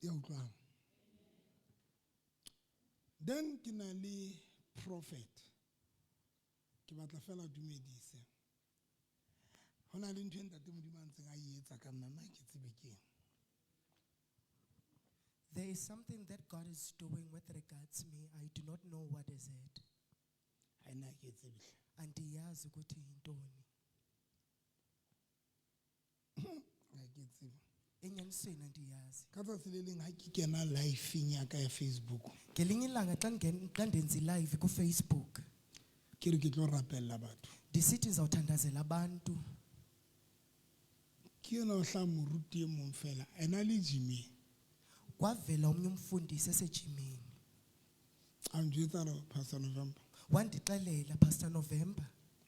Ya utlwang. Then ke na le prophet. Ke batla fela dumedise. Hona le ntho e ntate Modimo a ntseng a e etsa ka nna nna ke tsebe keng. There is something that God is doing with regards me. I do not know what is it. Ha nna ke tsebe. Andiyazi ukuthi yintoni. Ha ke tsebe. Enyanisweni andiyazi. Ka tsatsi le leng ha ke kena live-eng ya ka ya Facebook. Ngelinye ilanga xa ndenza live ku Facebook. Ke re ke tlo rapella batho. Ndisithi ngizawuthandazela abantu. Ke yena o hla moruti e mong fela ena le Jimmy. Kwavela omnye umfundisi esejimini. Anjwetsa re Pastor November. Wandixelela Pastor November.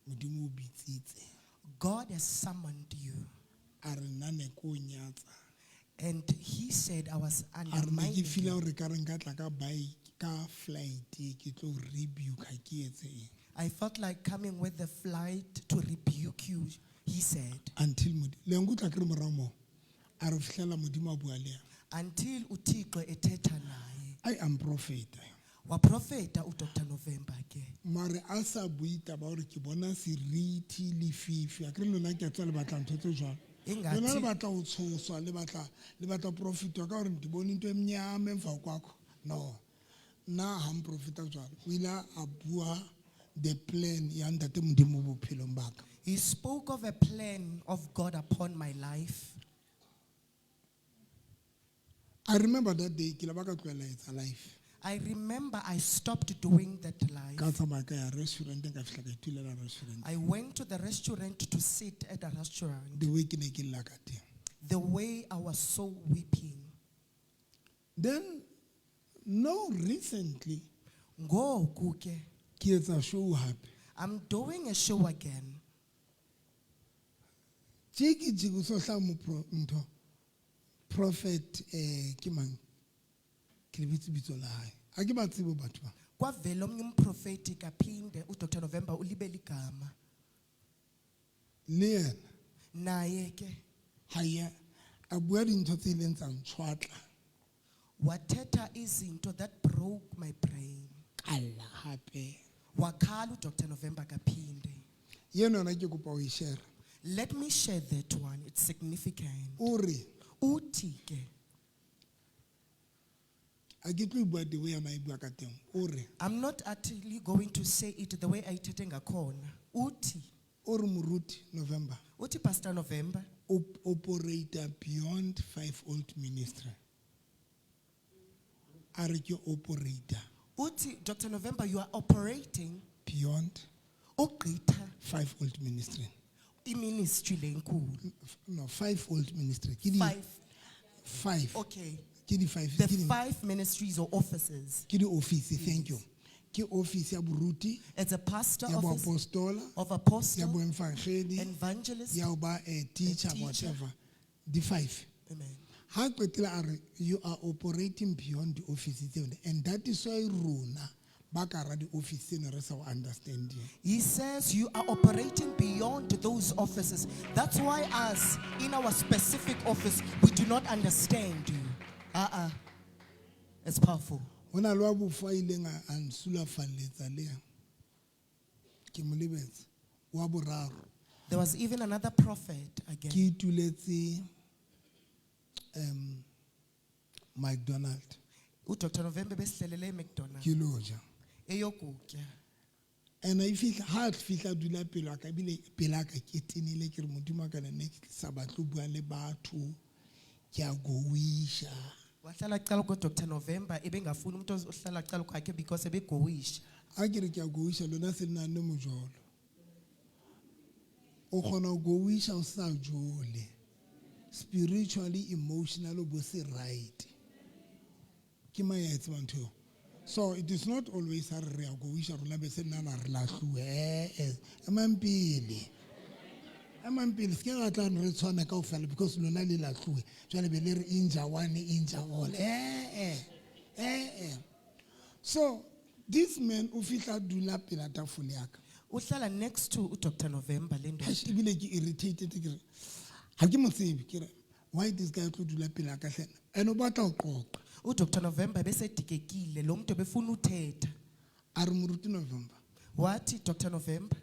Modimo o bitsitse. God has summoned you. A re nna ne ko nyatsa. And he said I was A re ne undermining ke fila you. hore ka re nka tla ka bike ka flight ke tlo rebuke ha ke etse eng. I felt like coming with the flight to rebuke you, he said. Until le ngutla ke re morao mo. A re fihlela Modimo a bua le yena. Until uThixo ethetha naye. I am prophet. Waprofeta uDr November ke. Mare a sa bui taba hore ke bona seriti le fifi. A ke re lona ke tswa le batla ntho tse jwalo. Lona le batla ho tshoswa le batla profit ka hore ndibona into emnyama emva kwakho. No. Na ha mprofita jwalo. O ile a bua the plan ya ntate Modimo bophelong ba ka. He spoke of a plan of God upon my life. I remember that day ke la ba ka tloela etsa life. I remember I stopped doing that Ka life. tsamaya ka ya restaurant ka fihla ka itulela restaurant. I went to the restaurant to sit at a restaurant. The way ke ne ke lla ka teng. The way I was so weeping. Then no recently Ngoku ke, ke etsa show hape. I'm doing a show again. Jiki so hla mo ntho. Prophet ke mang? Ke le bitso la hae. A ke ba tsebo batho ba. Kwavela omnye umprofeti kaphinde uDr November ulibele igama. Le yena Naye ke haya a bua dintho tse ileng tsa ntshwatla. wathetha izinto that broke my brain. Kala hape. Wakhala uDr November kaphinde. Yena na ke kopa o e share. Let me share that one. It's significant. Uri Uthi ke, a ke tlo bua the way ana e bua ka teng. Uri I'm not actually going to say it the way I ithethe ngakhona. Uthi moruti November. Uthi Pastor November Operator beyond five-fold ministry. A re ke operator Uthi Dr. November, you are operating beyond ugqitha five-fold ministry. iministry lenkulu. No, five-fold ministry. Five. Okay. Ke di five. The 5 ministries or offices. Ke di office, thank you. Ke office ya boruti, As a pastor ya bo office apostola, of ya apostle, bo emfangeli, evangelist. ya ba teacher, teacher. whatever. The 5. Amen. Ha qetela a re you are operating beyond the offices and that is why rona ba ka ra di office ne re sa understanding. He says you are operating beyond those offices. That's why us, in our specific office, we do not understand you. It's powerful. Hona lo a bofo a ileng a nsulafalletsa le ke mo lebetse wa boraro. There was even another prophet again. Ke ituletse McDonald Dr. November besihlelele eMcDonald's. ke lo ja. Eyokutya. And I feel ha fihla dula pelo ka bile pela ka ke tinile ke re Modimo ka ne ke sa batlo bua le batho ke a go wisha. Wahlala cala ko Dr. November ebengafuni umuntu ohlala cala kwakhe because ebegowisha. A ke re ke a go wisha lona se nna ne mojolo. O khona go wisha o sa jole. Spiritually, emotionally, bo se right. Ke ma ya etsa ntho. So it is not always a re go wisha rona be se nna na re la hluwe. Amampile ske ga tla re tshwana ka ofela because lona le la hluwe. Jwale be le re inja one inja all. So this man o fihla dula pela tafole ya ka. Uhlala next to Dr. November le ndoda. Ibile ke irritated ke re ha ke mo tsebe ke re why this guy could do la pele a ka hlena and o batla ho qoqa uDr November bese dikekile lo muntu befuna uthetha. a re moruti November Wathi Dr November,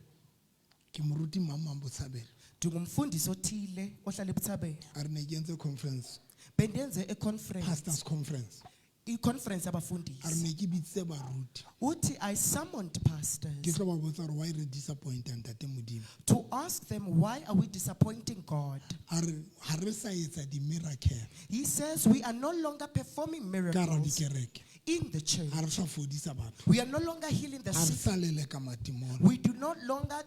ke moruti mama Botshabelo ngumfundisi othile ohlala eButhabelo. a re ne ke entse conference Bendenze a conference, pastors conference i-conference a re yabafundisi. ne ke bitsitse baruti Uthi I summoned ke pastors tlo ba botsa re why re disappointa ntate Modimo to ask them, why are we disappointing God? a re ha re sa etsa di miracle He says we are no longer performing ka ra miracles dikereke in the church. ha re sa fodisa batho We are no longer healing the ha re sick. sa leleka matimolo We do not longer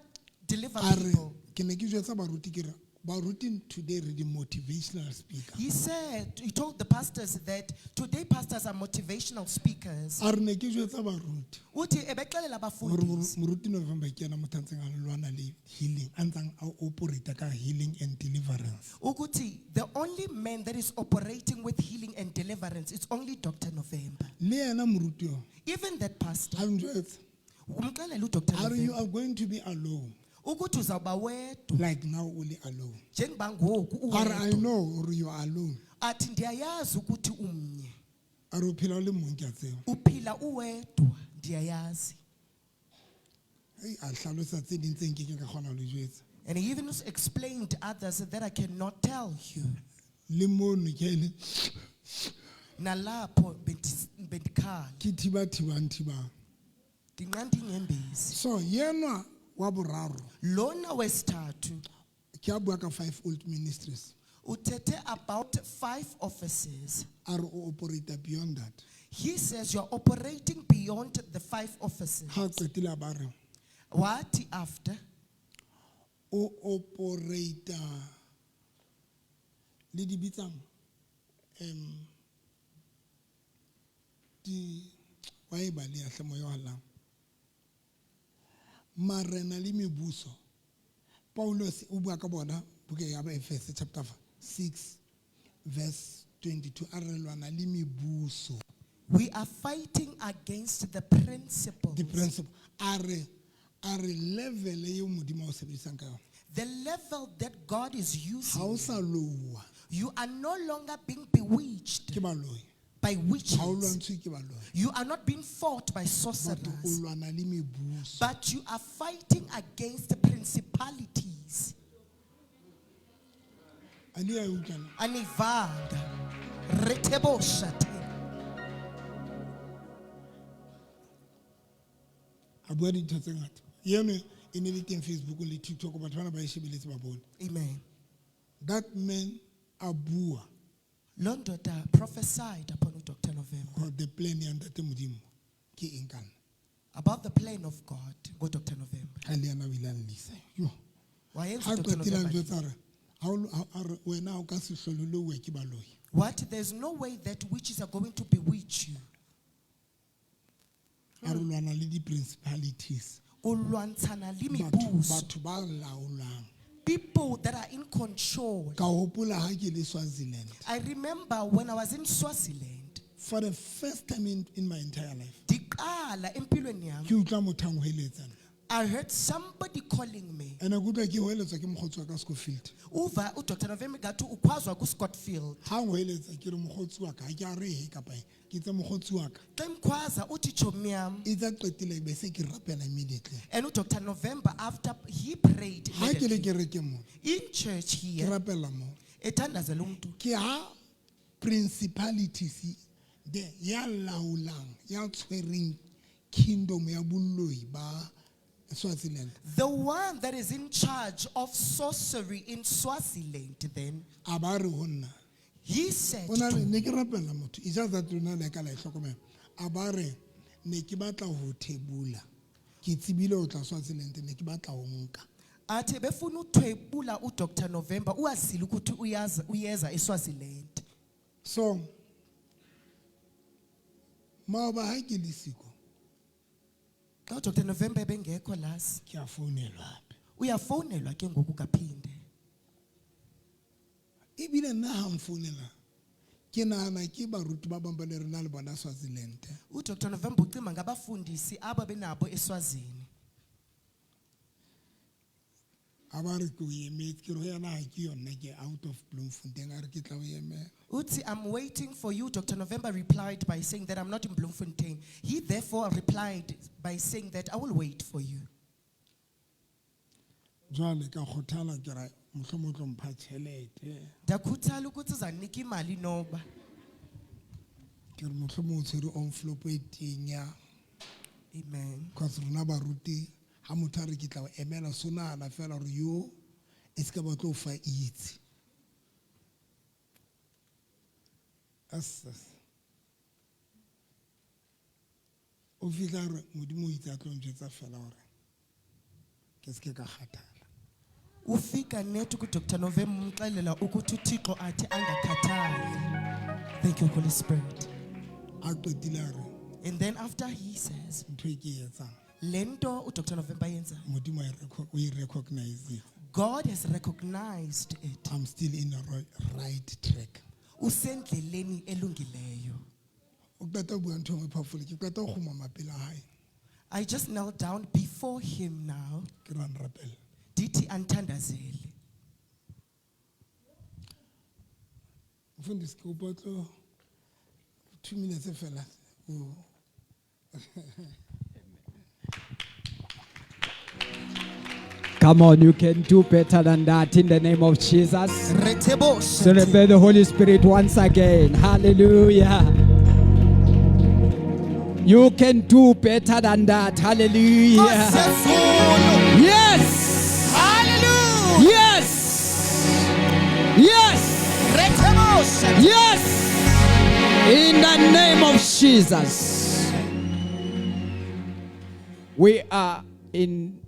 deliver a re people. ke ne ke jwetsa baruti ke re baruti today re di motivational speaker He said, he told the pastors that today pastors are motivational speakers. a re ne ke jwetsa baruti Uthi ebexelela gore abafundisi moruti November ke yena motho a ntseng a lwana le healing a ntseng a operate ka healing and deliverance ukuthi the only man that is operating with healing and deliverance is only Dr. November. le yena moruti yo Even that pastor, a njwetsa umxelele uDr a re you November are going to be alone ukuthi uzawuba wedwa like now only alone njengoba ngoku a re I uwedwa. know or you are alone Athi ndiyayazi ukuthi umnye a re o phela o le mong ke a tseba uphila uwedwa ndiyayazi. hey a hlalosa tse ding tse nke ke ka kgona ho le jwetsa And he even explained to others that I cannot tell you. le mono ke le Nalapho bendikhala ke thibang ndinqanda inyembezi. so yenwa wa boraro Lona wesithathu ke a bua ka 5 old ministries uthethe about 5 offices. a re o operate beyond that He says you're operating beyond the 5 offices. ha qetile a ba re What after? o operate le di bitsang di wa e ba le ya hlemo yo halang marena le mebuso Paulos o bua ka bona buke ya ba Efese chapter 6 verse 22 a re lwana le mebuso We are fighting against the principles. the principle a re level e modimo o sebedisang ka yona The level that God is ha o using. sa lowa You are no longer being bewitched ke baloi by ha o witches. lwantshwe ke baloi You are not being fought by batho o sorcerers. lwana le mebuso But you are fighting against the principalities. a le ya utlwana Anivanga. Reteboshate. a bua dintho tse ngata yeno e ne le teng Facebook le TikTok batho bana ba e shebeletse ba bone Amen. that man a bua Londota prophesied upon Dr. November for the plan ya ntate modimo ke eng kana about the plan of God. Go Dr. November. ha le yana o ile a nlisa yo Why ha is Dr. qetile a November? njwetsa re ha re wena o ka se hlole le uwe ke baloi What? There's no way that witches are going to bewitch you. a re lwana le di-principalities Ulwantshana le batho mibuso. ba laolang People that are in control. ka hopola ha ke le Swaziland I remember when I was in Swaziland, for the first time in my entire life Diqala empilweni yami, ke utlwa motho a nghoeletsana I heard somebody calling me. ene ke utlwa ke hoeletswa ke mokgotsi wa ka Scofield Uva uDr November gathi ukhwazwa ku Scotfield. ha nghoeletsa ke re mokgotsi wa ka ha ke a re he kapa ke tse mokgotsi wa ka Xa imkhwaza uthi chomi yam. e tsa qetile be se ke rapela immediately And uDr November after he prayed ha ke le immediately, ke re ke mo in church ke here, rapela mo ethandazela umuntu. ke ha principalities de ya laolang ya tshwereng kingdom ya bolloi ba Swaziland The one that is in charge of sorcery in Swaziland then, a ba re ho nna he said, ona le ne ke rapela motho e ja tsa tsona le ka la hlokomela a ba re ne ke batla ho thebula ke tsebile o tla Swaziland ne ke batla ho nka athi befuna uthwebula uDr November uwazile ukuthi uyeza eSwaziland. so maoba ha ke le siko Xa uDr November bengekho lasi, ke a founelwa uyafonelwa ke ngoku kaphinde. ebile nna ha mfounela ke nahana ke baruti ba bang ba le rena le bona Swaziland uDr November ucima ngabafundisi aba benabo eSwazini. ha ba re ke o emetse ke re ho yena ha ke yona ke out of Bloemfontein a re ke tla o emela. Uthi, I'm waiting for you. Dr. November replied by saying that I'm not in Bloemfontein. He therefore replied by saying that I will wait for you. Jwale ka kgothala ke ra mohlomong o tlo mpha tjhelete Ndakhuthala ukuthi uzanike imali noba. ke re mohlomong o tshwere envelope e tenya Amen. because rona baruti ha motho a re ke tla o emela so nahana fela hore yo e se ka ba tlo o fa itse. O fihla re modimo o itse a tlo njwetsa fela hore ke se ke ka kgathala. Ufika nethi ku Dr. November umxelela ukuthi uThixo athi angakhathali. Thank you, Holy Spirit. A qetile a re And then after he says, ntho e ke e etsang lento uDr. November yenza. modimo o e recognize. God has recognized it. I'm still in the right track. Usendleleni elungileyo. O qeta bua ntho e phafole ke qeta go khoma mapela hae I just knelt down before him now. ke ra nrapela. Dithi anthandazele. Mfundisi ke o botlo 2 minutes fela. Come on, you can do better than that in the name of Jesus. Retebo Celebrate the Holy Spirit once again. Hallelujah. You can do better than that. Hallelujah. Yes. Hallelujah. Yes. Yes. Retebo Yes. In the name of Jesus. We are in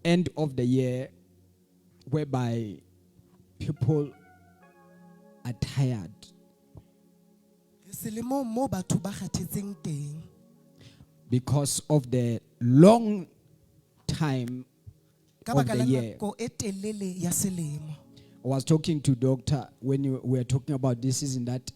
end of the year whereby people are tired Selemo mo batho ba kgathetseng teng. because of the long time Ka of baka the la year. nako e telele ya selemo. I was talking to doctor when we were talking about this season that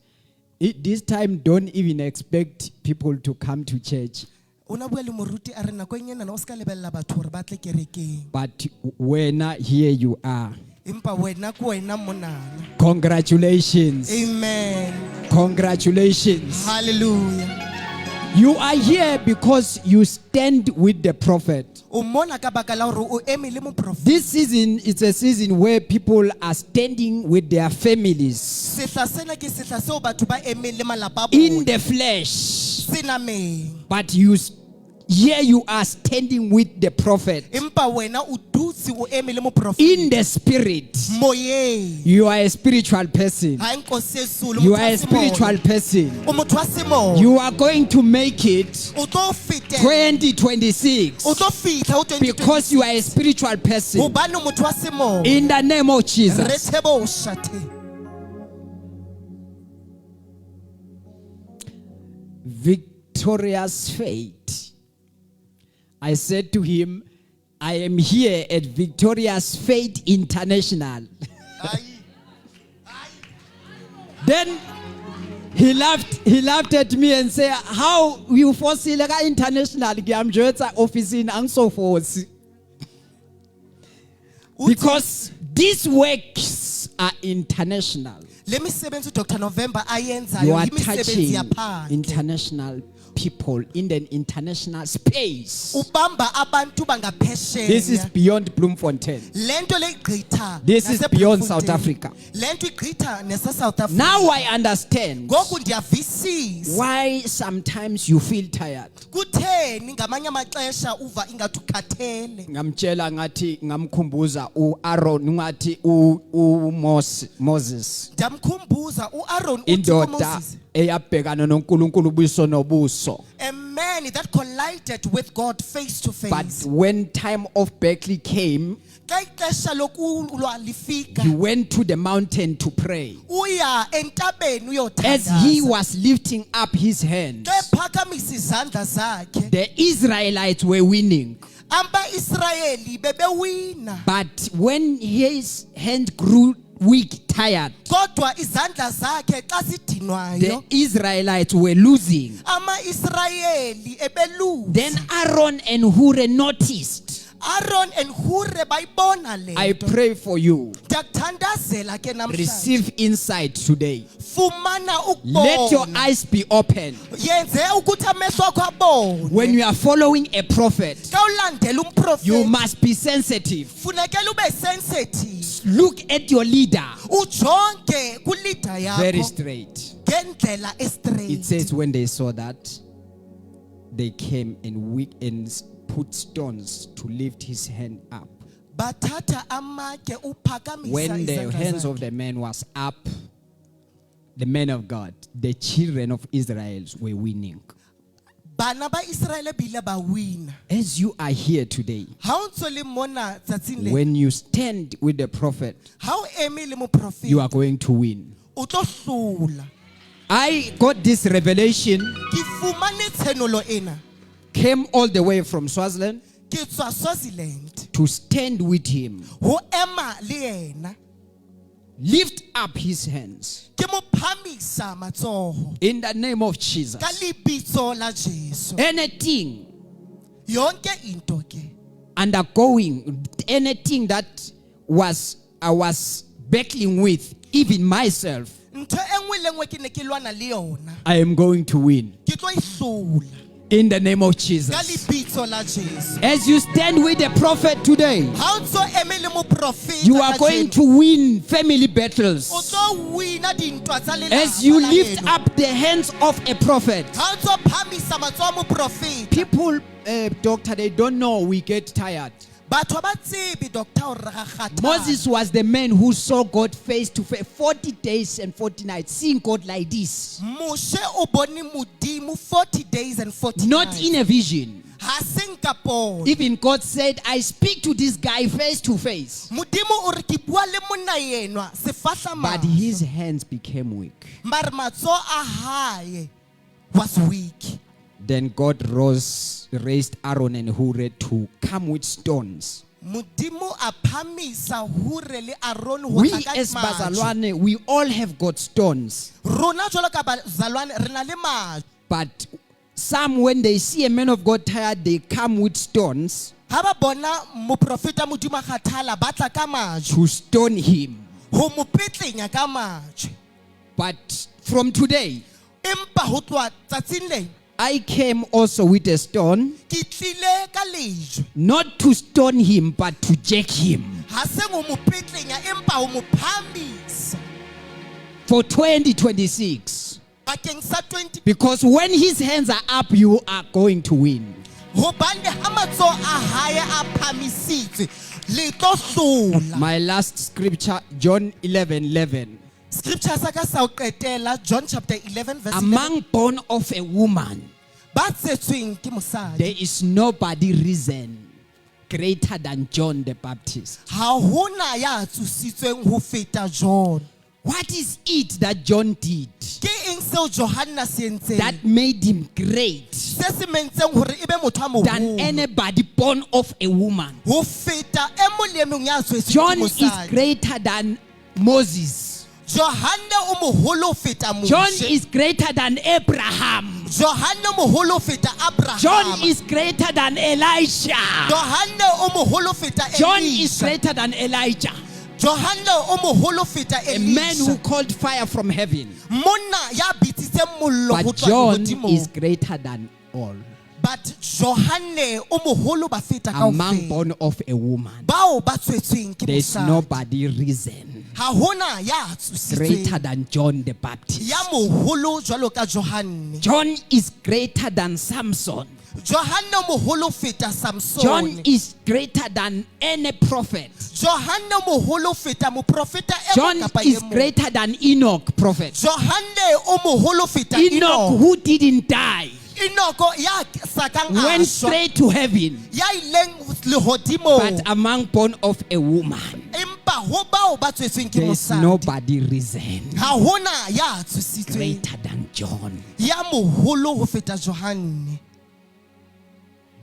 this time don't even expect people to come to church, Una bua le moruti a re nako e nyana o ska lebella batho hore ba tle kerekeng. but when here you are. Empa wena ko wena monana. Congratulations. Amen. Congratulations. Hallelujah. You are here because you stand with the prophet. O mona ka baka la hore o eme le moprofeta. This season is a season where people are standing with their families Sehla sena ke sehla seo batho ba eme le malapa a in bona. the flesh. Senameng. But here you are standing with the prophet Empa wena o dutse o eme le moprofeta. in the spirit. Moyeng. You are a spiritual person. Ha nkosi Yesu, You are a spiritual person. O motho wa semoya. You are going to make it O tlo fete. 2026 O tlo fitla o 2026. because you are a spiritual person. Hobane o motho wa semoya. In the name of Jesus. Re thebosha the. Victorious Faith. I said to him, I am here at Victorious Faith International. Then he laughed at me and said, how you foresee like international I'm just office in and so forth. Because these works are international. Le misebenzi Dr. November ayenzayo You are imisebenzi touching yaphandle. international people in the international space. Ubamba abantu bangaphesheya. This is beyond Bloemfontein. Lento le igqitha. This is nase beyond Bloemfontein. South Africa. Lento igqitha nase South Africa. Now I understand Ngoku ndiyavisisa. why sometimes you feel tired. Kutheni ngamanye amaxesha uva ingathi ukhathele. Ngamtshela ngathi ngamkhumbuza uAaron ngathi Moses. Ndamkhumbuza uAaron uthi Indoda kuMoses. eyabhekana noNkulunkulu buso nobuso. A man that collided with God face to face. But when time of Berkeley came, Xa ixesha lokulwa lifika. he went to the mountain to pray. Uya entabeni uyothandaza. As he was lifting up his hands, Ephakamisa izandla zakhe. the Israelites were winning. Aba-Israyeli bebewina. But when his hand grew weak, tired, Kodwa izandla zakhe xa sidinwayo. the Israelites were losing. Ama-Israyeli ebeluza. Then Aaron and Hur noticed Aaron and Hure bayibona le I nto. pray for you. Ndiyakuthandazela ke namhlanje. Receive insight today. Fumana Let your ukubona. eyes be open. Yenze ukuthi amehlo akho abone. When you are following a prophet, Xa ulandela you umprofeti, must be sensitive. funekela ube sensitive. Look at your leader Ujonge kuleader very yakho straight. ngendlela It straight. says when they saw that, they came and put stones to lift his hand up. Bathatha amatye uphakamisa When the izandla hands zakhe. of the man was up, the men of God, the children of Israel were winning. Bana ba Israel bile ba win. As you are here today, Ha o ntse le mona tsatsing le. when you stand with the prophet, Ha o eme le moprofeti. you are going to win. O tlo hlola. I got this revelation, Ke fumane tshenolo ena. came all the way from Swaziland Ke tswa Swaziland. to stand with him. Ho ema le yena. Lift up his hands Ke mo phamisa matsoho. in the name of Jesus. Ka lebitso la Jesu. Anything Yonke into ke. undergoing, anything that I was battling with, even myself, Ntho enngwe le enngwe ke ne ke lwana le yona. I am going to win Ke tlo ihlola. in the name of Ka Jesus. lebitso la Jesu. As you stand with the prophet today, Ha o ntse eme le moprofeti. you are going to win family O battles. tlo wina dintwa tsa lelapa As you la lift heno. up the hands of a prophet, Ha o ntse phamisa matsoho a moprofeti. people, doctor, they don't know we get tired. Batho ba tsebe doctor hore re ga kgathala. Moses was the man who saw God face to face 40 days and 40 nights, seeing God like this. Moshe o bone modimo 40 days and 40 Not nights. in a vision. Ha seng ka pono. Even God said, I speak to this guy face to face. Modimo o re ke bua le monna enwa sefahla But mahlo. his hands became weak. Mare matsoho a hae was weak. Then God raised Aaron and Hur to come with stones. Modimo a phamisa Hure le Aaron ho We tla ka as majwe. Bazalwane, we all have got stones. Rona jwalo ka bazalwane re na le majwe. But some, when they see a man of God tired, they come with stones Ha ba bona moprofeta modimo a kgathala ba tla ka majwe to stone him. ho mo petlenya ka majwe. But from today, Empa ho tloha tsatsing lena I came also with a stone, ke tlile ka lejwe. not to stone him, but to jack him. Ha seng ho mo petlenya empa ho mo phamisa. For 2026. Bakeng sa 20 Because when his hands are up, you are going to win. hobane ha matsoho a hae a phamisitswe le tlo hlola. My last scripture, John 11:11. Scripture sa ka sa ho qetela John chapter 11 verse 11. Among born of a woman, Ba tsetsweng ke mosadi. there is nobody risen greater than John the Baptist. Ha hona ya tsusitsweng ho feta John. What is it that John did Ke eng seo Johanna se entseng? that made him great Se se mentseng hore ebe motho a than moholo. anybody born of a woman? Ho feta e mong le e mong ya tswetsweng John ke is mosadi. greater than Moses. Johanna o moholo ho feta Moshe. John is greater than Abraham. Johanna moholo ho feta Abraham. John is greater than Elisha. Johanna o moholo ho feta John is Elisha. greater than Elijah. Johanna o moholo ho feta A man who Elisha. called fire from heaven. Monna ya bitsitseng mollo ho But tswa John hodimo. is greater than all. But Johanne o moholo ba feta Among kaofela. born of a woman, Bao ba tswetsweng ke there is mosadi. nobody risen Ha hona ya greater tsusitsweng than John the Baptist. ya moholo jwalo ka Johanne. John is greater than Samson. Johanne o moholo ho feta Samson. John is greater than any prophet. Johanne o moholo ho feta moprofeta e John mong kapa e is mong. greater than Enoch, prophet. Johanne o moholo ho feta Enoch Enoch. who didn't die Enoko ya sakang went a shwa. straight to heaven. Ya ileng lehodimo. But among born of a woman, Empa ho bao ba tswetsweng ke there is mosadi. nobody risen Ha hona ya tsusitsweng greater than John. ya moholo ho feta Johanne.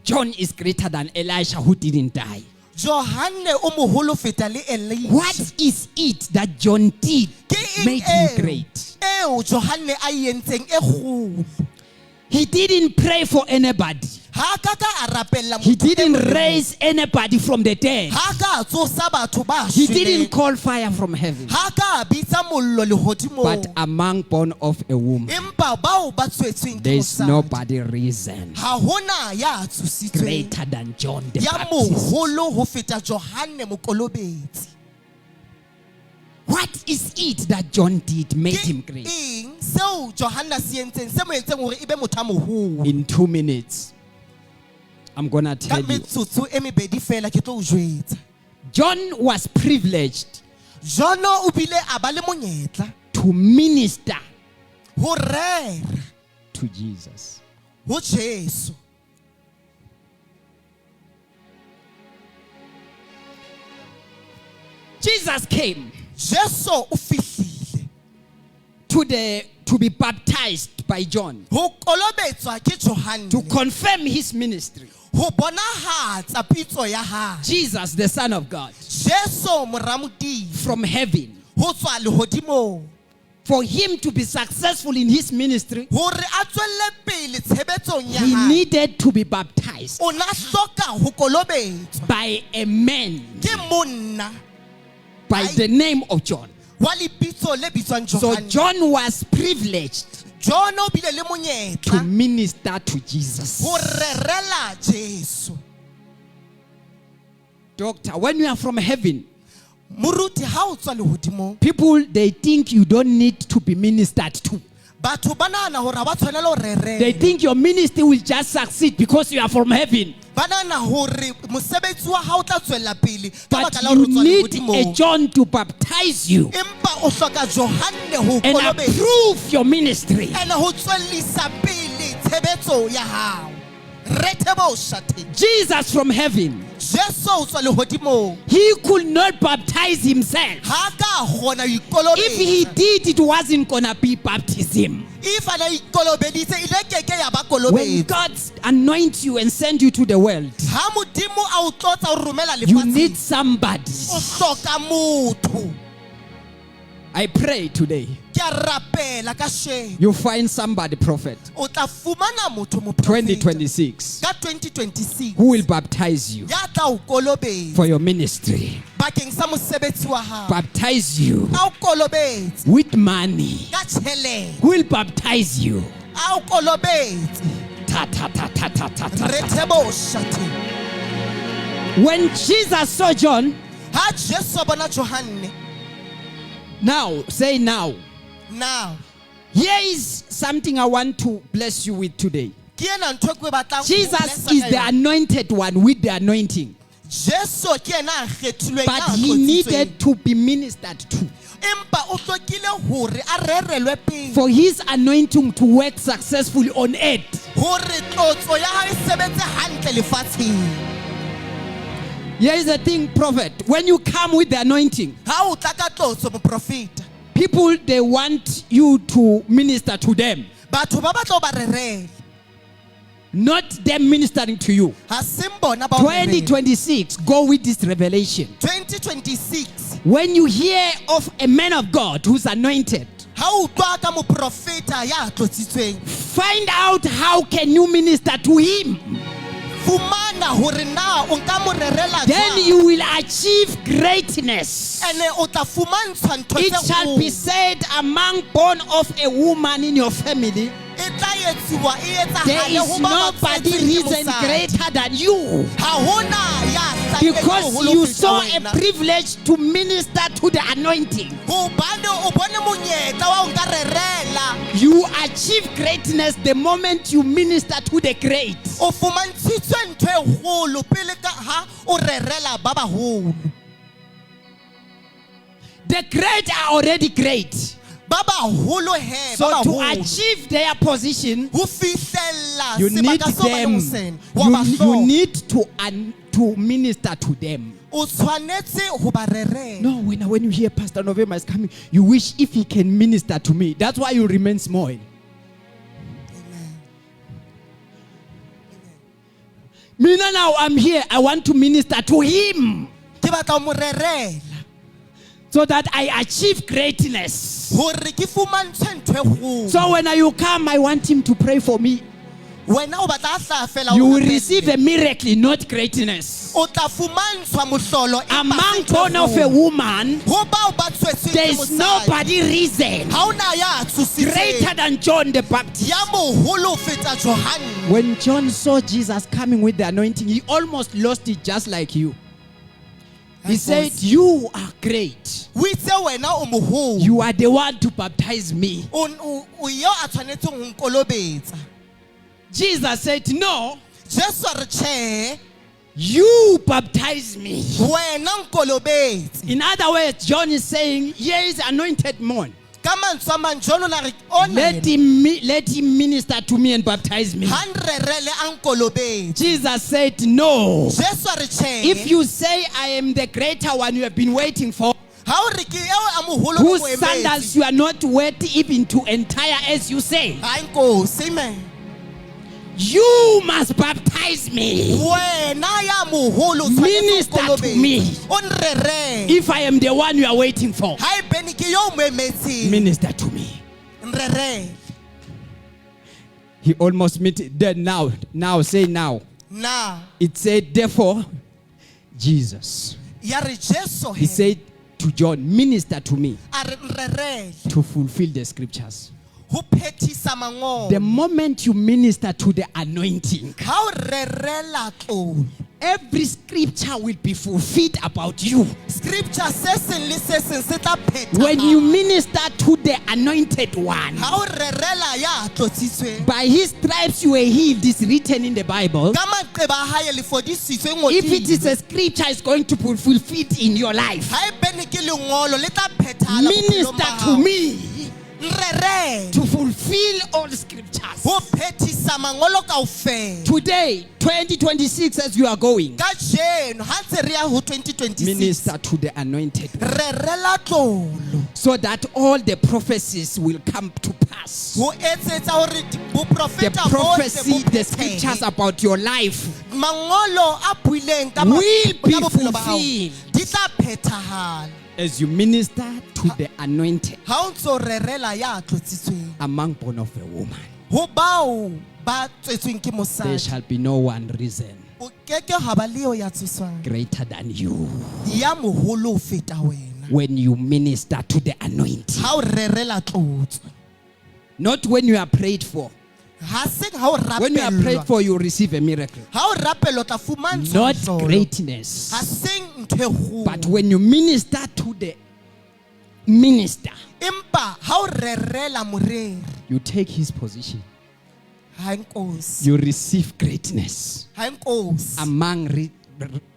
John is greater than Elisha who didn't die. Johanne o moholo ho feta le Elisha. What is it that John did Ke eng made him eo? great? Eo Johanne a e entseng e kgolo. He didn't pray for anybody. Ha ka ka a rapella He motho e didn't mong le mong. raise anybody from the dead. Ha ka tsosa batho ba He didn't shweleng. call fire from heaven. Ha ka bitsa mollo lehodimong. But among born of a woman, Empa bao ba tswetsweng ke there is mosadi. nobody risen Ha hona ya tshositsweng greater than John the ya Baptist. moholo ho feta Johane Mokolobetsi. What is it that John did made him Ke great? eng seo Johana se entseng se mo entseng hore ebe motho a moholo? In 2 minutes, I'm gonna Ka tell you. metsotso e mebedi fela ke tlo o jwetsa. John was privileged Jono o bile a ba le monyetla to minister ho rera to Jesus. ho Jesu. Jesus came Jesu o fihlile to be baptized by John ho kolobetswa ke Johane to confirm his ministry. ho bonahatsa pitso ya hae. Jesus, the Son of God, Jesu moramodi from heaven, ho tswa lehodimong for him to be successful in his ministry, hore a tswelle pele tshebetsong ya he hae. needed to be baptized O na hloka ho kolobetswa by a man ke monna by the name of John. wa lebitso le bitswang So Johane. John was privileged John o bile le to monyetla minister to Jesus. ho rerela Jesu. Doctor, when you are from heaven, Moruti ha o tswa lehodimong, people, they think you don't need to be ministered to. batho ba nahana hore ha ba tshwanela ho They rerela. think your ministry will just succeed because you are from heaven. Ba nahana hore mosebetsi wa hao o tla tswella pele ka But baka la hore o you tswa need a lehodimong. John to baptize you Empa o hloka Johane ho and kolobetsa approve your ministry. ene ho tswellisa pele tshebetso ya hao. Retebo shate. Jesus from heaven, Jesu o tswa lehodimong. he could not baptize himself. Ha ka kgona ho If he ikolobetsa. did, it wasn't gonna be baptism. If ana ikolobeditse ile keke ya ba When kolobetsa. God anoints you and sends you to the world, Ha modimo a o tlotsa o romela you need lefatsheng. somebody. O hloka motho. I pray today Ke a rapela ka shame. you find somebody, prophet, O tla fumana motho moprofeta 2026, ka 2026 who will baptize you ya tla o kolobetsa for your ministry, bakeng sa mosebetsi wa hao. baptize you A o kolobetse with money, ka tjhelete. who will baptize you. A o kolobetse. Ta, ta, ta, ta, ta, ta, ta, ta. Retebo shate. When Jesus saw John, Ha Jesu a bona Johane. now, say now, Now, here is something I want to bless you with today. ke ena ntho e ke e batlang ho Jesus blessa is ka the yona. anointed one with the anointing, Jesu ke ena a kgethilweng but ya he tlositsweng. needed to be ministered to Empa o hlokile hore a rerelwe pele for his anointing to work successfully on earth. hore tlotso ya hae e sebetse hantle lefatsheng. Here is the thing, prophet. When you come with the anointing, Ha o tla ka tlotso moprofeta, people, they want you to minister to them, batho ba batla ho ba rerela. not them ministering to you. Ha seng bona ba o rerela. 2026, go with this revelation. 2026, When you hear of a man of God who's anointed, ha o utlwa ka moprofeta ya tlotsitsweng, find out how can you minister to him. fumana hore na o nka mo rerela Then jwang. you will achieve greatness. Ene o tla fumantshwa ntho It tse shall be kgolo. said among born of a woman in your family, E tla etsuwa e there etsahale is ho ba nobody batswetseng ke risen mosadi. greater than you. Ha hona ya hlahileng Because moholo you feta saw a wena. privilege to minister to the anointing. Hobane o bone monyetla wa ho nka rerela. You achieve greatness the moment you minister to the great. O fumantshitswe ntho e kgolo pele ka ha o rerela ba baholo. The great are already great. Ba baholo he, So ba to baholo. achieve their position, Ho fihlella you need sebaka seo ba them. leng ho sena. Wa ba You hloka. need to minister to them. O tshwanetse ho ba rerela. No, when you hear Pastor November is coming, you wish if he can minister to me. That's why you remain small. Me now I'm here. I want to minister to him Ke batla ho mo rerela so that I achieve greatness. hore ke fumantshwe ntho e kgolo. So when you come, I want him to pray for me. wena o batla a hlaya fela You o will rapelle. receive a miracle, not greatness. O tla fumantshwa mohlolo empa Among se born of a tlholo. woman, Ho bao ba tswetsweng there ke is mosadi, nobody reason ha ona ya greater tshositseng than John the Baptist. ya moholo ho feta Johane. When John saw Jesus coming with the anointing, he almost lost it just like you. He said, "You are great. O itse wena o moholo. You are the one to baptize me." O yo a tshwanetseng ho nkolobetsa. Jesus said, "No, Jesu a re tjhe, you baptize me." wena nkolobetse. In other words, John is saying, "Here is anointed one. Ka mantswe a mang, John o na re ona Let him minister to me and baptize me." ha nrerele a nkolobetse. Jesus said, "No. Jesu a re tjhe, If you say I am the greater one you have been waiting for, ha o re ke eo a moholo o whose mo sandals emetse. you are not worthy even to entire as you say, Hayi Nkosi, amen. you must baptize me. Wena ya moholo o tshwanetse Minister o to me. nkolobetse. O nrerele. If I am the one you are waiting for, Haebane ke yo o mo emetseng. minister to me." Nrerele. He almost met it. Then now say now. Na It said, therefore, Jesus. ya re Jesu He he. said to John, minister to me A re nrerele. to fulfill the scriptures. Ho phethisa mangolo. The moment you minister to the anointing, Ha o rerela tlolo. every scripture will be fulfilled about you. Scripture se seng le se seng se tla phethahala. When you minister to the anointed one, Ha o rerela ya tlotsitsweng. by his stripes you were healed, is written in the Bible. Ka maqeba a hae le fodisitswe If it is ngodilwe. a scripture, it's going to be fulfilled in your life. Haebane ke lengolo le tla phethahala bophelong Minister ba to hao. me Nrerele. to fulfill all the scriptures. Ho phethisa mangolo kaofela. Today, 2026, as you are going, Ka jeno ha ntse re ya ho 2026. minister to the anointed one, Rerela tlolo. so that all the prophecies will come to pass. Ho etsetsa hore The boprofeta bohle prophecy, bo the scriptures phethehe. about your life Mangolo a buileng ka will ka be bophelo ba hao, fulfilled di tla phethahala. as you minister to the anointed Ha o ntso rerela ya tlotsitsweng. among born of a woman. Ho bao ba tswetsweng ke There mosadi. shall be no one reason O keke ha ba le eo ya tsoswang. greater than you Ya moholo ho feta wena. when you minister to the anointing. Ha o rerela tlotso. Not when you are prayed for. Ha seng ha o When you are prayed rapellwa. for, you receive a miracle. Ha o rapellwa o tla fumantshwa Not mohlolo. greatness. Ha seng ntho e kgolo. But when you minister to the minister, Empa ha o rerela moreri. you take his position. Ha nkosi. You receive greatness Ha nkosi.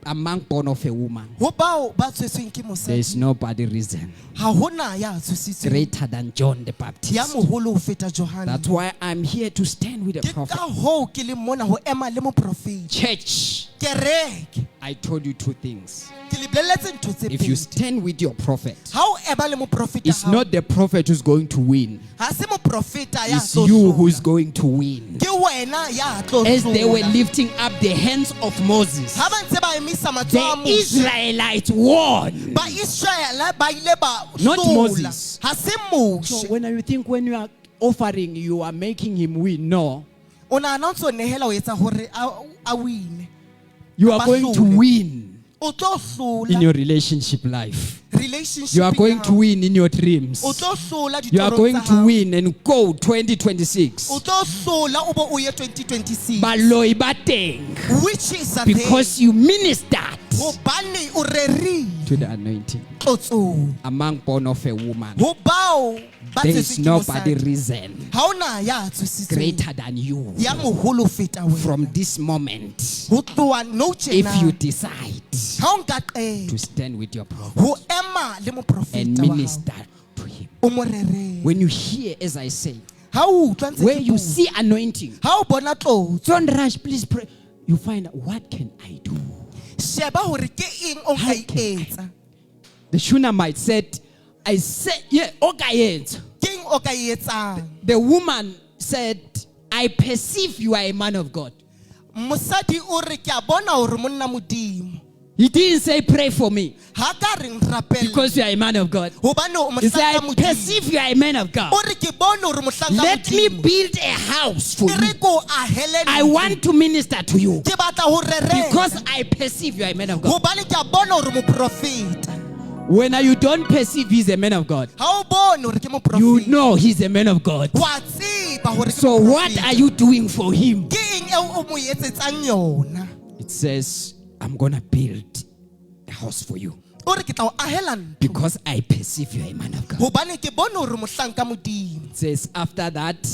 among born of a woman. Ho bao ba tswetsweng ke There is mosadi. nobody reason Ha hona ya tshositsweng. greater than John the Ya Baptist. moholo ho feta Johane. That's why I'm here to stand with the Ke prophet. ka hoo ke le mona ho ema le moprofeti. Church, Kereke. I told you two things. Ke le bolelletse ntho tse If you pedi. stand with your prophet, Ha o eba le moprofeta it's hao, not the prophet who's going to win. ha se moprofeta ya It's tlo you hlola. who's going to win. Ke wena ya tlo As they were hlola. lifting up the hands of Moses, Ha ba ntse ba emisa matsoho the a Mose, Israelites won. ba Israel ba ile ba Not hlola. Moses. Ha se So Mose. when you think when you are offering, you are making him win. No, O nahana o ntso nehela o etsa hore a win. you are going to win O tlo in hlola your relationship life. relationship. You are going to win in your dreams. O tlo hlola You are ditorong going tsa to hao. win and go 2026. O tlo hlola o bo o ye 2026. Baloi bateng, Which is a because you ministered hobane o reri to the anointing tlotso. among born of a woman. Ho bao ba There is tswetsweng ke nobody mosadi. reason Ha ona ya tshositsweng. greater than you. Ya moholo ho feta wena. From this moment, Ho tloha nou if you tjena. decide Ha o nka qeta to stand with your prophet ho ema le and moprofeta wa hao. minister to him, O mo rerele. when you hear, as I say, Ha o utlwa ntse where ke you bua. see anointing, Ha o bona tlotso. don't rush, please pray. You find out, what can I do? Sheba hore ke eng o How nka can I? etsa. The Shunammite said, I said, yeah, okay. Ke eng o ka etsang. The woman said, I perceive you are a man of God. Mosadi o re ke a bona hore monna modimo. He didn't say pray for me Ha ka re nrapelle. because you are a man of God. Hobane o He said, I mohlanka Modimo. perceive you are a man of God. O re ke bone hore mohlanka Let me Modimo. build a house for Ke re you. ko ahele I ntlo. want to minister to you Ke batla ho rerela. because I perceive you are a man of God. Hobane ke a bona hore moprofeta. When you don't perceive he's a man of God, Ha o bone hore ke you moprofeta. know he's a man of God. Wa tseba hore ke So what moprofeta. are you doing for him? Ke eng eo o mo etsetsang yona? It says, I'm going to build a house for you O re ke tla o ahela ntlo. because I perceive you are a man of God. Hobane ke bone hore mohlanka Modimo. It says, after that,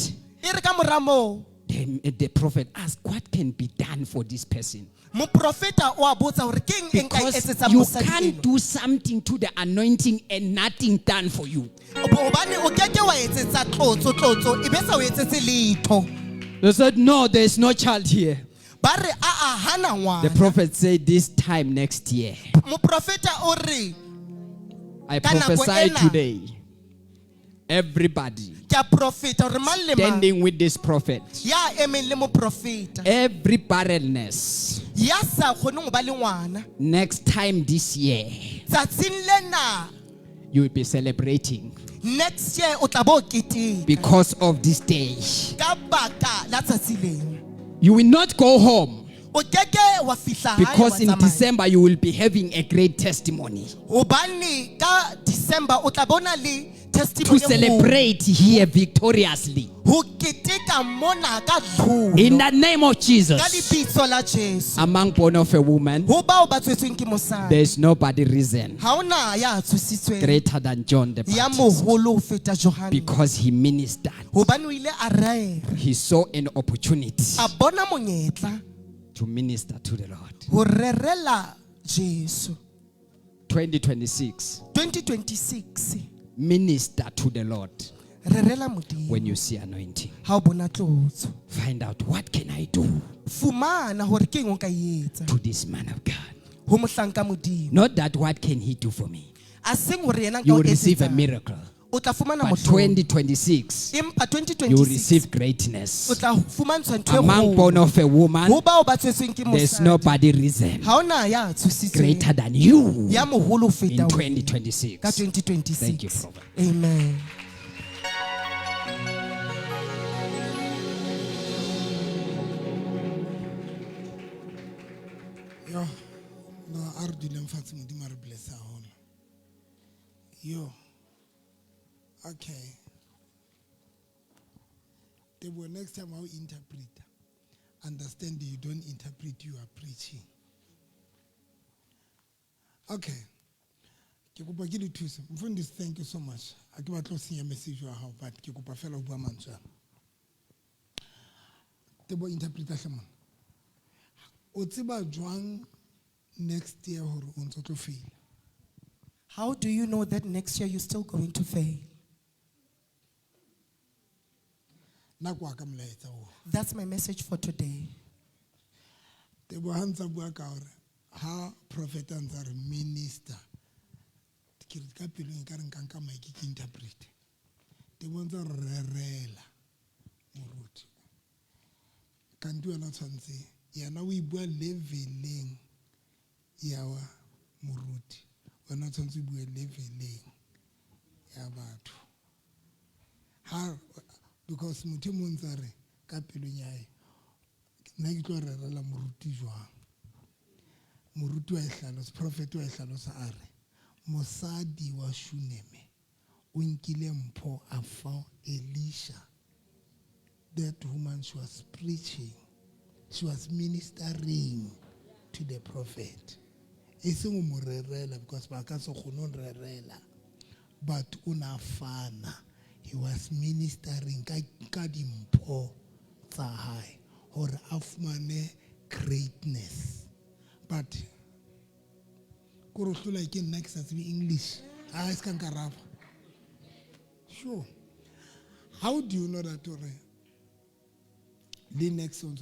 E re ka mora moo, the prophet asked, what can be done for this person? moprofeta o a botsa hore ke eng e nka e Because etsetsang you mosadi can't eno. do something to the anointing and nothing done for you. Hobane o keke wa etsetsa tlotso, ebe sa o etsetse letho. They said, no, there's no child here. Ba re hana The ngwana. prophet said, this time next year, Moprofeta o re I Ka nako prophesy ena. today, everybody ke a profeta hore mang le mang standing with this prophet, ya emeng le moprofeta every barrenness, ya sa kgoneng ho ba le ngwana. next time this year, Tsatsing lena you will be celebrating next year o tla bo keteka because of this day. ka baka la tsatsi lena. You will not go home O keke wa fihla hae because wa in tsamaya. December you will be having a great testimony Hobane ka December o tla bona le to testimony celebrate here victoriously. ho keteka mona ka In tlholo the name of ka Jesus, lebitso la Jesu. among born of a woman, Ho bao ba tswetsweng ke mosadi there is nobody risen ha ona ya tshositsweng greater than John the ya Baptist moholo ho feta Johane. because he ministered. Hobane o ile a raela He saw an opportunity a bona monyetla to minister to the Lord. ho rerela Jesu. 2026, 2026 minister to the Lord rerela Modimo. when you see anointing. Ha o bona tlotso, Find out what can I do fumana hore ke eng o ka e etsa to this man of God. ho mohlanka Modimo. Not that what can he do for me. A seng hore yena You nka o will receive a etsetsa. miracle. O tla fumana But mothong. 2026, Empa you will 2026 receive o greatness. tla fumantshwa ntho e Among born kgolo. of a woman, Ho bao ba tswetsweng ke there's mosadi nobody risen ha ona ya tshositsweng greater than you ya moholo ho in feta wena. 2026. Ka Thank you, 2026. Prophet. Amen. Yo, no, a re duleng fatshe Modimo a re bless haholo. Yo, okay. Tebo, next time how interpret, understand you don't interpret, you are preaching. Okay. Ke kopa ke le thuse. Mfundisi, thank you so much. A ke batla ho senya message wa hao, but ke kopa fela ho bua mantswe. Tebo, interpreta hlema. O tseba jwang next year hore o ntse o tlo fail? How do you know that next year you're still going to fail? Nako wa ka molaetsa o. That's my message for today. Tebo ha ntse a bua ka hore ha prophet a ntse a re minister. Ke re ka pelo e ka re nka nka maiki ke interpret. Tebo ntse a re rerela moruti. Kanti wena tshwantse yana o ibua leveleng ya wa moruti. Wena tshwantse o bue leveleng ya batho. Ha because motho mo ntse a re ka pelo ya hae nna ke tlo rerela moruti jwang. Moruti wa ihlalosa, prophet wa ihlalosa a re mosadi wa Shuneme o nkile mpho a fa Elisha. That woman, she was preaching, she was ministering to the prophet. E seng o mo rerela because ba ka se kgone ho rerela, but una fana, he was ministering ka dimpho tsa hae hore a fumane greatness. But koro hlola ke nna ke sa tsebe English a se ka nkaraba. Sure, how do you know that or the next one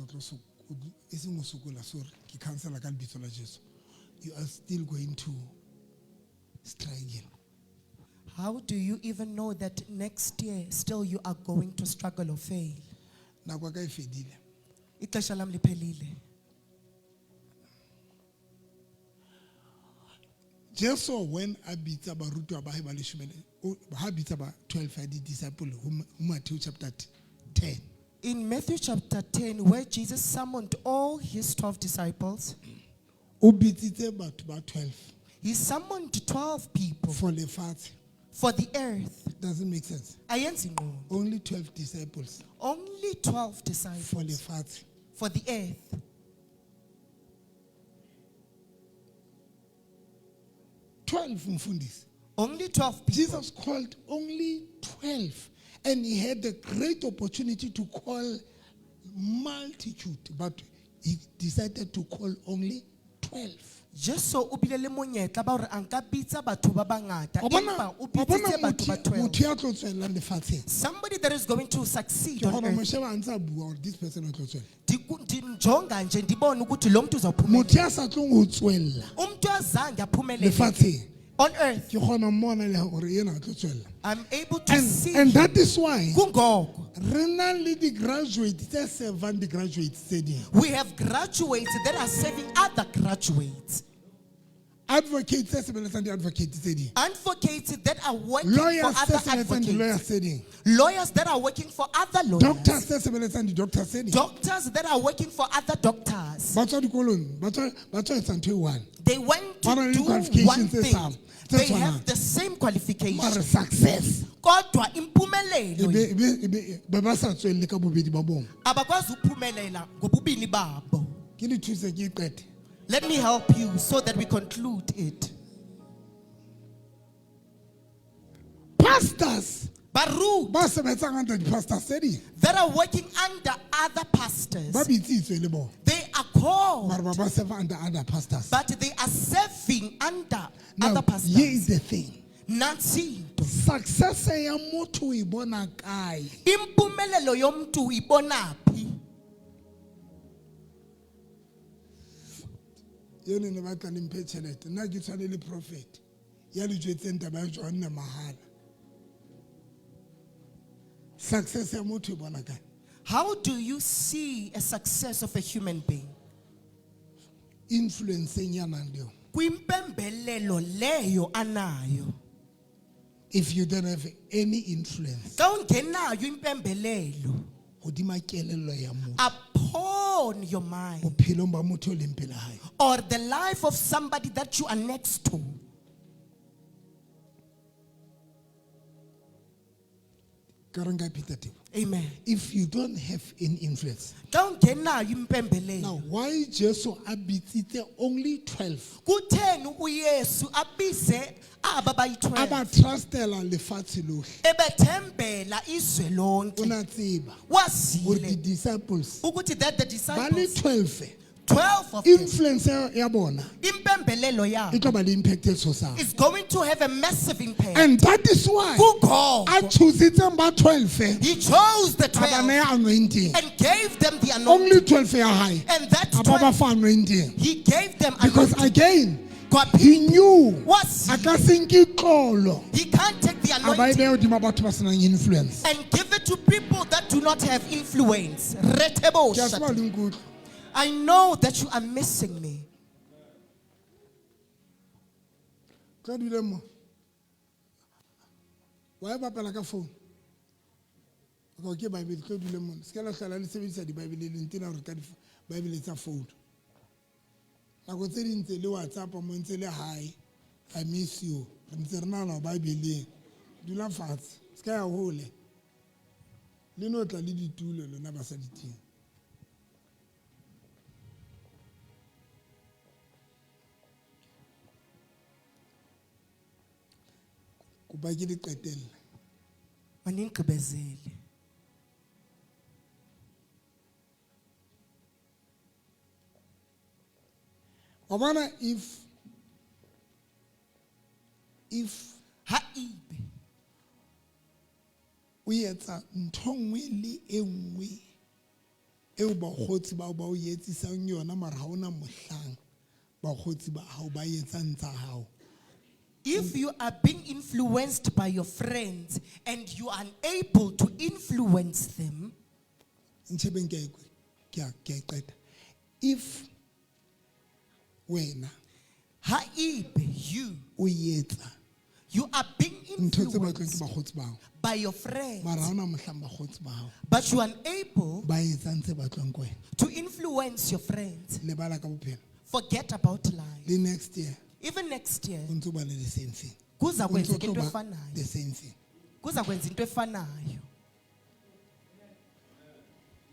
is mo sokola, sorry ke cancela ka lebitso la Jesu, you are still going to struggle? How do you even know that next year still you are going to struggle or fail? Nako ka e fedile. Ixesha lam liphelile. Jesu when a bitsa barutwa ba hae ba leshome ha bitsa ba 12 a di-disciple ho Matthew chapter 10. In Matthew chapter 10, where Jesus summoned all his 12 disciples, O bitsitse batho ba 12 he summoned 12 people for lefatshe. for the earth. Doesn't make sense. Ayenzi ngqondo. Only 12 disciples Only 12 for disciples lefatshe. for the earth. 12 mfundisi. Only 12 people. Jesus called only 12, and he had the great opportunity to call multitude, but he decided to call only 12. Jesu o bile le monyetla ba hore a nka bitsa batho ba bangata Wa bona- empa o wa bona bitsitse batho ba motho 12. ya tlo tswelang lefatsheng. Somebody that is going to succeed Ke on kgona mo earth. sheba a ntse a bua hore this person o tlo tswela. Ndinjonga nje ndibone ukuthi lo muntu uzawuphumelela. Motho ya sa tlong ho tswella Umuntu azange aphumelele lefatsheng, on earth. ke kgona mmona le hore yena o tlo tswella. I'm able to see. And that is why Kungoko. re na le di-graduate tse 7 di-graduates tse ding. We have graduates that are serving other graduates. Advocates tse sebeletsang di-advocates tse ding. Advocates that are working Lawyers for tse other sebeletsang di-lawyers advocates. tse ding. Lawyers that are working for other lawyers. Doctors tse sebeletsang di-doctors tse ding. Doctors that are working for other doctors. Ba tswa dikolong, ba tswa etsa ntho e one. They went Ba na to le do di-qualifications one tse thing. tse They tshwanang. have the same Mara qualification. success. Kodwa impumelelo Be ba sa tswelle ka bobedi ba bona. abakwazi ukuphumelela ngobubini babo. Ke le thuse ke iqete. Let me help you so that we conclude it. Pastors Baruch ba sebetsang under di-pastors tse ding. that are working under other pastors, Ba bitsitswe le bona. they are called, Mara ba serve under other pastors. but they are serving under Now, other here is pastors. the thing. Nansi Success ya motho o e bona kae? impumelelo yomntu uyibonapi? Yone ne batla le mphe tjhelete. Nna ke tshwane le prophet. Ya le jwetseng taba ya Johanna mahala. Success ya motho e bona kae? How do you see a success of a human being? Influencing ya nang le yona. Kwimpembelelo leyo anayo. If you don't have any influence, Xa ungenayo impembelelo hodima kelello ya motho, upon your mind bophelong ba motho o leng pele hae. or the life of somebody that you are next to, Ka re nka pheta tebo. amen. If you don't have any influence. Xa ungenayo Now, impembelelo, why Jesu a bitsitse only 12? kutheni uYesu abize aba A bayi-12 ba trustela lefatshe lohle. ebethembela izwe O lonke? na tseba hore Wazile di-disciples ukuthi that the ba le disciples, 12, 12 of them, influence ya bona impembelelo e yabo tlo ba le impact e tshosang. is going to have a massive impact. And that is why Kungoko a choositseng ba 12 he chose the a ba 12 naya anointing. and gave them the anointing. Only 12 ya hae And that a ba ba 12, fa anointing. he gave them Because anointing. again, God, he knew was a ka se nke tlolo he can't take the a ba e anointing beha hodima batho ba senang influence. and give it to people that do not have influence. Retebo Ke a tseba shata. le nkutlwa. I know that you are missing me. Tlo dule mo. Wa e bapala ka phone. Ka ke Bible tlo dule mo. Se ka la hlola le sebedisa di-Bible le ntena hore ka di-Bible tsa phone. Nako tse ding ntse le WhatsApp mo ntse le hi. I miss you. Re ntse re nahana Bible. Dula fatshe. Se ka ya hole. Le no tla le ditulo lona ba sa diting. Kuba ke le qetelle. Maningqibezeli. Wa bona if Haibe o etsa ntho nngwe le e nngwe eo bakgotsi ba o etsisang yona mara ha ona mohlang bakgotsi ba hao ba etsang tsa hao. if you are being influenced by your friends and you are unable to influence them, Ntjhebeng ke a qeta. If wena Haebe o etsa you are being ntho tse batlwang ke influenced bakgotsi bao by your friends, mara ha ona mohlang bakgotsi bao but you are unable ba etsang tse batlwang ke wena to influence your friends. lebala ka bophelo Forget about life. le next year Even next year, o ntse o ba le the same thing kuza O ntse o kwenzeka tlo into ba efanayo. the same thing Kuza kwenza into efanayo.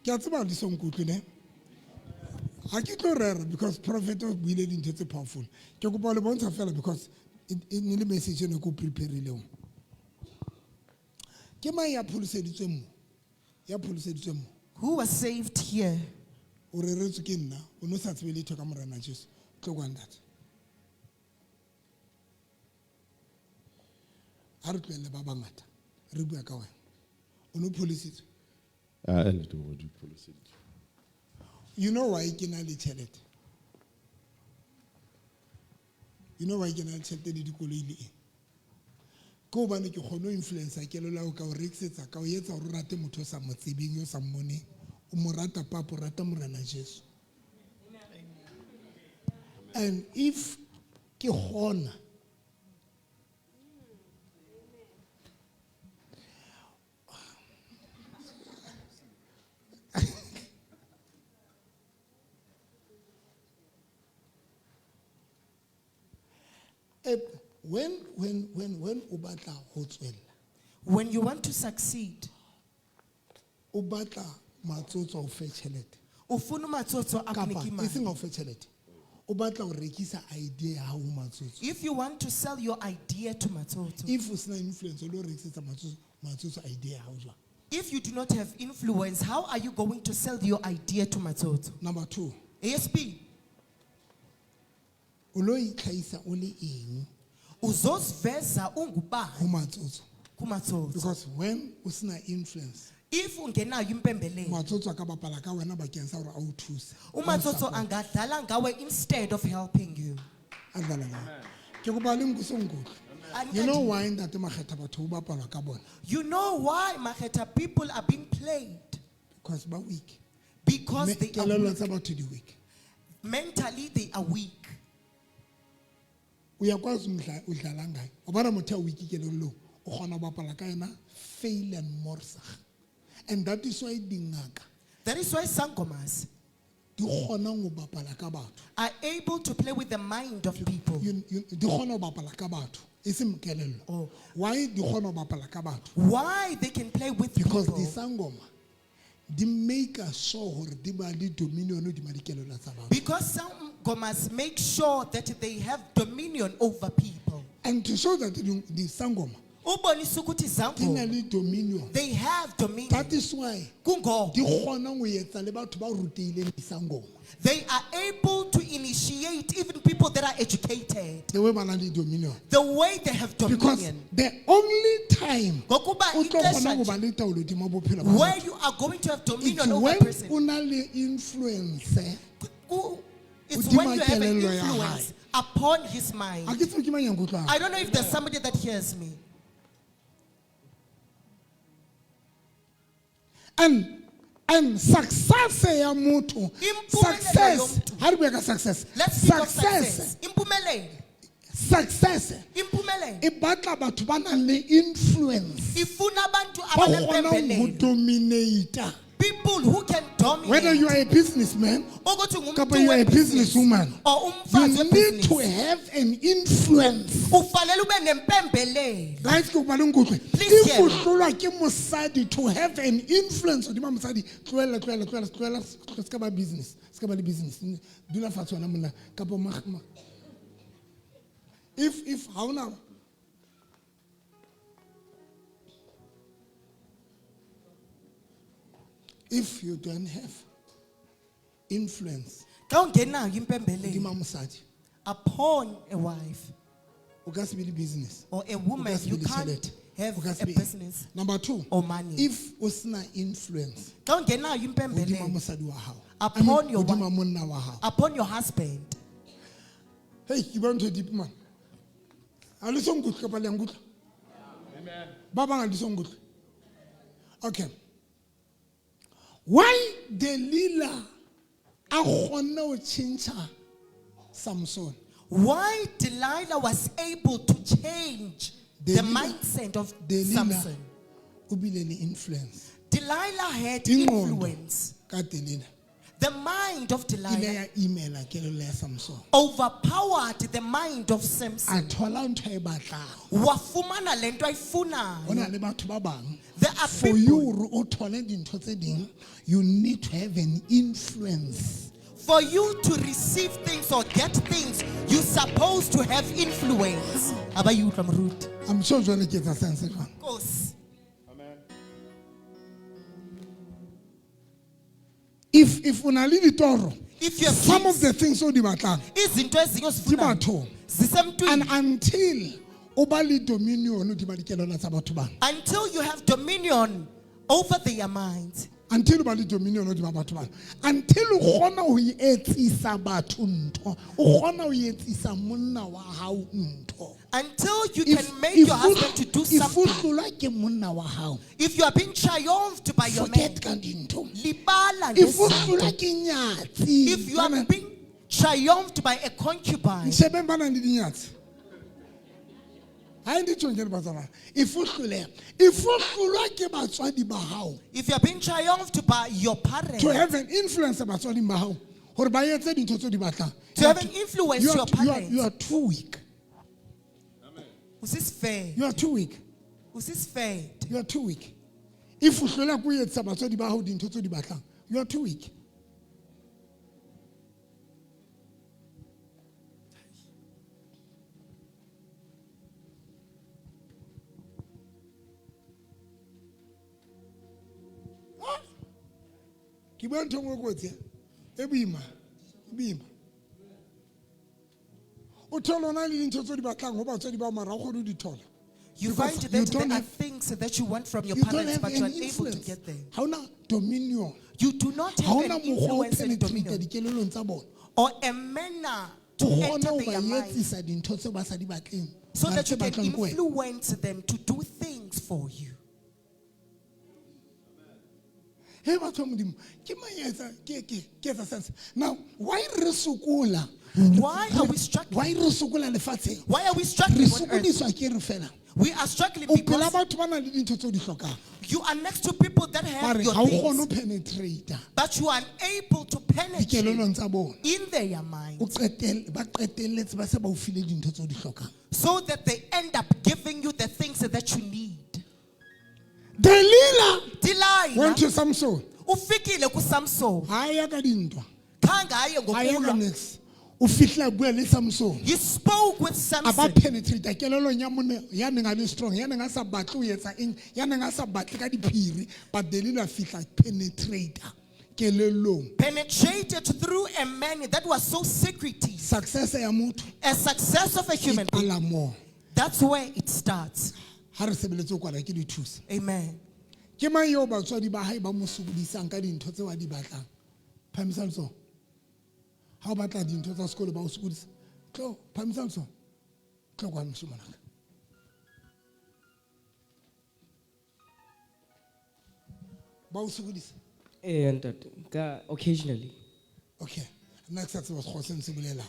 ke a tseba di sonkutlwe ne ha ke tlo rera because prophet o buile dintho tse powerful ke kopa le bontsha fela because e ne le message eno ko prepareileng ke mang ya pholoseditsweng mo Who was saved here? o reretswe ke nna o no sa tsebe letho ka morena Jesu tlo kwandata ha re tlohelle ba bangata re bua ka wena o no pholositswe And do what you policy. you know why ke na le tšhelete you know why ke na le tšhelete le dikoloi le eng ke hobane ke kgone ho influencer kelelo ya ho ka o rekisetsa ka o etsa hore o rate motho o sa mo tsebeng yo sa mmoneng o mo rata papa o rata morena Jesu and if ke kgona when o batla ho tswella When you want to succeed, o batla matsotso o fe tšhelete ufuna matsotso kapa akunike e seng imali. o fe tšhelete o batla ho rekisa idea ya hao matsotso If you want to sell your idea to matsotso, if o sena influence o lo rekisetsa matsotso idea ya hao jwang if you do not have influence, how are you going to sell your idea to matsotso? number 2 ASP, o lo itlhaisa o le eng uzosiveza ho ungubani matsotso kumatsotso. because when o sena influence If ungenayo impembelelo, matsotso a ka bapala ka wena bakeng sa hore a o thuse umatsotso angadlala ngawe instead of helping you. a dlala ngawe ke kopa le nkusonkotlo you know why ntate makgetha batho o bapalwa ka bona You know why Maketa people are being played? because ba weak Because they are kelello weak. tsa batho di weak Mentally they are weak. o ya kwa o dlala ngae o bona motho a weak kelellong o kgona ho bapala ka yena fail and morsag and that is why dingaka That is why sangomas di kgonang ho bapala ka batho are able to play with the mind of people. di kgona ho bapala ka batho e seng kelello Oh. why di kgona ho bapala ka batho Why they can play with because people? disangoma di make sure hore di ba le dominion hodima dikelello tsa batho Because sangomas make sure that they have dominion over people. and to show that disangoma Ubonisa ukuthi di na zangoma, le dominion they have dominion. that is why Kungo, di kgonang ho etsa le batho ba rutehileng disangoma they are able to initiate even people that are educated. the way ba nang le dominion The way they have because dominion. the only time Ngokuba o tlo kgona ho ixesha ba le taolo hodima bophelo ba where motho, you are going to have it's dominion over a when person. o na le influence It's Hodima when you have an kelello ya influence upon his mind. a ke tsebe ke mang ya nkutlwang I don't know if there's somebody that hears me. and success ya motho Impumelelo success yomntu. ha re bua ka success Let's speak of success. Impumelelo. success Impumelelo. e batla batho ba nang le influence Ifuna abantu ba kgonang ho abanempembelelo. dominate People who can dominate. whether you are a businessman Ukuthi ngumuntu kapa you are a webusiness businesswoman or you umfazi need to webusiness. have an influence Ufanele ube nempembelelo. guys ke ba le nkutlwe Please if hear o me. hlolwa ke mosadi to have an influence hodima mosadi tlohela se ka ba business se ka ba le business dula fatshe wena monna kapa if ha ona if you don't have influence Ka ungenayo impembelelo hodima mosadi upon a wife o ka se be le business or a o woman, ka se you be le can't tjhelete, have o ka se a be- business number 2 or money. if o sena influence Ka ungenayo hodima impembelelo mosadi wa hao Upon your hodima wife. monna wa hao upon your husband. hey ke ba ntho deep man a le song good kapa le yang good ba bang a le song good okay why Delilah a kgone ho tjhentjha Samson Why Delilah was able to change the Delilah- mindset of Delilah Samson. o bile le influence Delilah had Ingqondo influence. ka Delilah The mind of ile Delilah ya email kelelo ya Samson overpowered the mind of a Samson. thola ntho e batlang Wafumana le nto ho ayifunayo. na le batho ba bang There are for you people, hore o thole dintho tse ding you need to have an influence for you to receive things or get things, you're supposed to have influence. Aba you from root. I'm sure jwale ke etsa sense jwang Course. if una le ditoro If you have some of things, the things o di batlang izinto ezinye ke ozifunayo bathong zisemntwini. and until o ba le dominion hodima dikelello tsa batho bang Until you have dominion over their minds. until o ba le dominion hodima batho bang until o kgona ho etsisa batho ntho o kgona ho etsisa monna wa hao ntho Until you can make your husband to do if o something. hlolwa ke monna wa hao If you are being triumphed by your man, forget ka dintho libala if o ngezinto. hlolwa ke nyatsi If you are being triumphed by a concubine, shebeng ba nang le dinyatsi ha e di tshweng ke batsana if o hlolwa ke batswadi ba hao if you are being triumphed by your parents, to have an influence batswading ba hao hore ba etse dintho tse di batlang to have an influence you your are, you, are, parents, you are too weak was this fair? you are too weak Was this fair? you are too weak if o hlola ko etsa batswadi ba hao dintho tse di batlang you are too weak ke bua ntho ngwe kotsi e boima o thola ona le dintho tse di batlang ho batswadi ba mara o kgone ho di thola You Because find you that don't there are have- things that you want from your you don't parents, have but you are an unable to influence get there. ha ona dominion You do not ha have ona an mokgwa o influence and penetrate dominion, dikelellong tsa bona or a manner to o kgone enter ho their ba mind, etsisa dintho tse ba sa di batleng so mara that you tse can batlwang ke wena. influence them to do things for you. He batho ba modimo ke maetsa ke etsa sense now why re sokola Why are we struggling? why re sokola lefatsheng Why are we re struggling on earth? sokodiswa ke re fela We are struggling o pela because batho ba nang le dintho tse o di hlokang you are next to people that ba have re your ha o kgone ho things, penetrate but you are unable to penetrate dikelellong tsa bona in their o minds, ba qetelletse ba se ba o file dintho tse o di hlokang so that they end up giving you the things that you need. Delilah Delilah, went to Samson ufikile ku Samson, ha ya ka dintwa khange aye ha ya ka ngokulwa. next o fihla bua le Samson He spoke with a ba Samson. penetrate kelelong ya mone ya neng a le strong ya neng a sa batle ho etsa eng ya neng a sa batle ka diphiri but Delilah fihla penetrate kelelong Penetrated through a man that was so secretive. success ya motho A success of a e human being. qala moo That's where it starts. ha re sebeletse kwana ke di thusa Amen. ke mang yo batswadi ba hae ba mo sokodisang ka dintho tse wa di batlang phamisa letsoho ha o batla dintho tsa sekolo ba o sokodisa tlo phamisa letsoho tlo kwa moshimana ba o sokodisa And occasionally. okay next se was khoseng se bolela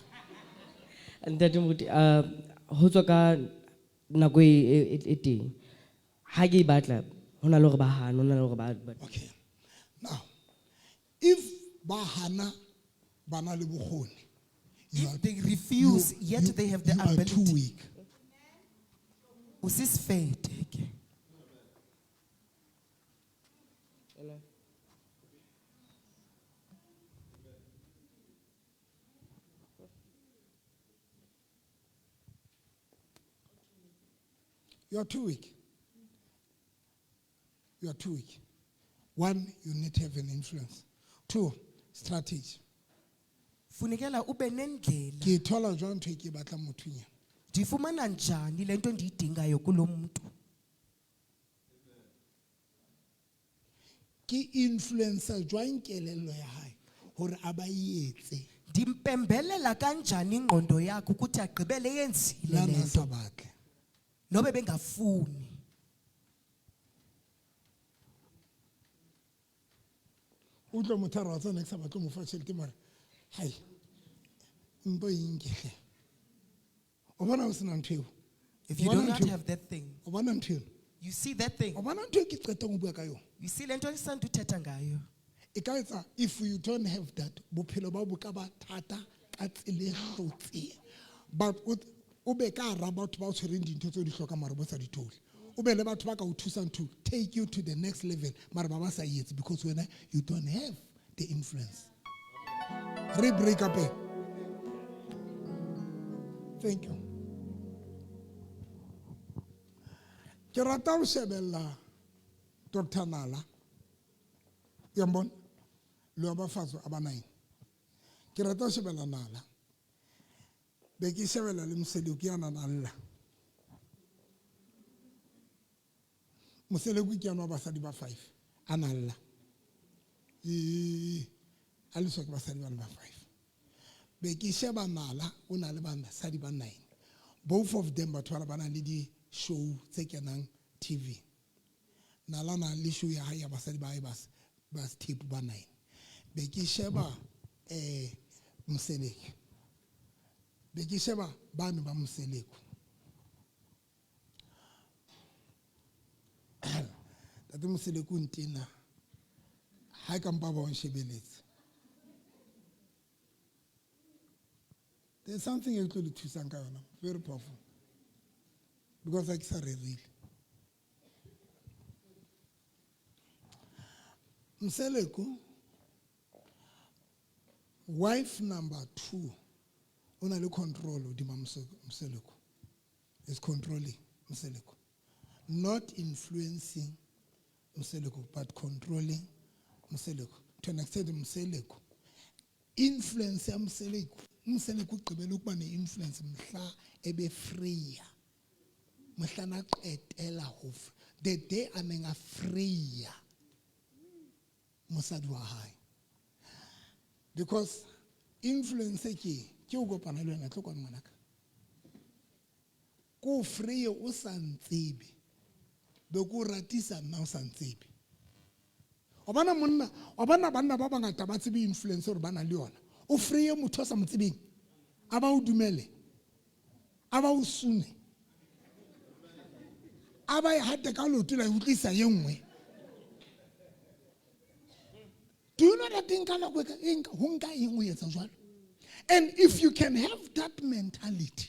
And that would ho tswa ka nako e teng. Ha ke batla hona le hore ba hana hona le hore ba okay now if ba hana bana le bokgoni If they refuse, yet they have the you are too ability. weak Was this fair? Take it. you are too weak you are too weak one you need to have an influence two strategy Funekela ube nendlela. ke thola jwang ntho e ke batla mothunya Ndifumana njani le nto ndiyidingayo kulo mntu? ke influencer jwang kelello ya hae hore a ba etse Ndimpembelela kanjani ingqondo yakho ukuthi agqibele yenzile la le na sa nto batle nobe bengafuni. utlwe motho a ratsa next ba tlo mo fa tšhelete mara hai mpo e nke O bona o sena ntho eo. If you Bona do not ntho eo. have that thing, O bona ntho eo. you see that thing. O bona ntho eo ke qetang ho bua ka yona. You see lento engisanda uthetha ngayo. E ka etsa if you don't have that, bophelo ba bo ka ba thata ka tsela e hlotseng. But o be ka hara batho ba o tshwereng dintho tseo di hloka mara bo sa di thole. O be le batho ba ka o thusang to take you to the next level mara ba ba sa etse because when you don't have the influence. Re-break up. Thank you. Ke rata ho shebella Dr. Nala. Yambon lo abafazo aba9. Ke rata ho shebella Nala. Be ke shebella le Moseleku yana nalla. Moseleku ke yana basadi ba 5 analla. Aliso ke basadi ba 5. Be ke sheba Nala o na le bana sadi ba 9. Both of them batho ba bana le di show tse kenang TV. Nala na le show ya hae ya basadi ba hae bas tape ba 9. Be ke sheba Moseleku. Be ke sheba bana ba Moseleku. Tate Moseleku ntena ha ka mpa ba o shebeletse. There's something actually to Sankayana, very powerful. Because I can't real. Moseleku, wife number 2, ona le control of Moseleku. Is controlling Moseleku. Not influencing Moseleku, but controlling Moseleku. To an extent, Moseleku. Influence Moseleku. Moseleku qebela ukuba ne-influence mhla ebe free. Mhla na qetela ho. The day a neng a free. Mosadi wa hae. Because influence ke o kopana le wena tlokwana ngwanaka. Ko free o sa ntsebe. Be ko ratisa nna o sa ntsebe. O bana monna, o bana banna ba bangata ba tsebe influence hore bana le yona. O free motho sa motsebeng. Aba o dumele. Aba o sune. Aba e hate ka loto la utlisa ye nngwe. Do you know that thing kana go nka eng o etsa jwalo? And if you can have that mentality,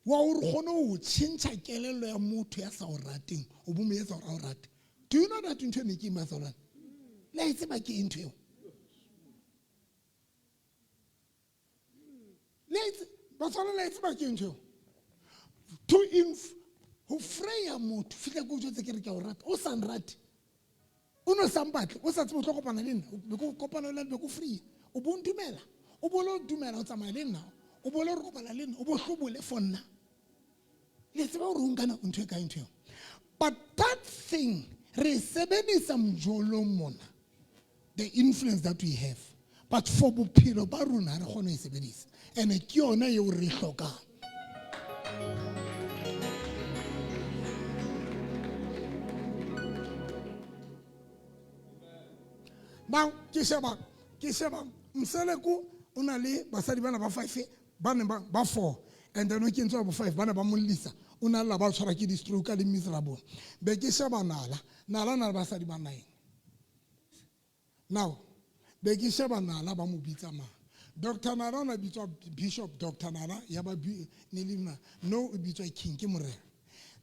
wa o re gone o tshentsha kelelo ya motho ya sa o rateng, o bo mo etsa o ra o rate. Do you know that into ne ke masola? La itse ba ke into eo. Let's back into to who freya motho fitla go tshotse ke re ke o rata o san rate o no sambatla o sa tsebo tlo kopana le nna be go kopana le be go free o bo ndumela o bo lo dumela o tsamaya le nna o bo lo re kopana le nna o bo hlobole for nna le tseba o rungana ntwe ka ntwe but that thing re sebedisa mjolo mona the influence that we have but for bophelo ba rona re gone e sebedisa and ke yona ye o re hlokang. Now, Kishaba, Moseleku, una le basadi bana ba 5, bana ba 4, and then we can talk about 5, bana ba mulisa, una la ba tshwara ke di stroke le miserable. Be Kishaba nala na basadi ba 9. Now, be Kishaba nala ba mo bitsa ma. Dr. Nala na bitwa Bishop Dr. Nala ya ba nilima no bitwa king ke morena.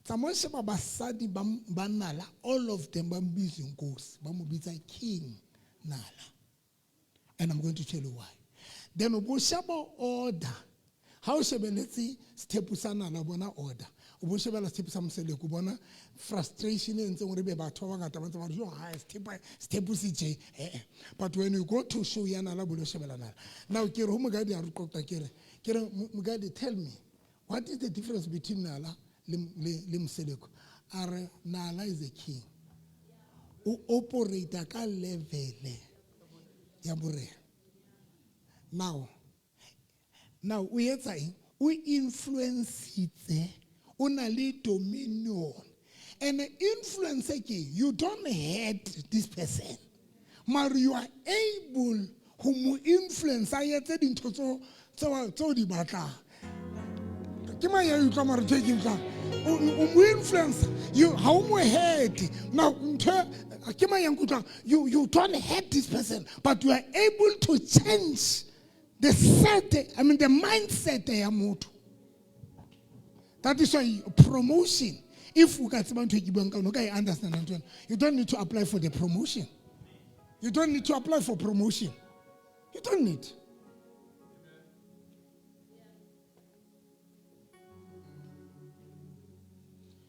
Tsamose ba basadi ba nala all of them ba mbitsa nkosi ba mo bitsa King Nala. And I'm going to tell you why. Then oboshaba order. How shebeletse step sa Nala bona order. Oboshebela step sa Moseleku bona frustration e ntse ngore be batho ba ngata ba ntse ba jo high step CJ. But when you go to show ya Nala bolo shebela Nala. Now ke re ho mogadi a re qota ke re mogadi tell me what is the difference between Nala le Moseleku? Are Nala is a king. O operate ka level ya borena. Now we etsa eng? O influence itse o na le dominion. And influence ke you don't hate this person. But you are able to influence a etse dintho tso di batlang. ke mang ya utlwa mara ntho e ke utlwang o mo influencer ha o mo hate now ntho ke mang ya nkutlwang you don't hate this person but you are able to change the mindset ya motho. That is why promotion, if you can understand, you don't need to apply for the promotion. You don't need to apply for promotion. You don't need.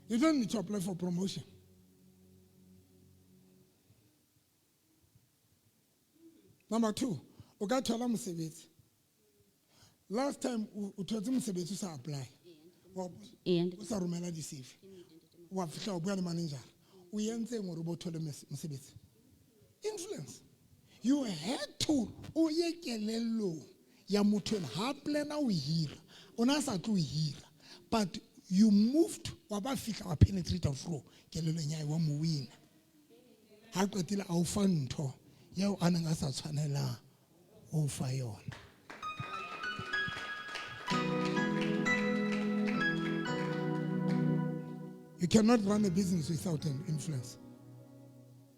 You don't need to apply for promotion. Number 2, o ka thola mosebetsi. Last time o thotse mosebetsi o sa apply. O sa romela di-CV. Wa fihla o bua le manager. O entse eng hore bo thole mosebetsi? Influence. You had to o ye kelello ya motho ha plana o hira. Ona sa tlo hira. But you moved wa ba fihla wa penetrate through kelello nya wa mo win. Ha qetile a o fa ntho yeo a neng a sa tshwanela o fa yona. You cannot run a business without an influence.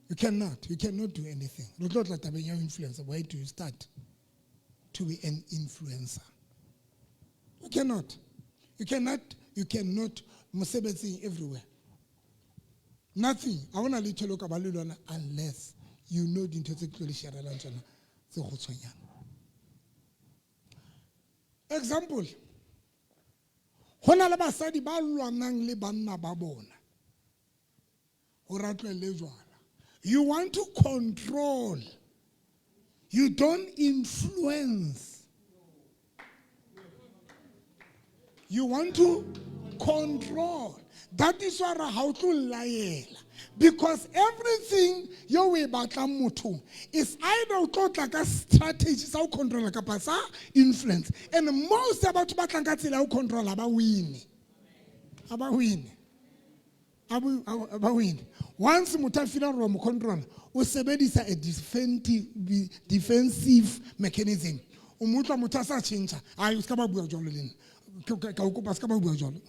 You cannot do anything. Influencer. Where do you start to be an influencer? You cannot. Mosebetsi everywhere. Nothing. I want to let you look about Lulona unless you know the intellectual share. Example. Hona le basadi ba lwanang le banna ba bona. O ratlwe le jwala. You want to control. You don't influence. You want to control. That is why how to lie. Because everything you will batla motho is either thought like a strategy how control like a pasa influence. And most about batla ka tsela how control aba win. Once mutafila ro mo control o sebedisa a defensive mechanism. O mutla mutasa chincha ayi ska ba bua jolo lena. Ka o kopa ska ba bua jolo.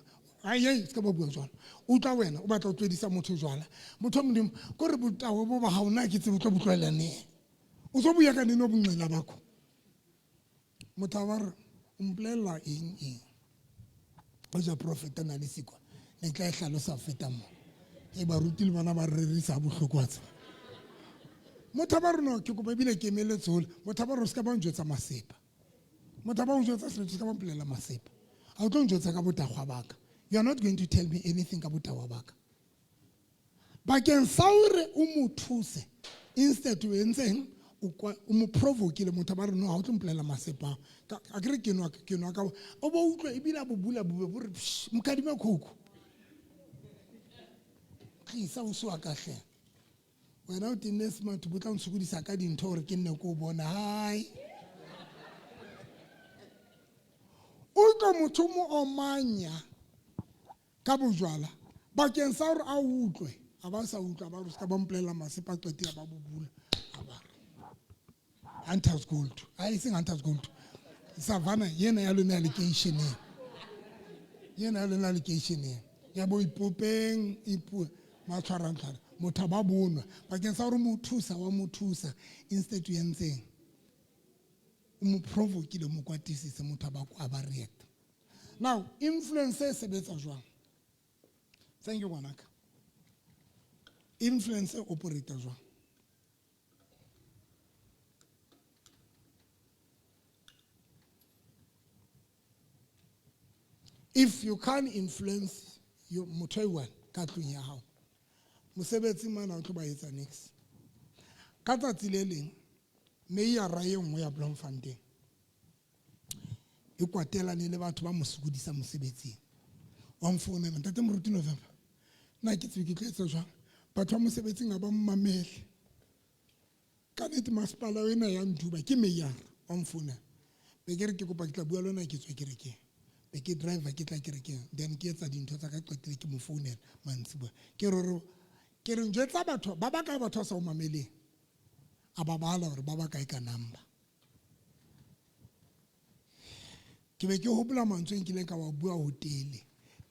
Ayi ska ba bua jolo. O tla wena o batla o twedisa motho jwala. Motho modimo go re butawo bo ba ha ona ke tse botlo butlwela ne. O so buya ka neno bungcela bakho. Motho ba re umplela eng. Ba ja prophet na le sikwa. Le tla hlalosa feta mo. E ba rutile bana ba rerisa bohlokwatswa. Motho ba rona ke go bebile ke meletsole. Motho ba re ska ba njwetsa masepa. Motho ba o njwetsa se ska ba mpolela masepa. A o tlo njwetsa ka botagwa baka. You are not going to tell me anything about our work. Bakeng sa hore o mo thuse instead o entseng o mo provoke le motho ba re no ha o tlo mpolela masepa. A kere ke no ka o bo utlwa e bila bobula bo re mokadime khoko. Tlisa o so ka hle. Wena o tinne smart bo tla nsukudisa ka dintho hore ke nne ko bona hai. O tlo motho mo omanya ka bojwala bakeng sa hore a utlwe a ba sa utlwa ba re ska ba mpolela masepa qetile ba bobula a ba Hunters Gold I sing Hunters Gold Savannah yena ya lona allocation ya bo ipopeng ipu matshwarantshwana motho ba bonwa bakeng sa hore mo thusa instead to yentseng o mo provoke le mo kwatisise motho ba kwa ba react. Now influence e sebetsa jwang? Thank you Wanaka. Influence operator jwang? If you can't influence your motho ka tlung ya hao mosebetsi mana o tlo ba etsa next ka tsatsi le leng mayor ra yengwe ya Bloemfontein e kwatelane le batho ba mosukudisa mosebetsing wa mfounela ntate moruti November na ke tswe ke tletsa jwang batho ba mosebetsing a ba mmamele ka nete masepala wena ya Nduba ke mayor wa mfounela be ke re ke kopa ke tla bua le wena ke tswe kerekeng be ke driver ke tla kerekeng then ke etsa dintho tsa ka qetile ke mo founela mantsiba ke re njwetsa batho ba ba ka batho sa o mameleng a ba bala hore ba ba kae ka number ke be ke hopola mantswe nkileng ka wa bua ho Tele.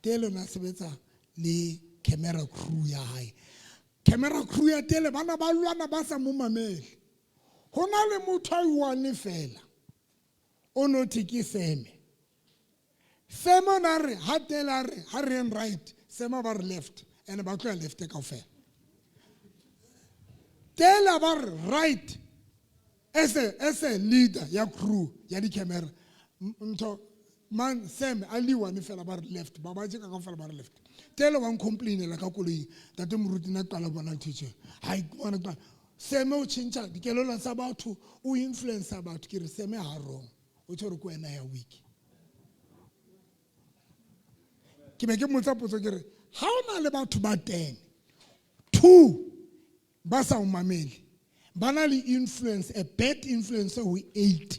Tele na sebetsa le camera crew ya hae. Camera crew ya Tele bana ba lwana ba sa mo mamele. Ho na le motho a one fela o no tiki Seme. Seme na re ha Tele a re ha re right, Seme ba re left and ba tlo left kaofela. Tele ba re right as a leader ya crew ya di camera. Mto man Seme ali one fela ba re left ba ba jeka kaofela ba re left. Tele one complain la ka koloi that moruti na qala bona teacher. Hai bona ba Seme o chincha dikelelo tsa batho o influence batho ke re Seme ha wrong o tshore ko ena ya week ke be ke motsa potso ke re ha ona le batho ba 10 2 ba sa umameli bana le influence a bad influence o 8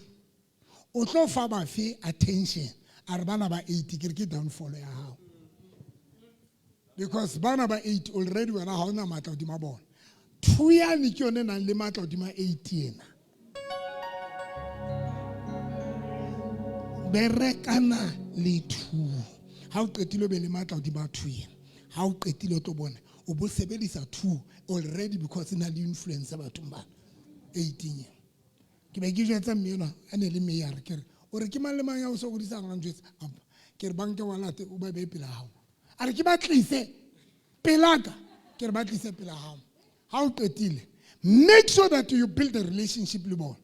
o tlo fa ba fe attention a re bana ba 8 ke re ke downfall ya hao because bana ba 8 already wena ha ona matla di mabona 2 ya ni ke yone nang le matla di ma 8 yena berekana le 2 ha o qetile be le matla di ba 2 yena ha o qetile o tlo bona o bo sebedisa 2 already because ina le influence batho ba 18 ke be ke jwetsa mmena ane le meyara ke re o re ke mang le mang ya o so go ditsa ngwana njwetsa ke re banke wa late o ba be pela hao a re ke batlise pelaka ke re batlise pela hao ha o qetile make sure that you build a relationship le bona.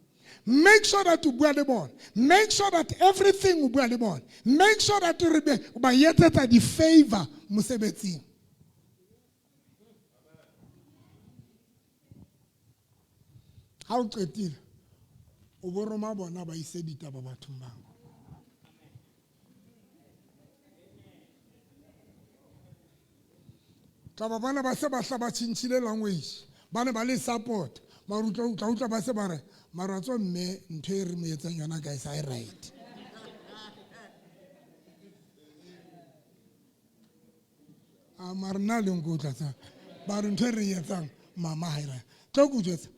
Make sure that you bua le bona. Make sure that everything you bua le bona. Make sure that you ba yetsa di favor mosebetsing. Ha o qetile o bo roma bona ba ise ditaba bathong ba. Taba bana ba se ba hla ba tshintshile language. Bana ba le support. Marutlo utla ba se ba re maratso mme ntwe e re mo etsang yona guys I right. Marna le ngotla tsa ba re ntwe re etsang mama haira. Tlo go jetsa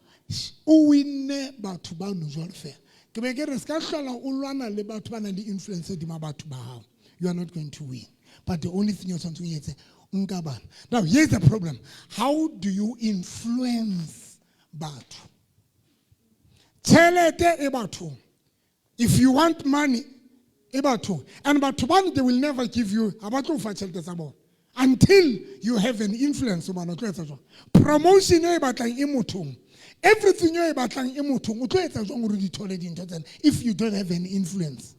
o winne batho ba no jwalo fela. Ke be ke re ska hlola o lwana le batho ba na le influence di ma batho ba hao. You are not going to win. But the only thing you're going to do now, here's the problem. How do you influence batho? Chelete e batho. If you want money, e batho. And batho they will never give you abatho fa chelete tsa bona until you have an influence over no tloetsa jwang. Promotion e batlang e mothong. Everything e batlang e mothong o tloetsa jwang gore di thole dintho tsena if you don't have an influence.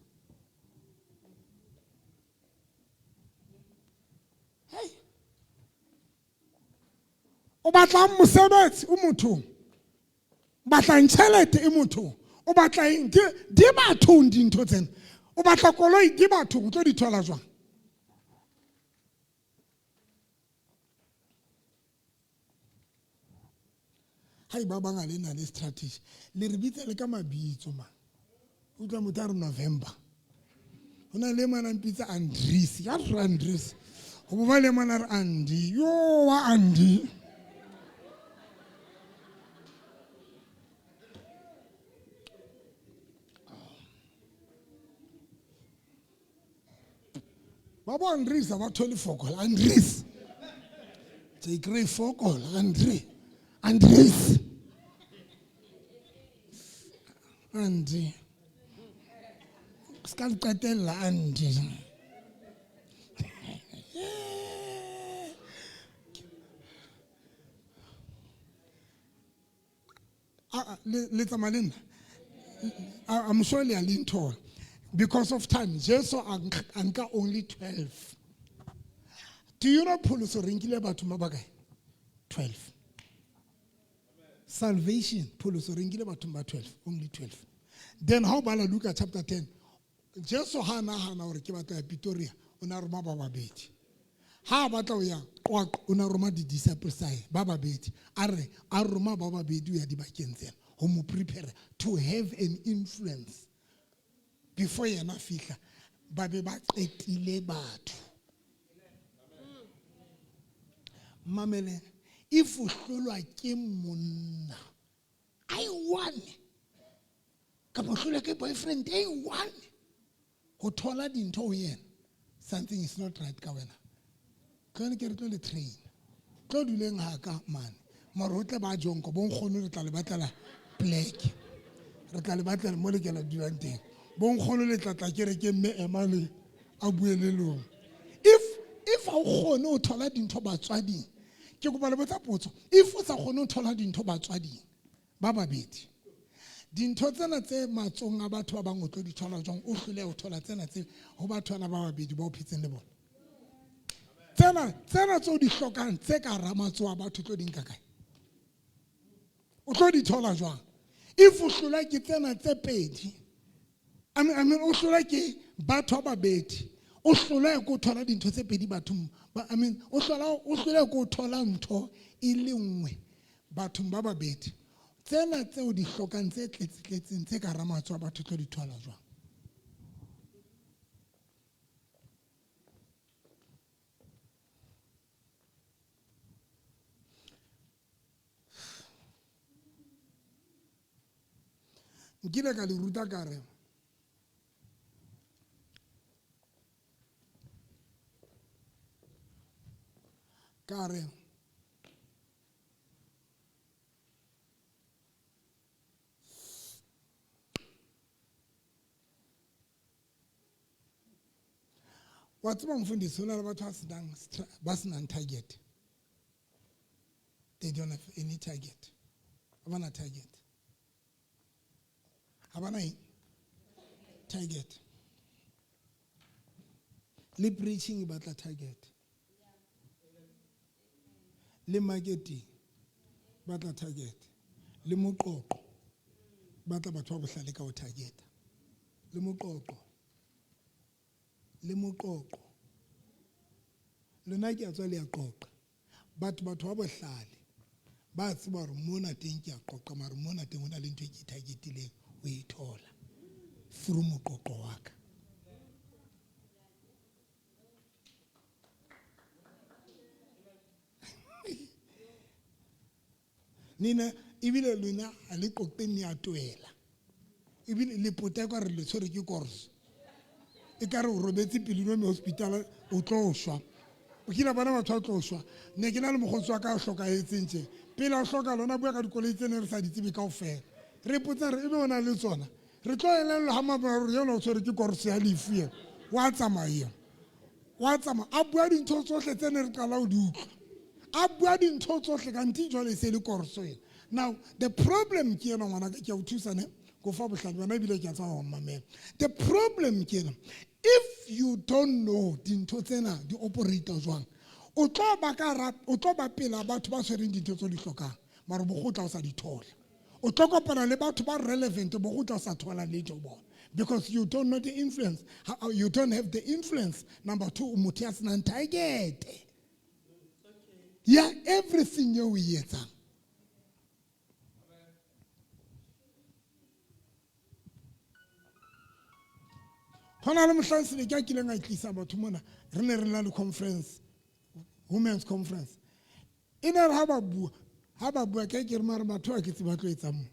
O batla mosebetsi o mothong batla ntšhelete e mothong o batla eng di bathong dintho tsena o batla koloi di bathong o tlo di thola jwang ha ba banga le na le strategy le re bitse le ka mabitso ma o tla motho a re November hona le mana mpitsa Andries ya re Andries go ba le mana re Andy yo wa Andy Baba Andries about 24 call Andries. They great for call Andries. Andy. Skal qetella Andy. Little Malin. I'm surely a lean tall. Because of time, Jesus anka only 12. Do you know Puluso ringile batho mabagai? 12. Salvation, Puluso ringile batho ma 12, only 12. Then how about Luke chapter 10? Jesus hana hore ke batla ya Pretoria, ona roma ba babedi. Ha batla o ya Qwaqwa, ona roma di disciples tsae ba babedi. Are a roma ba babedi ya di bakeng tsena. Ho mo prepare to have an influence. Before yena fihla ba be ba qetile batho mamele if o hlolwa ke monna I won ka bo hlolwa ke boyfriend I won Ho thola dintho ho yena. Something is not right ka wena. Tlo ke re tlo le train. Tlo duleng ha ka man. Mara ho tla ba jonko bo nkgono re tla le batlela black. Re tla le batlela mo le ke la dulang teng. Bo nkgono le tla ke re ke mme emale a buelelong. If ha o kgone ho thola dintho batswading, ke go ba le botsa potso. If o sa kgone ho thola dintho batswading ba babedi. Dintho tsena tse matsong a batho ba bang o tlo di thola jwang o hlile ho thola tsena tse ho batho bana ba babedi ba o phetseng le bona. Tsena tso di hlokang tse ka ramatso a batho tlo di nka kae? O tlo di thola jwang? If o hlola ke tsena tse pedi, I mean o hlola ke batho ba babedi, o hlola go thola dintho tse pedi bathong ba, I mean o hlola go thola ntho e le nngwe bathong ba babedi. Tsena tseo di hlokang tse tletseng tse ka ramatso a batho tlo di thola jwang? Nkile ka le ruta ka re wa tseba mfundisi hona le batho ba senang target. They don't have any target. Havana target. Havana target. Le preaching batla target. Le marketing batla target. Le moqoqo batla batho ba bohlale ka o target. Le moqoqo lona ke a tswa le a qoqa batho ba bohlale ba tseba hore mona teng ke a qoqa mara mona teng hona le ntho e ke targetileng o e thola through moqoqo wa ka. Nina ibile lona a le qoqeng ni a toela ibile le poteka re le tshwere ke course e ka re o robetse pele no me hospital o tlo shwa o kila bana batho a tlo shwa ne ke na le mogotsi wa ka a hlokaetseng tje pele a hloka lona bua ka dikoloi tsene re sa di tsebe kaofela re potsa re ebe ona le tsona re tlo elelwa ha mabaro yona o tshwere ke course ya lefu ye wa tsamaya a bua dintho tsohle tsene re qala o di utlwa a bua dintho tsohle ka nti jwale se le course ena. Now the problem ke ena ngwana ke a o thusa ne go fa bohlale bana bile ke a tsaya ho mamela. The problem ke ena, if you don't know dintho tsena di operator jwang o tlo ba pela batho ba tshwereng dintho tso di hlokang mara bo go tla o sa di thola o tlo kopana le batho ba relevant bo go tla o sa thola letho bona because you don't know the influence, you don't have the influence. Number 2 motho ya senang target. Yeah, everything you e etsang hona le mohlansi le ke kileng a tlisa batho mona re ne re na le conference, women's conference. Ina ha ba bua ke re mara batho a ke tseba tlo etsa mo.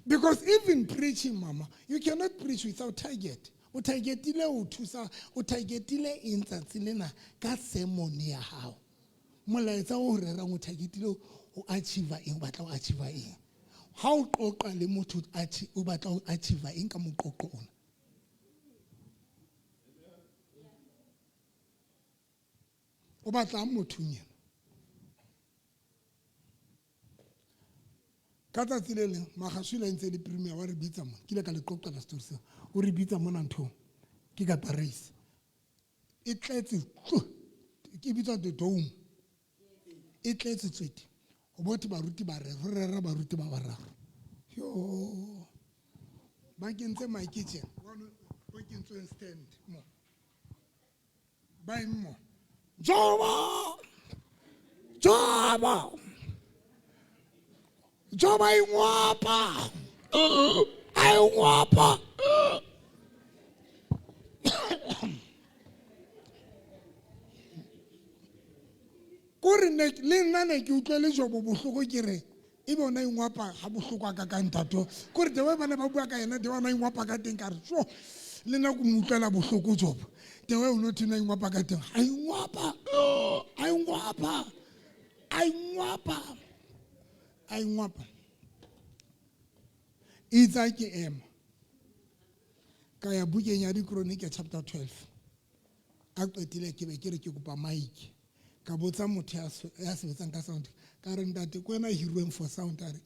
Because even preaching mama, you cannot preach without target. O targetile o thusa, o targetile intsatsi lena ka sermon ya hao. Molaetsa o rerang o targetile o achieve eng batla o achieve eng. Ha o qoqa le motho o batla o achieve eng ka moqoqo ona. O batla mothong yena ka tsatsi le leng magashula ntse le premier wa re bitsa mo ke le ka le qoqela story se o re bitsa mona ntho ke ka Paris e tletse ke bitsa the dome e tletse tswete o bothi baruti ba re rera baruti ba bararo yo ba kentse my kitchen o kentse stand mo ba mo Joba ingwapa. Ai ngwapa. Kore ne le nna ne ke utlwele Jobo bohloko ke re e bona ingwapa ha bohloko ka ntato kore de ba bana ba bua ka yena de bona ingwapa ka teng ka re so le nna ko mo utlwela bohloko joba the way o no thina ingwapa ka teng a ingwapa itsa ke ema ka ya bukeng ya Dikronike chapter 12 a qetile ke be ke re ke kopa mic ka botsa motho ya sebetsang ka sound ka re ntate ko wena heroing for sound a re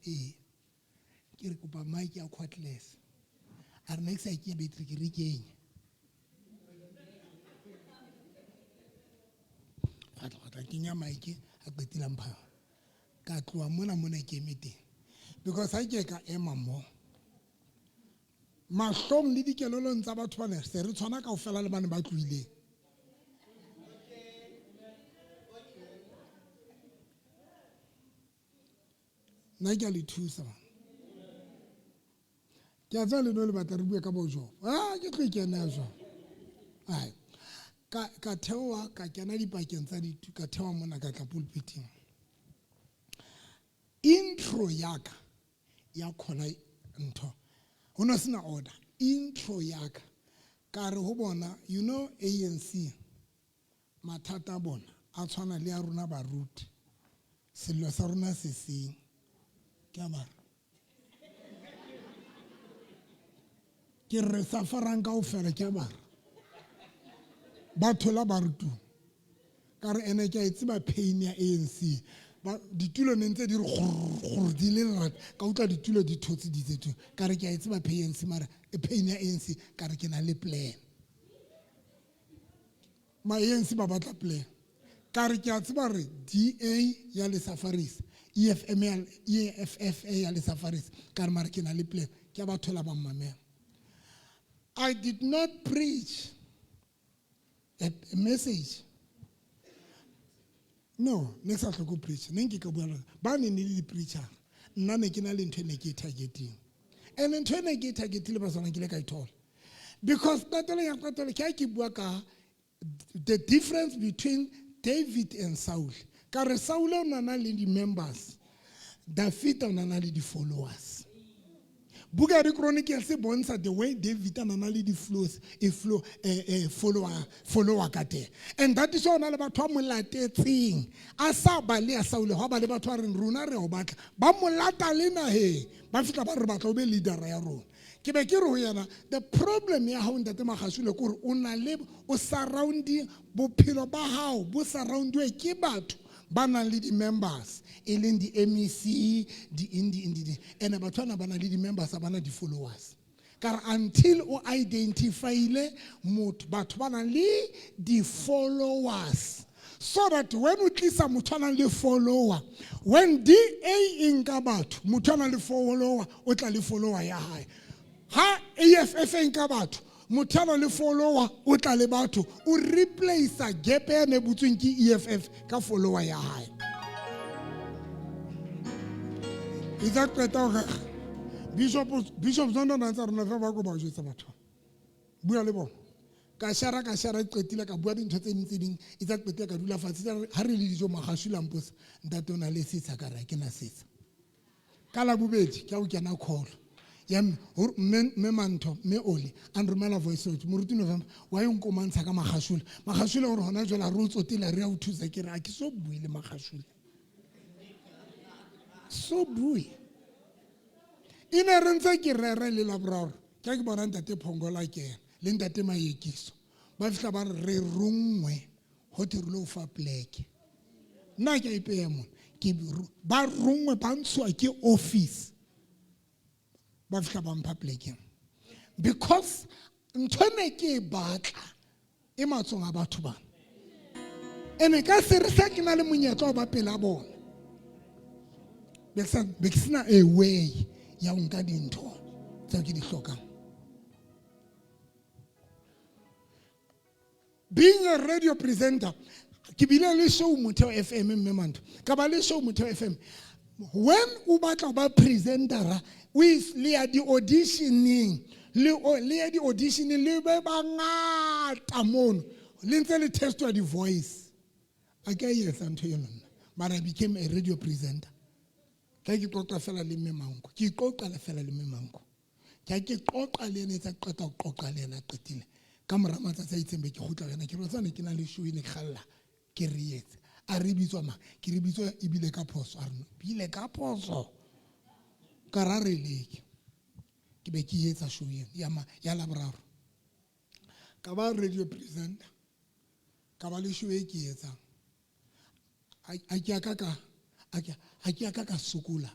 ke re kopa mic ya cordless a re next ke battery ke re keng ga ke nya mic a qetile mpha ka tloa mona ke emete because ha ke ka ema mo mahlong le dikelelong tsa batho bana se re tshwana ka ofela le bana ba tloileng nna ke a le thusa ke a tsaya leno le batla re bue ka bojo ke tlo kena jwang ai ka theoa ka kena dipakeng tsa ditu ka theoa mona ka tla pulpiting intro yaka ya khona ntho ho no sena order intro yaka ka re ho bona you know ANC mathata a bona a tshwana le a rona baruti sello sa rona se seng ke a bara ke re sa farang ka ofela ke a bara batho la barutu ka re ene ke a itseba pain ya ANC ditulo ne ntse di re gore di le rat ka utla ditulo di thotse di tsetso ka re ke a itseba pain mara pain ya ANC ka re ke na le plan ma ANC ba batla plan ka re ke a tseba re DA ya le Safaris EFF ya le Safaris ka re mara ke na le plan ke ba thola ba mmamela I did not preach a message. No, next I go preach. Nengi ka bua ba ne le preacher. Nna ne ke na le ntwe ne ke targeting. And ntwe ne ke targeting ba sona ke le ka ithola. Because katolo ya katolo ke bua ka the difference between David and Saul. Ka re Saul o na le di members. David o na le di followers. Buka ya Dikronike se bontsha the way David ana le di flows follower ka teng and that is ona le batho ba molatetseng a sa ba le a Saul ha ba le batho ba re rona re o batla ba molata le nahe ba fitla ba re batla o be leader ya rona ke be ke re ho yana the problem ya ha o ntate Magashule ke hore o na le o surrounding bophelo ba hao bo surroundwe ke batho ba nang le di members e leng di MEC di indi and batho bana ba nang le di members ba na di followers ka until o identifyile motho batho ba nang le di followers so that when o tlisa motho a nang le follower when DA inka batho motho a nang le follower o tla le follower ya hae ha EFF inka batho motho a nang le follower o tla le batho o replace gap ya ne butsweng ke EFF ka follower ya hae is that better Bishop Zondo na ntse rena fa ba go ba jwetsa batho bua le bona ka shara qetile ka bua dintho tse ntse ding is that better ka dula fatshe ha re le dijo Magashule mpos ntate ona le sitsa ka ra ke na sitsa ka la bobedi ke a o kena call ya me manto me oli and romela voice note moruti November wa eng ko mantsha ka Magashule gore hona jwela re o tsotile re a o thusa ke re a ke so bui le Magashule so bui ine re ntse ke rere le la braro ke bona ntate Phongola ke le ntate Mayekiso ba fitla ba re rungwe ho tirilo fa pleke nna ke ipeya mo ke ba rungwe ba ntswa ke office ba fitla ba mpha pleke because ntone ke batla e matsong a batho ba ene ka se re sa ke na le monyetla ba pela bona Beksina a way ya nka dintho tsa ke di hlokang being a radio presenter ke bile le show Motheo FM Memando ka ba le show Motheo FM when o batla ba presentera with le ya di auditioning le ya di auditioning le be bangata mono le ntse le test wa di voice a ka yetsa ntho yona but I became a radio presenter ke qoqa fela le memango ke qoqa le fela le memango ke qoqa le ene tsa qeta go qoqa le ena qetile ka mora matsatsi a itsembe ke gutla yena ke re tsane ke na le shoe ne khalla ke rietse a re bitswa ma ke re bitswa e bile ka phoso a re bile ka phoso ka ra re leke ke be ke etsa shoe ya laboraro ka ba radio presenter ka ba le shoe e ke etsa a ke aka ka sukula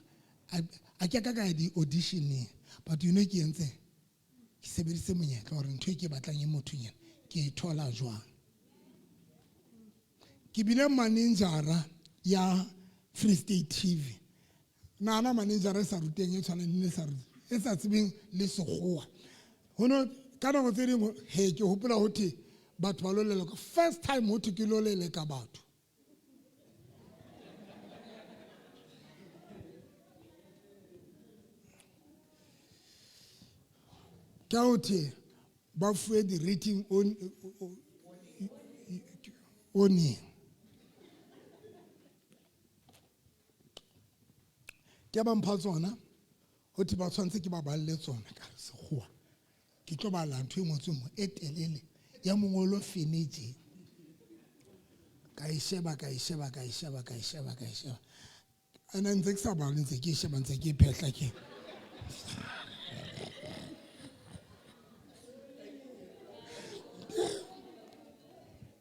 a ke aka ka di auditioning but you know ke entse ke sebedise monyetla hore ntho e ke batlang e motho nyana ke e thola jwang ke bile managera ya Free State TV nana managera e sa ruteng e tshwana le sa e sa tsebeng le sekgowa hono ka nako tse dingwe he ke hopola hothi batho ba lolela ka first time hothi ke lolele ka batho ka hothi ba fuwe di rating oni ke ba mpha tsona hothi ba tshwantse ke ba balle tsona ka sekgowa ke tlo bala ntho e ngotswe mo e telele ya mongolo feneje ka isheba ana ntse ke sa ba ntse ke sheba ntse ke phehla ke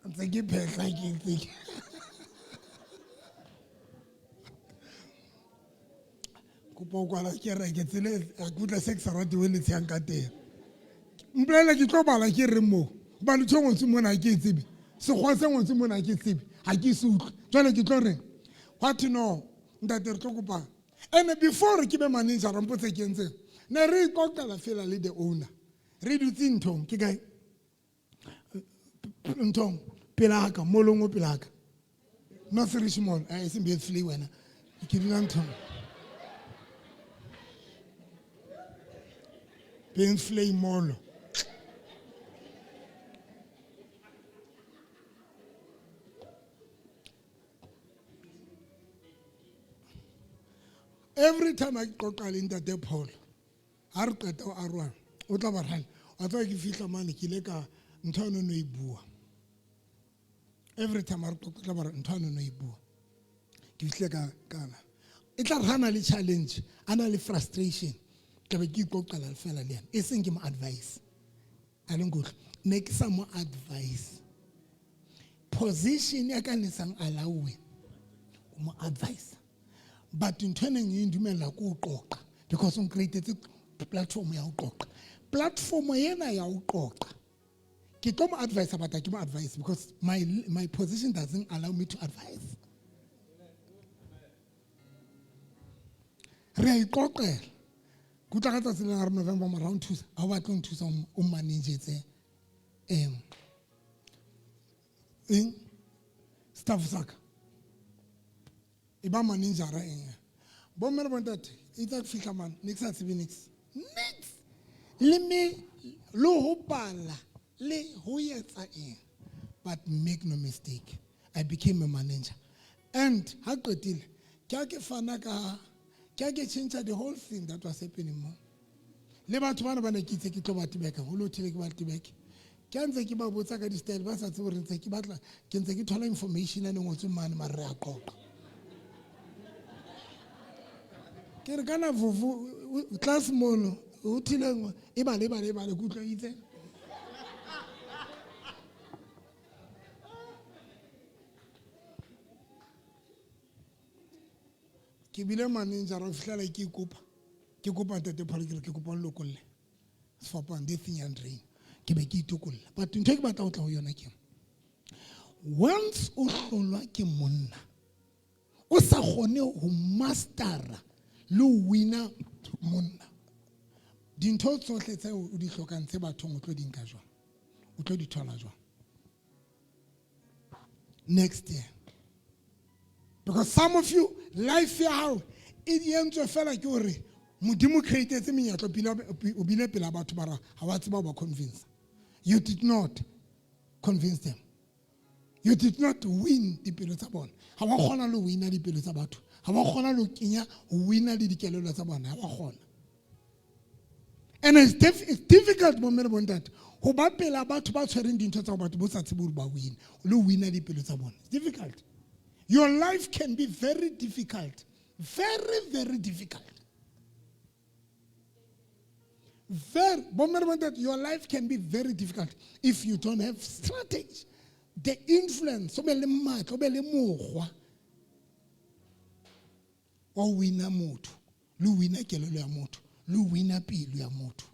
ntse ke phehla ke ntse kopo kwala ke re ke tsele a kutla se ke sa rate we le tsang ka teng mplela ke tlo bala ke re mo ba le tshongwe tse mona ke tsebe se go se ngwe tse mona ke tsebe ha ke se utlwe jwale ke tlo re what to know ntate re tlo kopa and before ke be manager mpotse ke ntse ne re ikokela fela le the owner re dutse ntong ke kae ntong pelaka molongo pelaka no serious mall a se be flee wena ke dina ntong ben flee mall every time I qoqa le ntate Paul ha re qeta o arwana o tla ba rhale a tla ke fihla mane ke le ka ntho no no e bua every time I qoqa tla ba ntho no no e bua ke fihle ka kana e tla rana le challenge ana le frustration ke be ke qoqela le fela le ena e seng ke mo advice a le ngotlo ne ke sa mo advice position ya ka ne sang alawe o mo advice but ntweneng e ndumela ko qoqa because on created platform ya qoqa platform yena ya qoqa ke tlo mo advice about ke mo advice because my position doesn't allow me to advise re iqoqela kutla ka tsatsi le November around 2 a ba tlo nthusa o manage tse staff saka e ba managera bo mmele bontate e tla fihla man next sa tsebe next le me lo ho pala le ho yetsa but make no mistake I became a manager and ha qetile ke fana ka ke change the whole thing that was happening mo le batho bana bana ke itse ke tlo ba tibeka ho lo thile ke ba tibeka ke ntse ke ba botsa ka di style ba sa tsebe re ntse ke batla ke ntse ke thola information ene ngotswe mane ma re a qoqa ke re kana vuvu class mono o thilengwe e ba le kutlo itse ke bile manager o fihlela ke kopa ntate Paul ke kopa lokolle sefapang de Thinyandreng ke be ke itokolla but ntho ke batla o tla ho yona ke once o hlolwa ke monna o sa gone ho mastera le winner monna dintho tsohle tse o di hlokang tse bathong o tlo di nka jwang o tlo di thola jwang next year because some of you life ya hao e dientswe fela ke hore modimo create tse menyatlo o bile pela batho bara ha wa tseba ba convince you did not convince them you did not win dipelo tsa bona ha wa kgona le wina dipelo tsa batho ha wa kgona le kenya wina le dikelelo tsa bona ha wa kgona And it's difficult moment about that. Ho ba pela batho ba tshwereng dintho tsa batho bo sa tsebe hore ba win. Le winner dipelo tsa bona. It's difficult. Your life can be very difficult. Very, very difficult. Your life can be very difficult if you don't have strategy. The influence, o be le matla, o be le mokgwa wa wina motho, le wina kelelo ya motho, le wina pelo ya motho.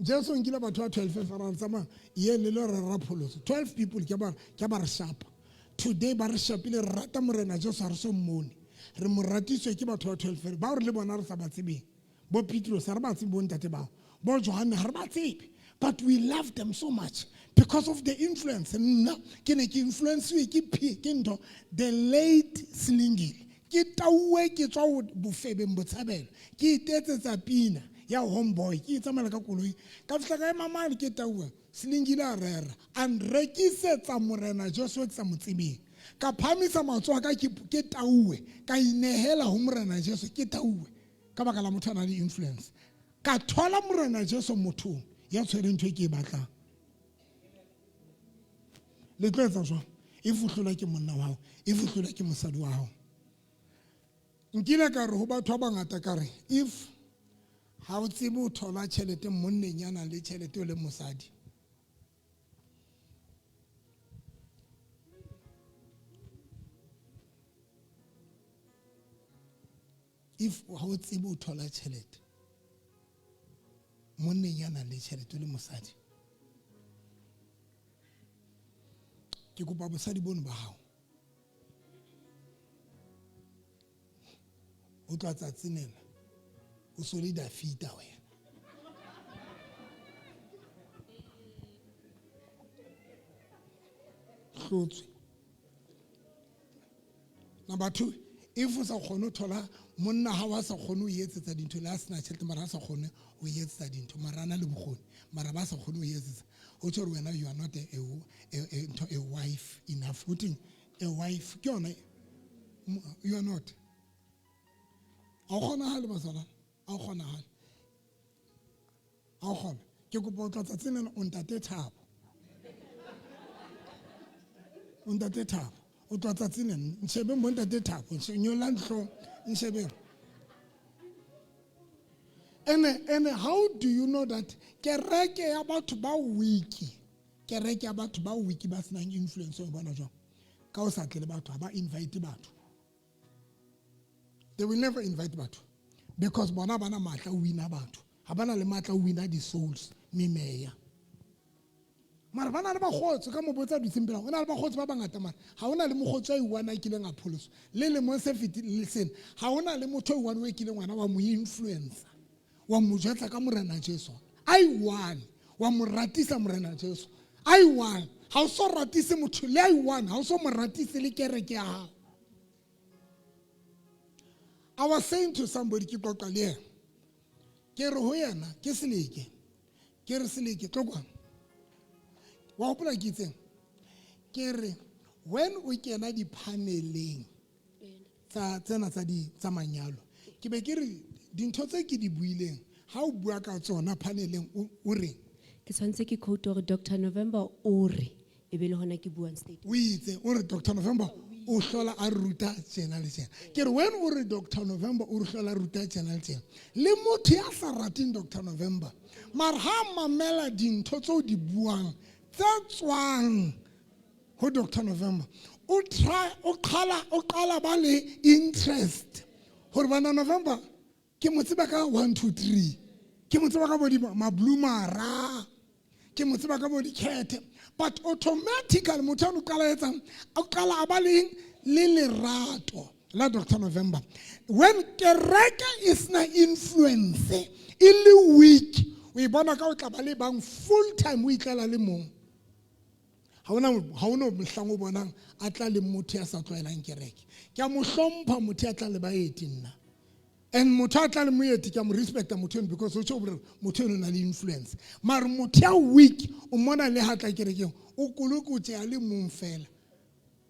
Jesu nkile batho ba 12 fara tsama ye le re rapoloso 12 people ke ba re sharp. Today ba re sharpile rata morena Jesu a re so mmone. Re moratiswe ke batho ba 12 ba re le bona re sa ba tsebeng. Bo Petros ha re ba tsebe bo ntate bao. Bo Johane ha re ba tsebe. But we love them so much because of the influence. Nna ke ne ke influence ke ntho the late Slingile. Ke tauwe ke tswa bofebeng botshabelo. Ke itetsetsa pina ya homeboy ke tsamela ka koloi ka fihla ka mama ke tauwe Slingile a rera and rekisetsa morena Jesu tsa motsebeng ka phamisa matsoa ka ke tauwe ka inehela ho morena Jesu ke tauwe ka baka la motho a na le influence ka thola morena Jesu mothong ya tshwereng ntho e ke e batlang le tletsa jwa e fuhlola ke monna wa hao e fuhlola ke mosadi wa hao nkile ka re ho batho ba bangata ka re if ha o tsebe o thola tšhelete monneng ya nang le tšhelete o le mosadi if ha o tsebe o thola tšhelete monneng ya nang le tšhelete o le mosadi ke kopa bosadi bono ba hao o tla tsatsinela o solida fita wena hlotswe number 2 if o sa kgone ho thola monna ha wa sa kgone ho etsetsa dintho le ha sena tšhelete mara ha sa kgone ho etsetsa dintho mara ana le bokgoni mara ba sa kgone ho etsetsa o tshwere wena you are not a wife enough putting a wife ke yona you are not a kgonahale basala a kgonahale a kgona ke kopa o tlatsa tsenela o ntate Thabo o tlatsa tsenela nshebe mo ntate Thabo nyola ntlo nshebe and how do you know that kereke ya batho ba wiki ba senang influence o bona jwang ka o sa tle le batho ba invite batho they will never invite batho because bona bana matla o wina batho ha bana le matla o wina di souls memeya mara bana le bagotso ka mobotsa ditsempela ona le bagotso ba bangata mara ha ona le mogotso a iwana a kileng a pholoso le mo se fiti le sen ha ona le motho o iwana o kileng ngwana wa mo influence wa mo jetla ka morena Jesu I won wa mo ratisa morena Jesu I won ha o so ratise motho le I won ha o so mo ratise le kereke ya hao I was saying to somebody ke qoqa le yena ke re ho yena ke seleke tlokwa wa hopola ke itseng ke re when o kena di paneleng tsena tsa manyalo ke be ke re dintho tse ke di buileng ha o bua ka tsona paneleng o re ke tshwantse ke quote gore Dr. November o re e be le hona ke buang state o itse o re Dr. November o hlola a ruta tjena le tjena ke re when o re Dr. November o re hlola ruta tjena le tjena le motho ya sa rating Dr. November mara ha mamela dintho tse o di buang tsa tswang ho Dr. November o qala ba le interest hore bana November ke mo tseba ka 1 2 3 ke mo tseba ka bo di mablumara ke mo tseba ka bo di khete but automatically motho o qala ba le lerato la Dr. November when kereke is na influence ile week we bona ka o tla ba le bang full time o itlela le mong ha ona mohlango bonang a tla le motho ya sa tloelang kereke ke a mo hlompha motho ya tla le baeti nna and motho a tla le moeti ke a mo respecta motho because o tshwere motho o na le influence mara motho ya weak o mona le ha tla kerekeng o kulukutse a le mong fela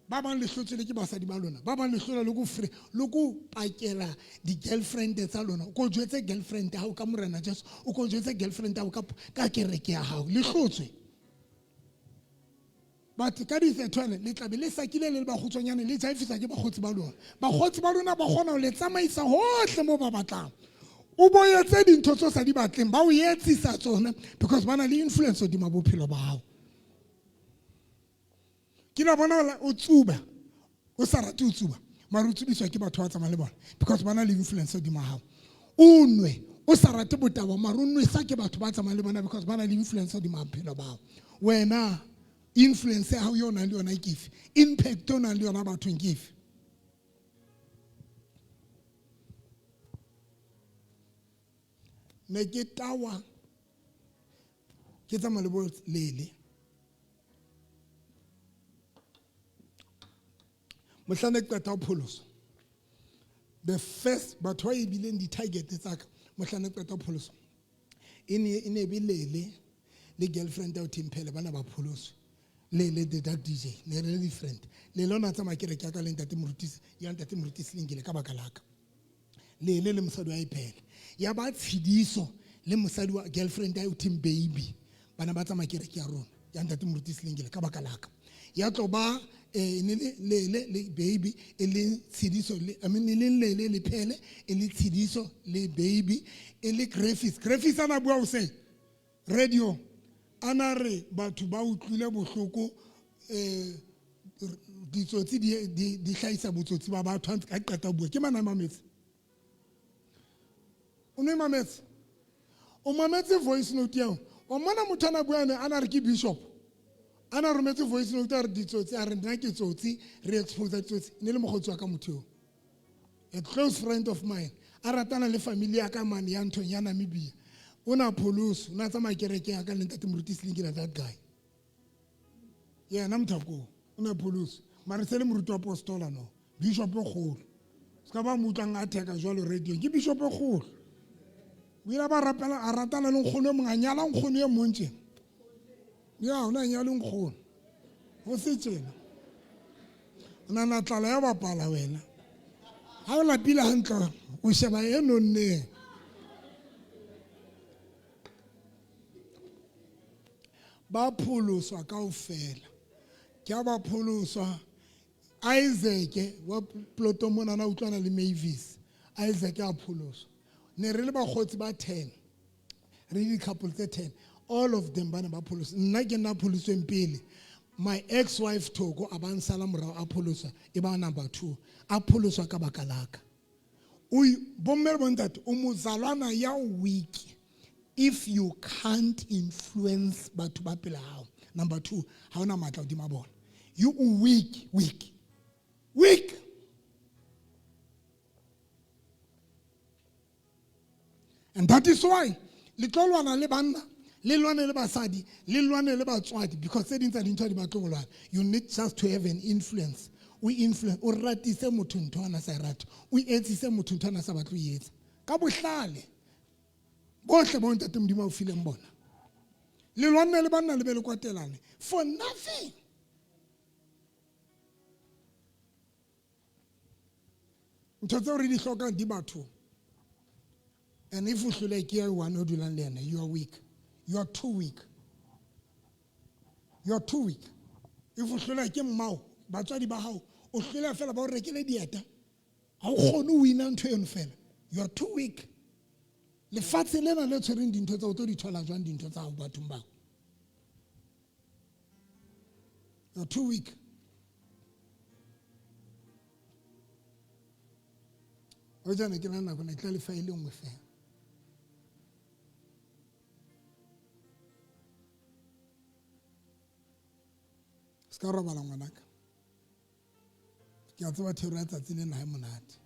ba bang le hlotswe le ke basadi ba lona, ba bang le hlola le go free le go pakela di-girlfriend tsa lona, o ko jwetse girlfriend ya hao ka Morena Jesu, o ko jwetse girlfriend ya hao ka kereke ya hao, le hlotswe. But ka di-31 le tlabe le sakile le bakgotsonyane le jaifisa ke bakgotsi ba lona. Bakgotsi ba lona ba kgona ho le tsamaisa hohle mo ba batlang. O boetse dintho tse sa di batleng ba o etsisa tsona because ba na le influence hodima bophelo ba hao. Ke la bona o tsuba o sa rate o tsuba mara o tsubiswa ke batho ba tsamaya le bona because ba na le influence hodima hao. O nwe o sa rate botaba mara o nwesa ke batho ba tsamaya le bona because ba na le influence hodima bophelo ba hao. Wena influence ya hao yo nang le yona ke efe? Impact o nang le yona bathong ke efe? Ne ke tawa ke tsamaya le bolele mohlane ke qeta ho pholoso, the first batho ba ebileng di-target tsa ka mohlane ke qeta ho pholoso e ne be lele le girlfriend ya o Timphele bana ba pholoso. Lele the dark DJ ne re le different. Lele ona tsamaya kereke ya ka le ntate Morutisi ya ntate Morutisi lengile ka baka laka. Lele le mosadi wa iphele ya ba tshidiso le mosadi wa girlfriend ya o Tim Baby bana ba tsamaya kereke ya rona ya ntate Morutisi lengile ka baka laka. Ya tlo ba le Baby e le tshidiso le lele le phele e le tshidiso le Baby e le Graphics ana bua o se radio ana re batho ba utlwile bohloko ditsotsi di hlaisa botsotsi ba batho ka qeta bua ke mana mametse o ne mametse o mametse voice note yao o mona motho ana bua ana re ke bishop ana rometse voice note ya re ditsotsi a re nna ke tsotsi re expose ditsotsi ne le mogotsi wa ka motho a close friend of mine a ratana le family ya ka mane ya Nthong ya Namibia. Una pholoso na tsamaya kereke ya ka le ntate Morutisi lengile that guy yena mthako una pholoso mara se le moruti wa apostola no bishop o kgolo ska ba mo utlang a theka jwalo radio ke bishop o kgolo o ila ba rapela a ratana le nkgono mo nganyala nkgono e montse ya ona nyala nkgono o se tsena ona na tlala ya bapala wena ha o lapila hantle o sheba e nonne ba pholoswa kaofela ke ba pholoswa. Isaac wa ploto mona na utlwana le Mavis Isaac a pholoswa ne re le bagotsi ba 10 re di couple tse 10 all of them bana ba pholoswa nna ke nna pholosweng pele my ex-wife Thoko a ba nsala morao a pholoswa e ba number 2 a pholoswa ka baka laka o bomme bontate o mozalwana ya weak if you can't influence batho ba pela hao. Number 2, ha ona matla hodima bona. You weak. And that is why le tlolwana le banna le lwane le basadi le lwane le batswadi because tse ding tsa dintho di batlolwana. You need just to have an influence. O influence o ratise motho ntho ana sa rata. O etsise motho ntho ana sa batlo etsa. Ka bohlale bohle bo ntate Modimo o fileng bona le lwanne le banna le be le kwatelane for nothing. Ntho tseo re di hlokang di batho. And if you feel like you are no dulang le ena, you are weak. You are too weak. If you feel like mmao batswadi ba hao o hlola fela ba o rekele dieta ha o kgone o wina ntho eno fela. You are too weak. Le fatshe lena le tshwereng dintho tsa o tlo di thola jwang dintho tsa hao bathong bao. You're too weak. O jana ke nna nako ne tla le faile nngwe fela. Ska robala ngwanaka. Ke a tseba thero ya tsatsi le nna e monate.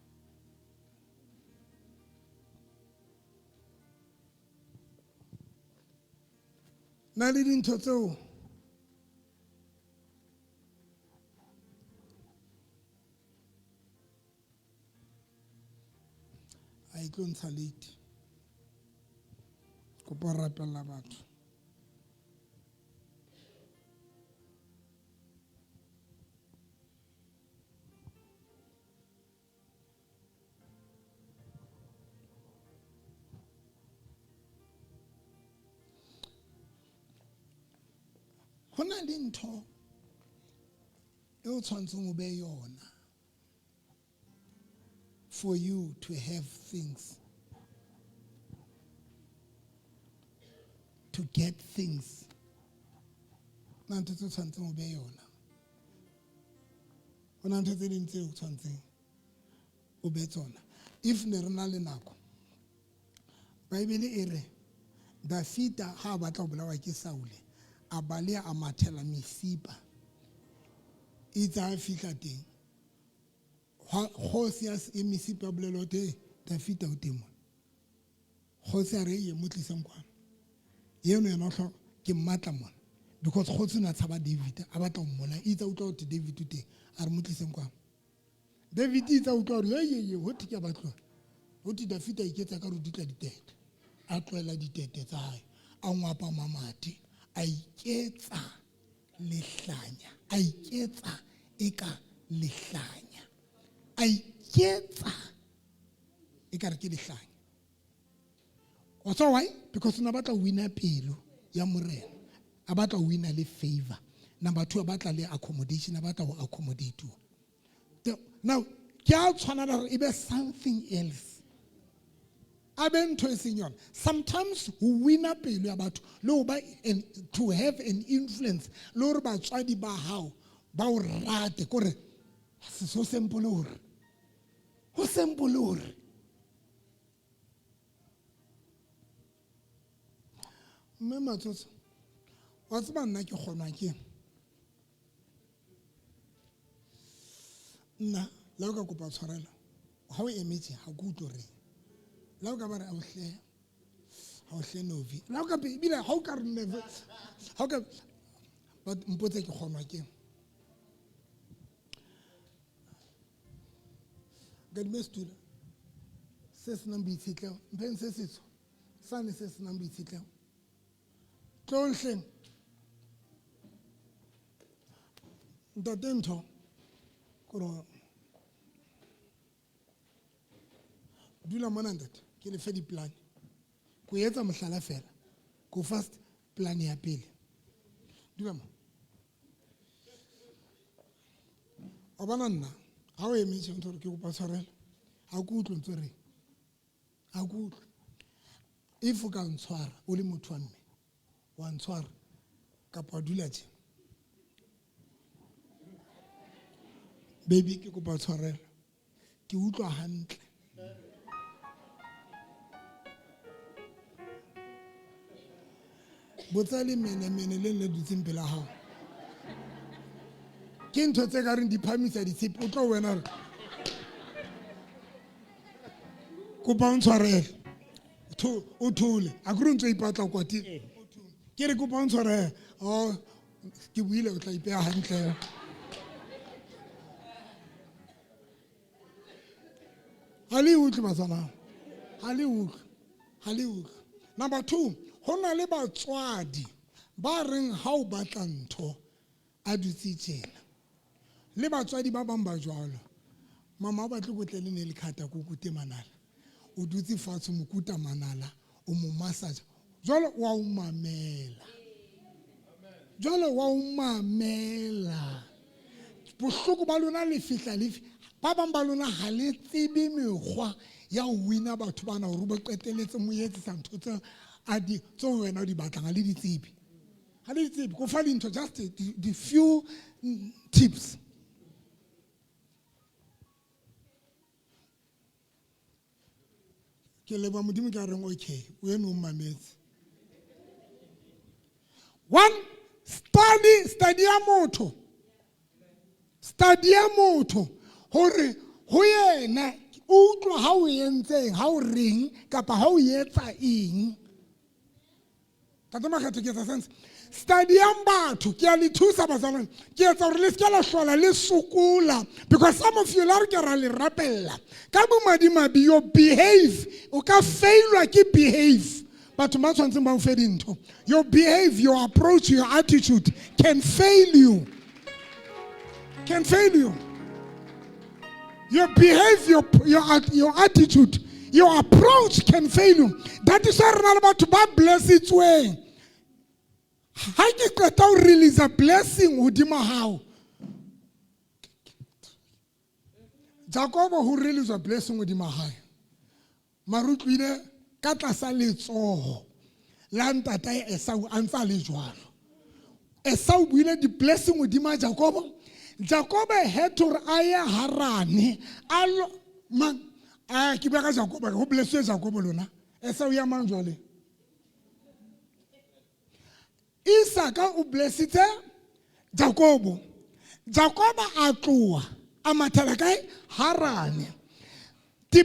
Na le dintho tseo a itlo ntsha late kopa rapella batho Ho na le ntho e o tshwantseng o be yona for you to have things, to get things. Na ntho tse o tshwantseng o be yona. Ho na ntho tse ding tse o tshwantseng o be tsona. If ne re na le nako, Bible e re Dafita ha batla ho bolawa ke Saule, a balea a mathela mesipa. Itse a fihla teng. Kgosi ya mesipa a bolela hore Dafita o teng mona. Kgosi a re ye mo tliseng kwana. Yeno yena o ke mmatla mona. Because kgosi na tshaba David, a batla ho mmola. Itse a utlwa hore David o teng, a re mo tliseng kwana. David itse a utlwa hore ye ho thike batlo. Ho ti Dafita iketsa ka re ditla ditete. A tloela ditete tsa hae, a ngwapa mamati, a iketsa lehlanya, a iketsa eka lehlanya, a iketsa eka re ke lehlanya. O so why? Because na batla wina pelo ya morena, a batla wina le favor. Number 2, a batla le accommodation, a batla ho accommodate. Now, ke a tshwana le e be something else. Sometimes who win up about and to have an influence. Lord batswadi ba hao ba o rate kore so simple or ho simple or mme matsotso wa tseba nna ke kgonwa ke nna la o ka kopa tshwarela ha o emetse ha go utlwe re la o ka ba re a o hle novi la o ka bile ha o ka re never ha o ka ba mpotse ke kgonwa ke gadime stula se se nang boitshetleho mpeng se setso sane se se nang boitshetleho tlohleng ntate ntho koro dula mona ntate ke le fe di-plan ko etsa mohlala fela ko first plan ya pele dula mo a bona nna ha o emise ntho ke kopa tshwarela ha ke utlwe ntse re ha ke utlwe if o ka ntshwara o le motho wa mme wa ntshwara kapa dula tje baby ke kopa tshwarela ke utlwa hantle botsale mene le dutseng pela hao ke ntho tse ka reng di phamisa ditshepe o tlo wena re kopa o ntshwarele o thole a kore ntse ipatla kwa teng ke re kopa o ntshwarele o ke buile o tla ipeha hantle ha le utlwe masana ha le utlwe number 2 ho na le batswadi ba reng ha o batla ntho a dutse tjena le batswadi ba bang ba jwalo mama o batle go tle le ne le khata go kute manala o dutse fatshe mokuta manala o mo massage jwalo wa o mamela bohloko ba lona le fihla le ba bang ba lona ha le tsebe mekgwa ya o wina batho bana hore ba qeteletse mo etsetsa ntho tse a di tso wena o di batlang ha le di tsebe go fa into just the few tips ke le ba modimo ka reng okay wena o mametse 1 study ya motho hore ho yena o utlwa ha o entseng ha o reng kapa ha o etsa eng tatama ka toketsa sense study ya batho ke a le thusa bazalwane ke etsa hore le se la hlola le sokola because some of you la re ke ra le rapella ka bomadimabi your behave o ka failwa ke behave batho ba tshwantseng ba o fe dintho your behave your approach your attitude can fail you your behavior, your attitude, your approach can fail you. That is why we're about to bless its way. ha ke qeta ho release a blessing hodima hao. Jacob ho release a blessing hodima hae. Marutlwile ka tlasa letsoho la ntatae Esau a ntse a le jwalo. Esau buile di blessing hodima Jacob. Jacob had to aya Harane. Alo man ke bua ka Jacob ho blesswe Jacob lona. Esau ya mang jwale. Isaka o blessitse Jacob. Jacob a tloa a mathela kae Harane. The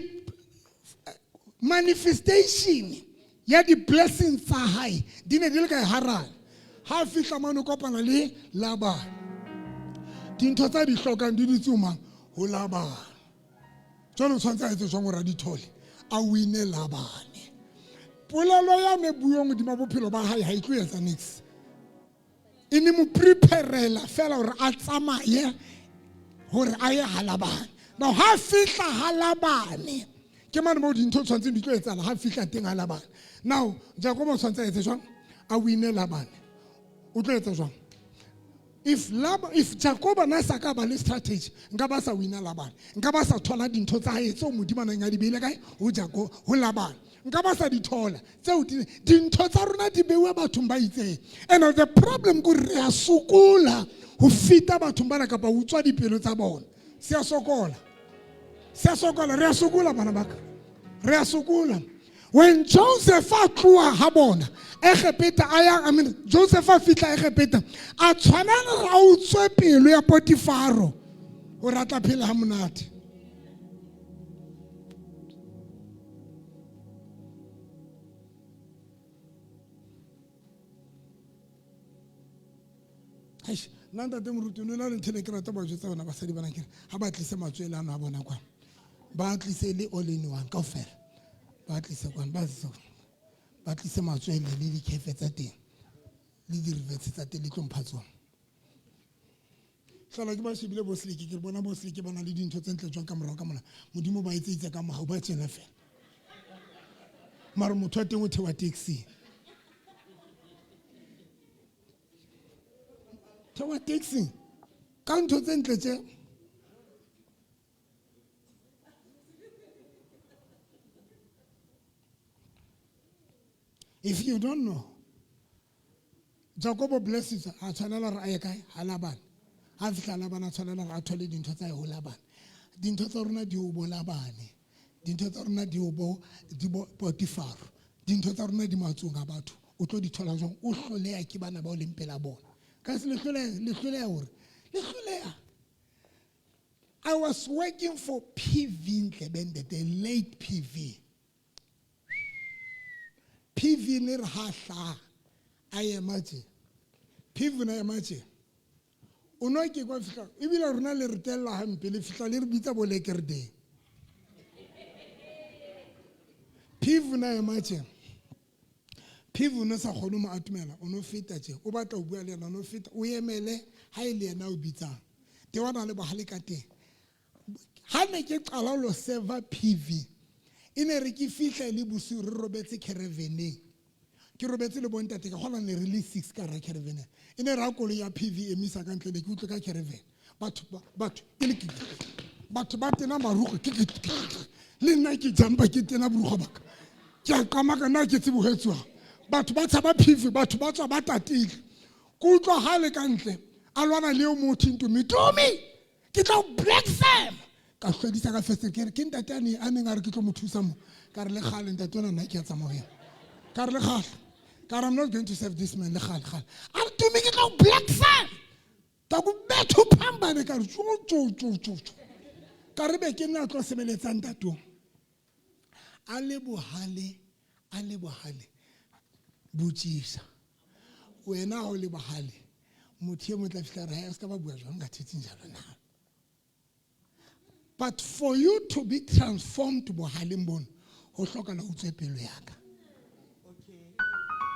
manifestation ya di blessings tsa hae di ne di le kae Harane. Ha fihla mano kopana le Laban. Dintho tsa di hlokang di tsuma ho Laban. Jwale tshwantse a etse jwang hore a di thole a wine Laban. Polelo ya ne buong di mabophelo ba hae ha e tlo etsa niks. Ini mo preparela fela hore a tsamaye hore a ye ha Laban. Now ha fihla ha Laban ke mane mo dintho tshwantse di tlo etsala ha fihla teng ha Laban. Now Jacob tshwantse a etse jwang a wine Laban. O tlo etsa jwang? If Jacob na sa ka ba le strategy nka ba sa wina Laban. Nka ba sa thola dintho tsa hae tseo modimo nang ya di beile kae ho Jacob ho Laban. Nka ba sa di thola tseo dintho tsa rona di bewe bathong ba itseng. And the problem go re a sukula ho fita bathong bana kapa utswa dipelo tsa bona. Se a sokola re a sokola bana ba ka. Re a sokola. When Joseph tloa ha bona Egepeta Joseph a fitla Egepeta a tshwanela ra utswe pelo ya Potifaro o rata phela ha monate. Eish nanda te moruti no na le ntshele ke rata ba jotsa bona basadi bana ke ha ba tlise matswele ana a bona kwa ba tlise le all in one kaofela ba tlise kwa ba tlise matswele le di kefe tsa teng le di rivets tsa teng le tlompha tsona. Hlola ke ba shebile boslike ke bona boslike bana le dintho tse ntle jwang ka morao ka mona modimo ba itse ka mohau ba tsena fela mara motho a teng o thewa taxi thewa taxi ka ntho tse ntle tse. If you don't know, Jacob blesses a tshwanela re a ye kae ha Laban. Ha fihla Laban a tshwanela re a thole dintho tsa ho Laban. Dintho tsa rona di ho bo Labane. Dintho tsa rona di ho bo Potifar. Dintho tsa rona di matsong a batho. O tlo di thola jwang o hloleha ke bana ba o leng pela bona. Ka se le hloleha hore le hloleha. I was working for PV Ntlebende, the late PV. PV ne re ha hla a ema tje PV na ema tje o no ke kwa fihla ebile rona le re tella hampe le fihla le re bitsa bo lekerde PV na ema tje PV no sa khone mo atumela o no feta tje o batla o bua le yena no feta o emele ha ile yena o bitsang te wana le bohale ka teng ha ne ke qala lo server PV ine re ke fihla le bosiu re robetse caravaneng ke robetse le bontate ka gona le release 6 ka ra caravan ine ra kolo ya PV emisa ka ntle le ke utlwe ka caravan batho ke le ke batho ba tena marugo ke le nna ke jamba ke tena burugo baka ke a qama ka nna ke tsebogetswa batho ba tshaba PV batho ba tswa ba tatile ke utlwa hale ka ntle a lwana le o motho ntumi ke tla break them ka hlodisa ka feste ke ntate a neng a re ke tlo mo thusa mo ka re le gale ntate ona nna ke a tsamaya ka re le gale ka re I'm not going to serve this man le gale a re tumi ke tlo black fan ka go betho phambane ka re tso ka re be ke nna tlo sebeletsa ntate a le bohale botsisa wena o le bohale motho e motla fihla re ha se ka ba bua jwang ka thetseng jalo na. But for you to be transformed to bohaleng bono, ho hloka na utswe pelo ya ka.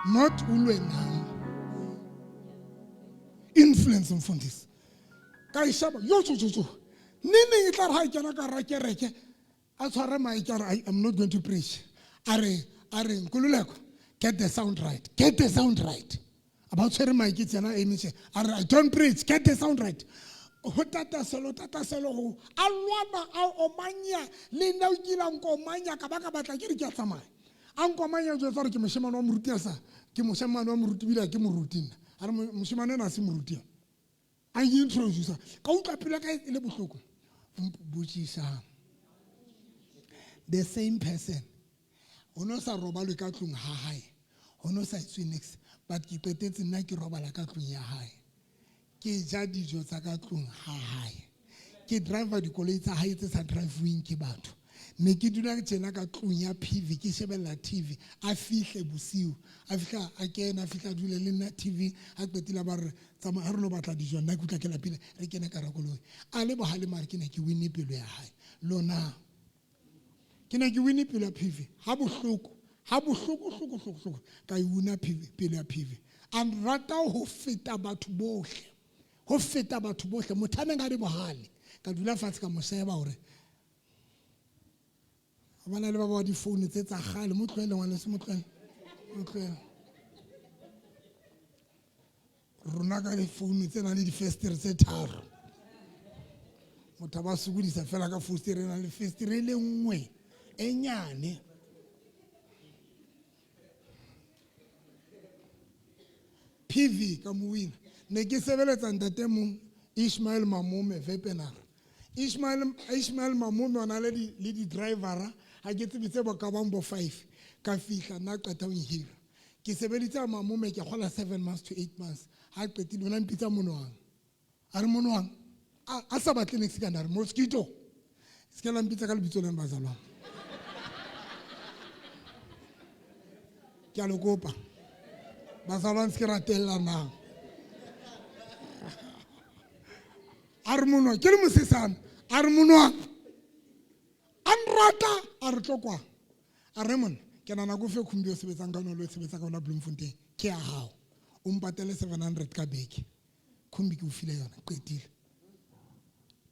Not ulwe nang. Influence mfundisi. Ka ishaba yo tso. Nini e tla re ha ikana ka ra kereke. A tshwara mai ka re I'm not going to preach. Are nkululeko. Get the sound right. About tshwere maiki tsena emise. I don't preach. Get the sound right. Ho tata selo ho. A lwana a omanya le nna o kila nko omanya ka baka batla ke re ke a tsamaya. A nko omanya jo tsare ke moshemane wa moruti sa. Ke moshemane wa moruti bila ke moruti nna. A re moshemane na se moruti. A introduce ka utlwa pele ka ile bohloko. Botsisa. The same person. Ono sa robalo ka tlung ha hae. Ono sa tswe next but ke qetetse nna ke robala ka tlung ya hae. Ke ja dijo tsa ka tlung ha hae. Ke driver dikoloi tsa hae tse sa drivewing ke batho. Ne ke dula ke tsena ka tlung ya PV ke shebella TV a fihle bosiu a fihla a kena a fihla dule le nna TV a qetile ba re tsama ha re lo batla dijo nna ke utla ke lapile re kena ka rakoloi a le bohale mare ke ne ke wine pelo ya hae lona ke ne ke wine pelo ya PV ha bohloko ka e una pelo ya PV and rata ho feta batho bohle motho a neng a re bohale ka dula fatshe ka moseba hore abana le ba ba di phone tse tsa gale mo tlwele ngwana se mo tlwele rona ka di phone tse na le di festere tse tharo motho ba sugudisa fela ka festere na le festere le nngwe e nyane PV ka moina ne ke sebeletsa ntate mong Ishmael Mamume Vepenar Ishmael Mamume ona le di drivera ha ke tsebitse ba ka bang bo 5 ka fihla nna qeta ho hira ke sebeditse Mamume ke kgola 7 months to 8 months ha qetile bona mpitsa monwang a re monwang a sa batle next kana re mosquito se la mpitsa ka lebitso le bazalwa ke a lokopa bazalwa se ratella na armono ke le mosesana armono anrata a re tlokwa a re mona ke nana go fe khumbi o sebetsang ka no lo sebetsa ka ona Bloemfontein ke a hao o mpatele 700 ka beke khumbi ke o file yona qetile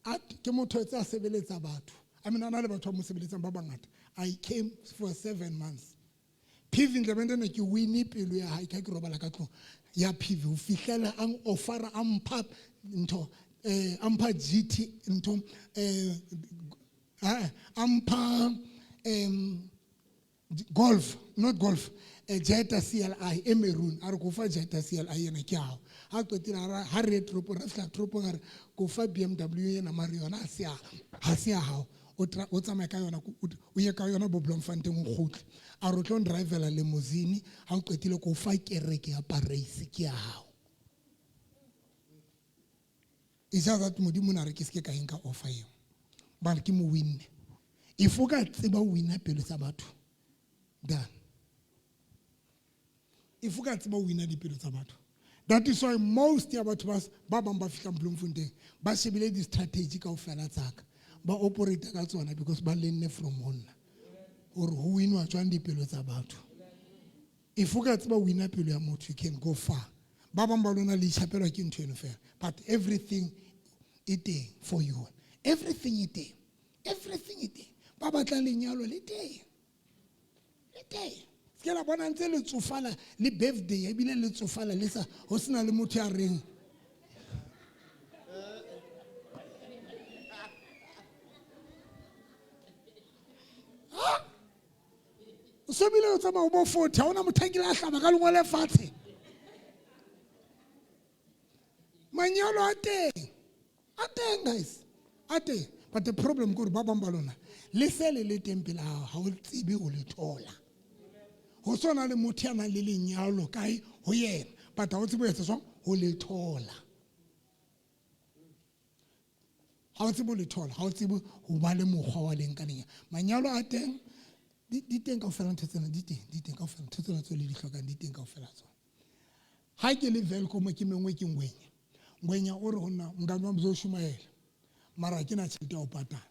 at ke motho tsa sebeletsa batho a mina na le batho ba mo sebeletsang ba bangata I came for 7 months PV ndlebende ne ke wini pelo ya hae ka ke robala ka tlong ya PV o fihlela ang ofara ampha ntho ampa GT into ampa golf not golf Jetta CLI emerun are go fa Jetta CLI ena ke hao ha qetile ha re tropo ra fla tropo ga go fa BMW ena mari yona ha se ya hao o tsamaya ka yona o ye ka yona bo Bloemfontein o khutle a re tlo drivela limousine ha o qetile go fa kereke ya Paris ke ya hao isa that modimo na re ke se ka enka offer eo ba ke mo win if o ka tseba wina pelo tsa batho dan if o ka tseba wina dipelo tsa batho that is why most ya batho ba bang ba fihla Bloemfontein ba shebile di strategy ka o fela tsaka ba operate ka tsona because ba lenne from honna or who winwa tswang dipelo tsa batho if o ka tseba wina pelo ya motho you can go far ba bang ba lona le itshapelwa ke ntho eno fela but everything it is for you everything it is ba batla lenyalo le teng ke la bona ntse le tsofala le birthday e bile le tsofala le sa ho sena le motho a reng o se bile o tsama o bo 40 ha ona motho a kile a hlaba ka lengwe le fatshe manyalo a teng guys a teng but the problem go ba bang ba lona le sele le tempela ha o tsebe o le thola ho sona le motho ya nang le lenyalo kae ho yena but ha o tsebe etsa jwang ho le thola ha o tsebe le thola ha o tsebe ho ba le mokgwa wa leng ka lenya manyalo a teng di teng ka o fela ntho tsena di teng ka o fela ntho tsena tse le di hlokang di teng ka o fela tsona ha ke le Velkom ke mengwe ke ngwenya o re hona ngane wa mzo shumaela mara ke na tshite o patala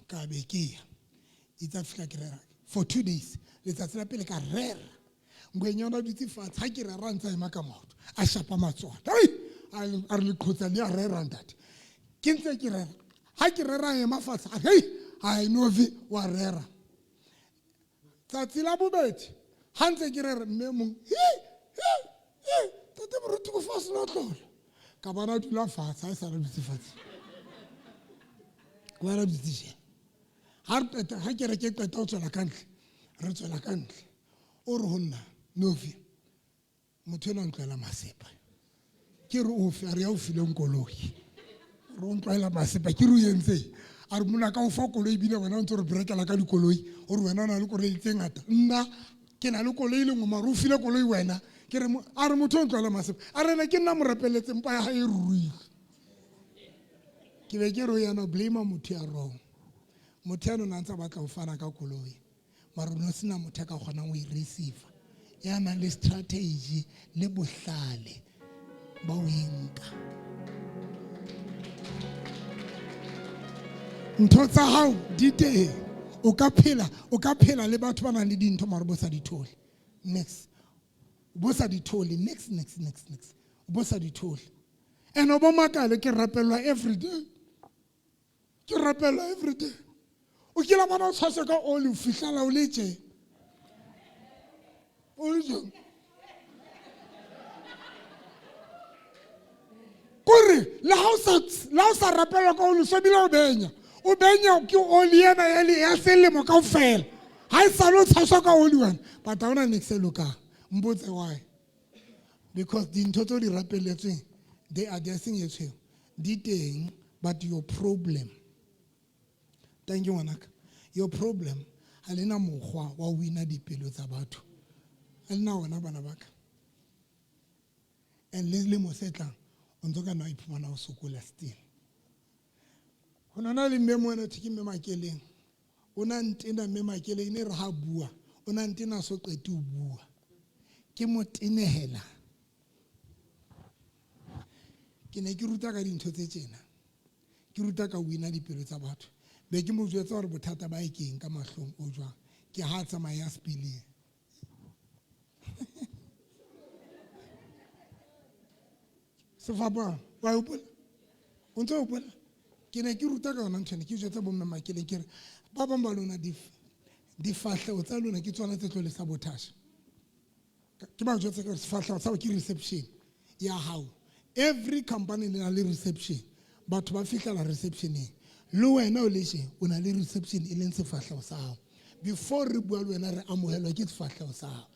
ka be ke itsa fika ke rera for 2 days le tsa pele ka rera ngwenya ona ditsi fatshe ha ke rera ntsa ema ka maoto a shapa matswala a re le khotsa le a rera ntate ke ntse ke rera ha ke rera ema fatshe a I know wa rera tsatsila bobedi ha ntse ke re mme mong tate moruti go fa selo tlolo ka bona dula fatshe ha e sa re dutse fatshe ka bona dutse je ha ke re ke qeta o tswela ka ntle re tswela ka ntle o re ho nna Novi motho ena o ntloela masepa ke re o fe a re ya o fileng koloi re o ntloela masepa ke re o entse a re mona ka o fa koloi bile wena o ntse re brekela ka dikoloi o re wena o na le koloi tse ngata nna ke na le koloi le ngwe mare o file koloi wena ke re a re motho o ntloela masepa a re ne ke nna mo rapeletseng pa ya ga e ruruile ke be ke re o yana blame motho ya wrong motho ya nona ntse a batla go fana ka koloi mare o ne o sena motho a ka kgonang go e receive ya nang le strategy le bohlale ba o enka ntho tsa hao di teng o ka phela le batho ba nang le dintho mare bo sa di thole next bo sa di thole next bo sa di thole and o bo makale ke rapelwa every day o kila bona o tshwase ka oli o fihlala o le tje kore le ha o sa rapelwa ka oli so bile o benya ke oli ena ya selemo kaofela ha e sa lo tshwaswa ka oli wena but ha ona next e lokang mbotse why because dintho tse di rapelletsweng they are senyetsweng di teng but your problem thank you ngwanaka your problem ha lena mokgwa wa wina dipelo tsa batho a lena wena bana baka and le mo setlang o ntse ka na iphumana o sokola still ho nana le memo ena thiki mme makeleng o na ntena mme makeleng ne re ha bua o na ntena so qete o bua ke mo tenehela ke ne ke ruta ka dintho tse tsena ke ruta ka wina dipelo tsa batho be ke mo jwetsa hore bothata ba ekeng ka mahlong o jwang ke ha tsamaya spilling sefapa wa hopola o ntse o hopola ke ne ke ruta ka yona ntho ke jwetsa bomme makeleng ke re ba bang ba lona difahleho tsa lona ke tsona tse tlo le sabotage ke ba jwetsa ka sefahleho sa ke reception ya hao every company le na le reception batho ba fihlela receptioneng le wena o leshe o na le reception e leng sefahleho sa hao before re bua le wena re amohelwa ke sefahleho sa hao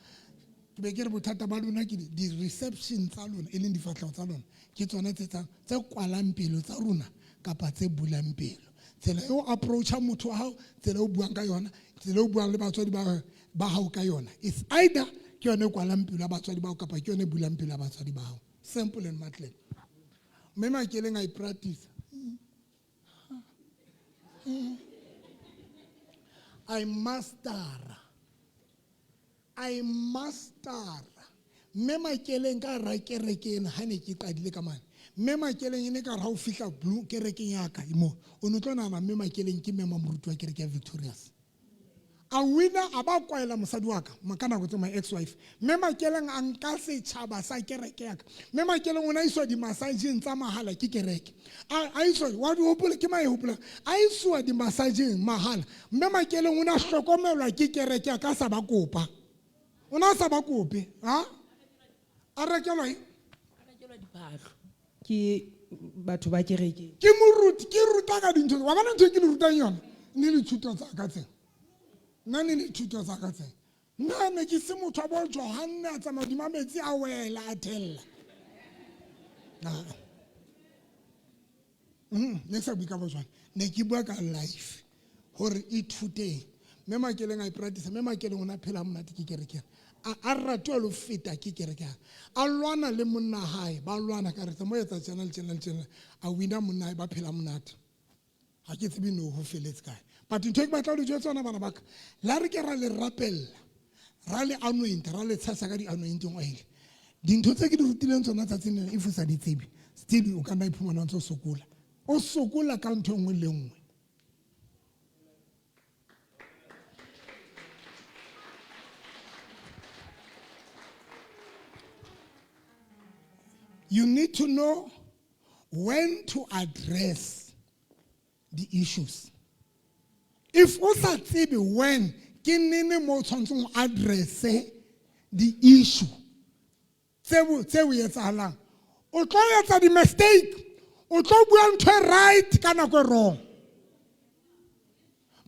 ke be ke re bothata ba lona ke di-reception tsa lona e leng difahleho tsa lona ke tsona tse kwalang pelo tsa rona kapa tse bulang pelo tsela eo approacha motho wa hao tsela eo buang ka yona tsela eo buang le batswadi ba hao ka yona it's either ke yone kwalang pelo ya batswadi ba hao kapa ke yone bulang pelo ya batswadi ba hao simple and matlet mme makeleng a practice I master mme makeleng ka ra kerekeng ha ne ke qadile ka mane mme makeleng ene ka ra o fihla blue kerekeng ya ka mo o no tlo nana mme makeleng ke mema moruti wa kereke ya Victorious a wina a ba kwaela mosadi wa ka makana go tsema ex-wife mme makeleng a nka setšhaba sa kereke ya ka mme makeleng o na iswa di massageng tsa mahala ke kereke a iswa wa di hopola ke mae hopola a iswa di massageng mahala mme makeleng o na hlokomelwa ke kereke ya ka sa ba kopa o na sa ba kope ha a rekelwa diphahlo ke batho ba kereke ke moruti ke ruta ka dintho wa bona ntho ke le rutang yona ne le thuto tsa ka tsena nna ne le thuto tsa ka tsena nna ne ke se motho wa Johanne a tsamaya di mametsi a wela a thella ne sa bua ka jwana ne ke bua ka life hore e thuteng mme makeleng a practice mme makeleng ona phela monate ke kerekeng a ratwa lo feta ke kerekeng a lwana le monna hae ba lwana ka re mo etsa channel a wina monna hae ba phela monate ha ke tsebe no ho feletse kae but ntho ke batla le jwetsa tsona bana baka la re ke ra le rapella ra le anoint ra le tshasa ka di anointing oil dintho tse ke di rutileng tsona tsa tsena if o sa di tsebe still o ka nna iphumana ntse o sokola ka ntho nngwe le nngwe you need to know when to address the issues. If o sa tsebe when ke nene mo tshwantseng address the issue tseo etsahalang o tlo etsa di mistake o tlo bua ntho e right ka nako e wrong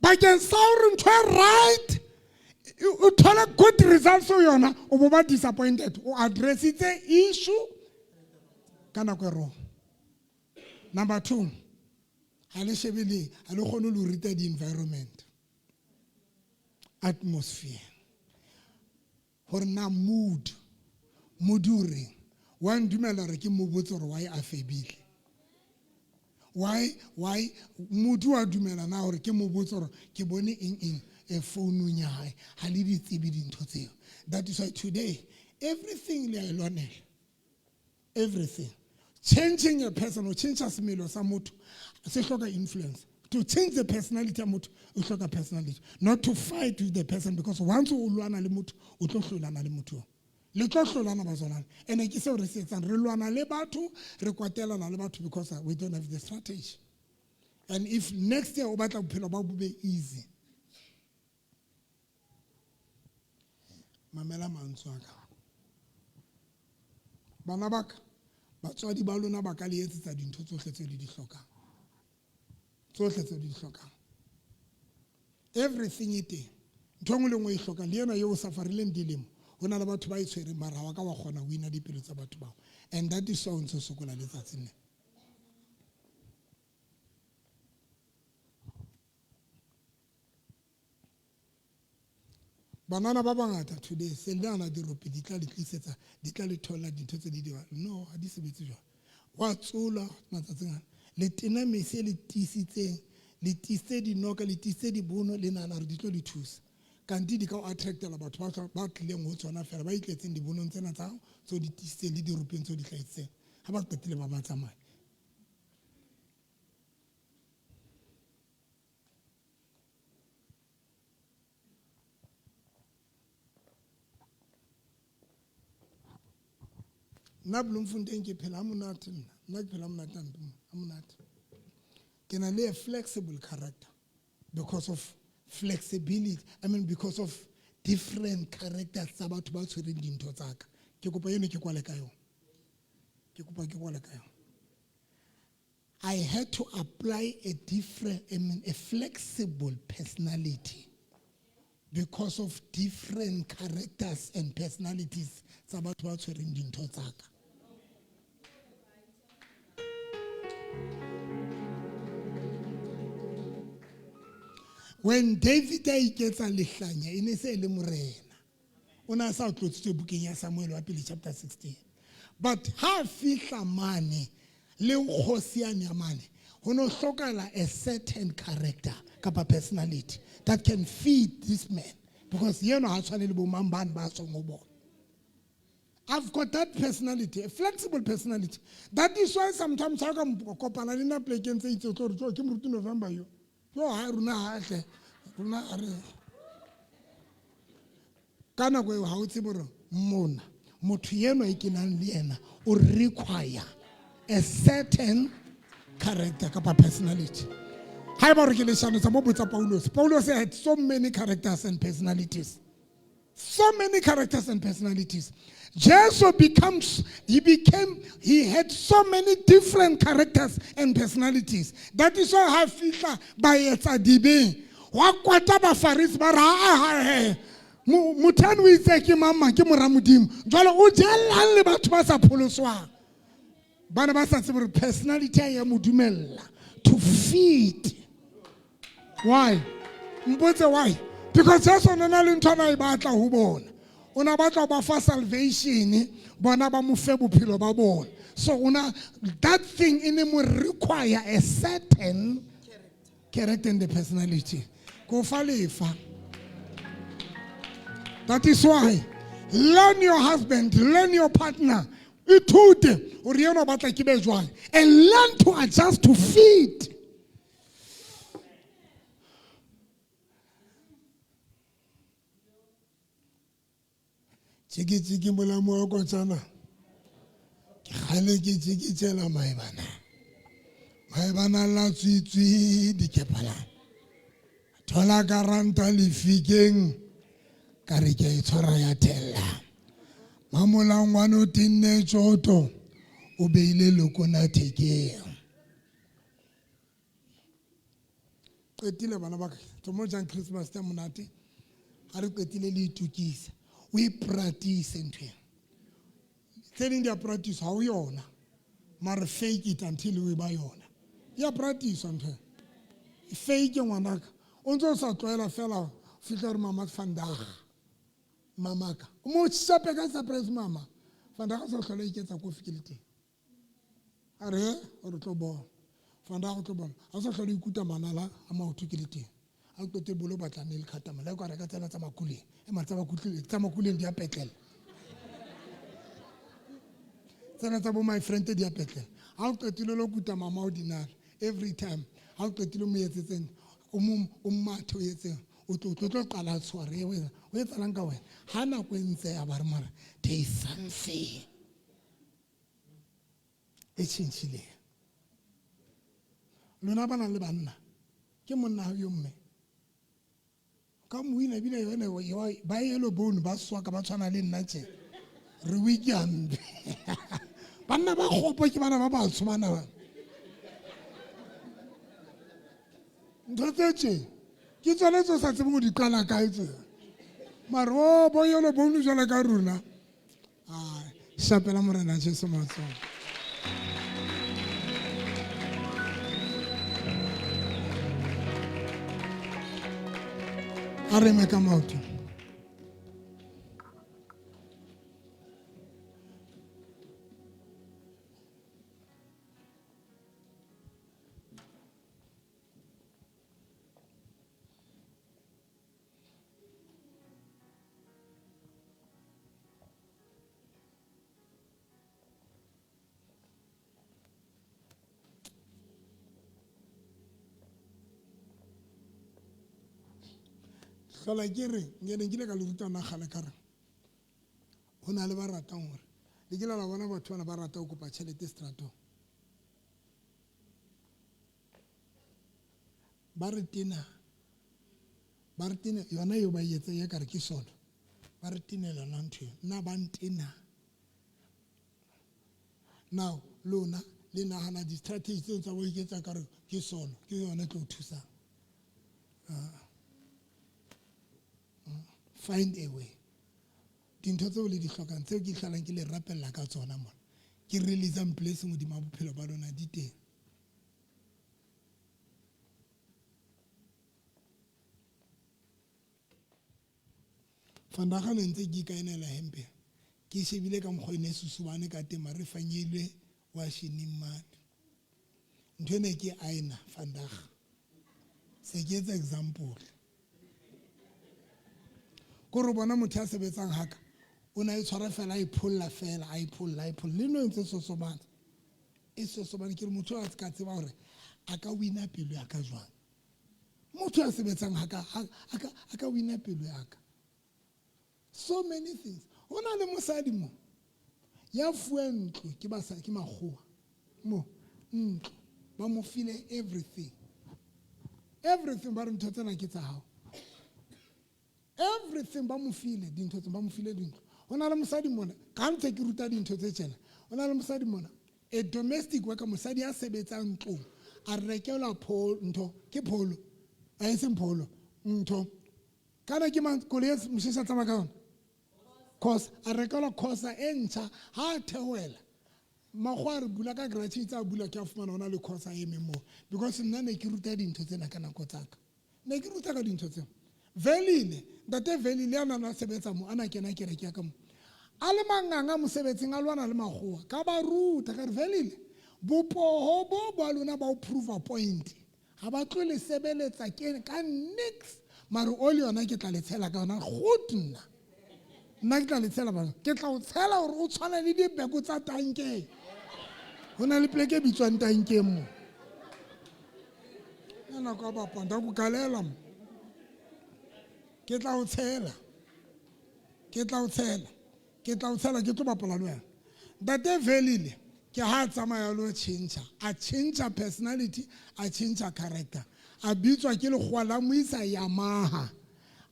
bakeng sa hore ntho e right o thola good results o yona o bo ba disappointed o addressitse issue ka nako e wrong. Number 2, ha le shebele ha le kgone ho rita di environment atmosphere hore na mood ure wa ndumela re ke mo botse hore why a febile why mood wa dumela na hore ke mo botse hore ke bone eng e founung ya hae ha le di tsibi dintho tseo. That is why today everything le a ilwanela, everything changing a person or change semelo sa motho se hloka influence. To change the personality of motho o hloka personality, not to fight with the person, because once o lwana le motho o tlo hlolana le motho le tlo hlolana ba zonana. Ene ke seo re se etsang re lwana le batho re kwatelana le batho because we don't have the strategy. And if next year o batla bophelo ba bo be easy, mamela mantswe a ka bana baka batswadi ba lona ba ka le etsetsa dintho tsohle tse di hlokang tsohle tse di hlokang everything it ntho ngwe le ngwe e hloka le yena yo o safarileng dilemo hona le batho ba e tshwereng mara wa ka wa kgona ho ina dipelo tsa batho bao, and that is so ntse sokola letsatsing le. Banana ba bangata today se le ana dirope di tla le tlisetsa di tla le thola dintho tse di diwa no ha di sebetse jwa wa tsola matsatsing ana le tena mese le tisitseng le tise di noka le tise di bono le nana re di tlo di thusa kanti di ka o attractela batho ba tlileng ho tsona fela ba itletseng di bonong tsena tsa so di tise le di ropeng tso di hlaitseng ha ba qetile ba tsamaya. Na Bloemfontein ke phela monate nna ke phela monate monate ke na le a flexible character because of flexibility, because of different characters tsa batho ba tshwereng dintho tsa ka ke kopa yeno ke kwale ka yona ke kopa ke kwale ka yona. I had to apply a different a flexible personality because of different characters and personalities tsa batho ba tshwereng dintho tsa ka. When David iketsa lehlanya e ne se le morena o na sa tlotsitswe bukeng ya Samuel wa pele chapter 16, but ha fihla mane le kgosiane ya mane ho no hlokala a certain character kapa personality that can feed this man, because yena ha tshwane le bo mang bana ba tsong ho bona. I've got that personality, a flexible personality. That is why sometimes I come kopana le na plekeng tse itse tlo re ke moruti November yo ha runa ha hle runa are kana go ha o tsebe re mona motho yeno e kenang le yena o require a certain character kapa personality. Ha ba re ke le shano tsa mo botsa Paulos had so many characters and personalities. So many characters and personalities. Jesus he had so many different characters and personalities. That is why I feel by etsa dibe. Wa kwata ba Farisi ba ra mutani o itse ke mama ke moramodimo. Jwale o jelang le batho ba sa pholoswang. Bana ba sa tsebe personality ya modumella to feed. Why? Mbotse why? Because that's on le ntho na e batla ho bona. Una batla ba fa salvation bona ba mo fe bophelo ba bona. So that thing in him will require a certain character and the personality. Go falefa. That is why learn your husband, learn your partner. Itude uriona batla ke be jwang, and learn to adjust to feed. Chiki mola mo ko tsana ke khale ke chiki tsela maibana la tswitswi di kepala thola garanta le fikeng ka re ke itshwara ya tella Mamolangwana o tenne tjoto o beile lokona thekeng. Qetile bana ba ka tomo jang Christmas tsa monate ha re qetile le itukisa o practice ntwe tsening dia practice ha o yona mara fake it until we ba yona ya practice ntwe fake ngwanaka o ntse o sa tloela fela fihla re mama vandag mama ka o mo tshape ka surprise mama vandag so hlola iketsa kofi ke le teng are o re tlo bona vandag o tlo bona a so hlola ikuta manala a maoto ke le teng a tlote bolo batlane le khatama la ka re ka tsena tsa makuleng e matsa makuleng di a petlela tsena tsa bo my friend di a petlela a o qetile lo kuta mama o dinara every time a o qetile mo etsetseng o matho etseng o tlo qala tshware o etsa lang ka wena ha na go ntse ya ba re mara there is something e tshintshile lona bana le banna ke monna yo mme ka moina bile yone ba yelo bone ba swa ka ba tshwana le nna tse re weekend banna ba gopo ke bana ba ba tshwana ba ndotse ke tsone tso sa tsebe go di qala kae tse mara o bo yelo bone jala ka runa shapela morena Jesu matsogo are me ka maoto hlola ke re nkile ka le rutana gale ka re go na le ba ratang gore le ke la bona batho bana ba rata go kopa tšhelete stratong ba re tena yona yo ba etseng ya kare ke sono ba re tenela nna ntho nna ba ntena now lona le nagana di-strategy tseo tsa bo iketsa kare ke sono ke yone tlo thusang find a way dintho tseo le di hlokang tseo ke hlalang ke le rapella ka tsona mona ke release blessing modimo bophelo ba lona di teng fandaga le ntse ke kaenela hempe ke shebile ka mokgwa ene susubane ka teng mare fanyelwe wa shining man ntho ne ke aina fandaga se ke etsa example ko re bona motho a sebetsang haka o na e tshwara fela a ipholla le no ntse sosobana e sosobana ke re motho a ka tseba gore a ka wina pelo ya ka jwang motho a sebetsang haka a ka wina pelo ya ka so many things o na le mosadi mo ya fueng ntlo ke makgowa mo ntlo ba mo file everything ba re ntho tsena ke tsa hao everything ba mo file dintho tse ba mo file dintlo o na le mosadi mona ka ntse ke ruta dintho tse tsena o na le mosadi mona a domestic worker mosadi ya sebetsang ntlong a rekela ntho ke pholo a eseng pholo ntho kana ke kole ya mosesa tsa maka cause a rekela khosa e ntšha ha theoela magwa re bula ka gratis tsa bula ke a fumana ona le khosa e memo because nna ne ke ruta dintho tsena ka nako tsaka ne ke ruta ka dintho tsena velile ntate velile ana na sebetsa mo ana kena kereke ya ka mo a le manganga mosebetsing a lwana le magoa ka ba ruta ka re velile bopoho bo ba lona ba o prove a point ha ba tlo le sebeletsa ke ka nix mare o le yona ke tla le tshela ka yona gotna nna ke tla le tshela ba ke tla o tshela gore o tshwana le dibeko tsa tankeng go na le pleke bitswang tankeng mo ana ka ba panda go kalela mo ke tla o tshela ke tlo bapala le wena ntate velile ke ha tsamaya lo a change personality a change character a bitswa ke legwa la moisa Yamaha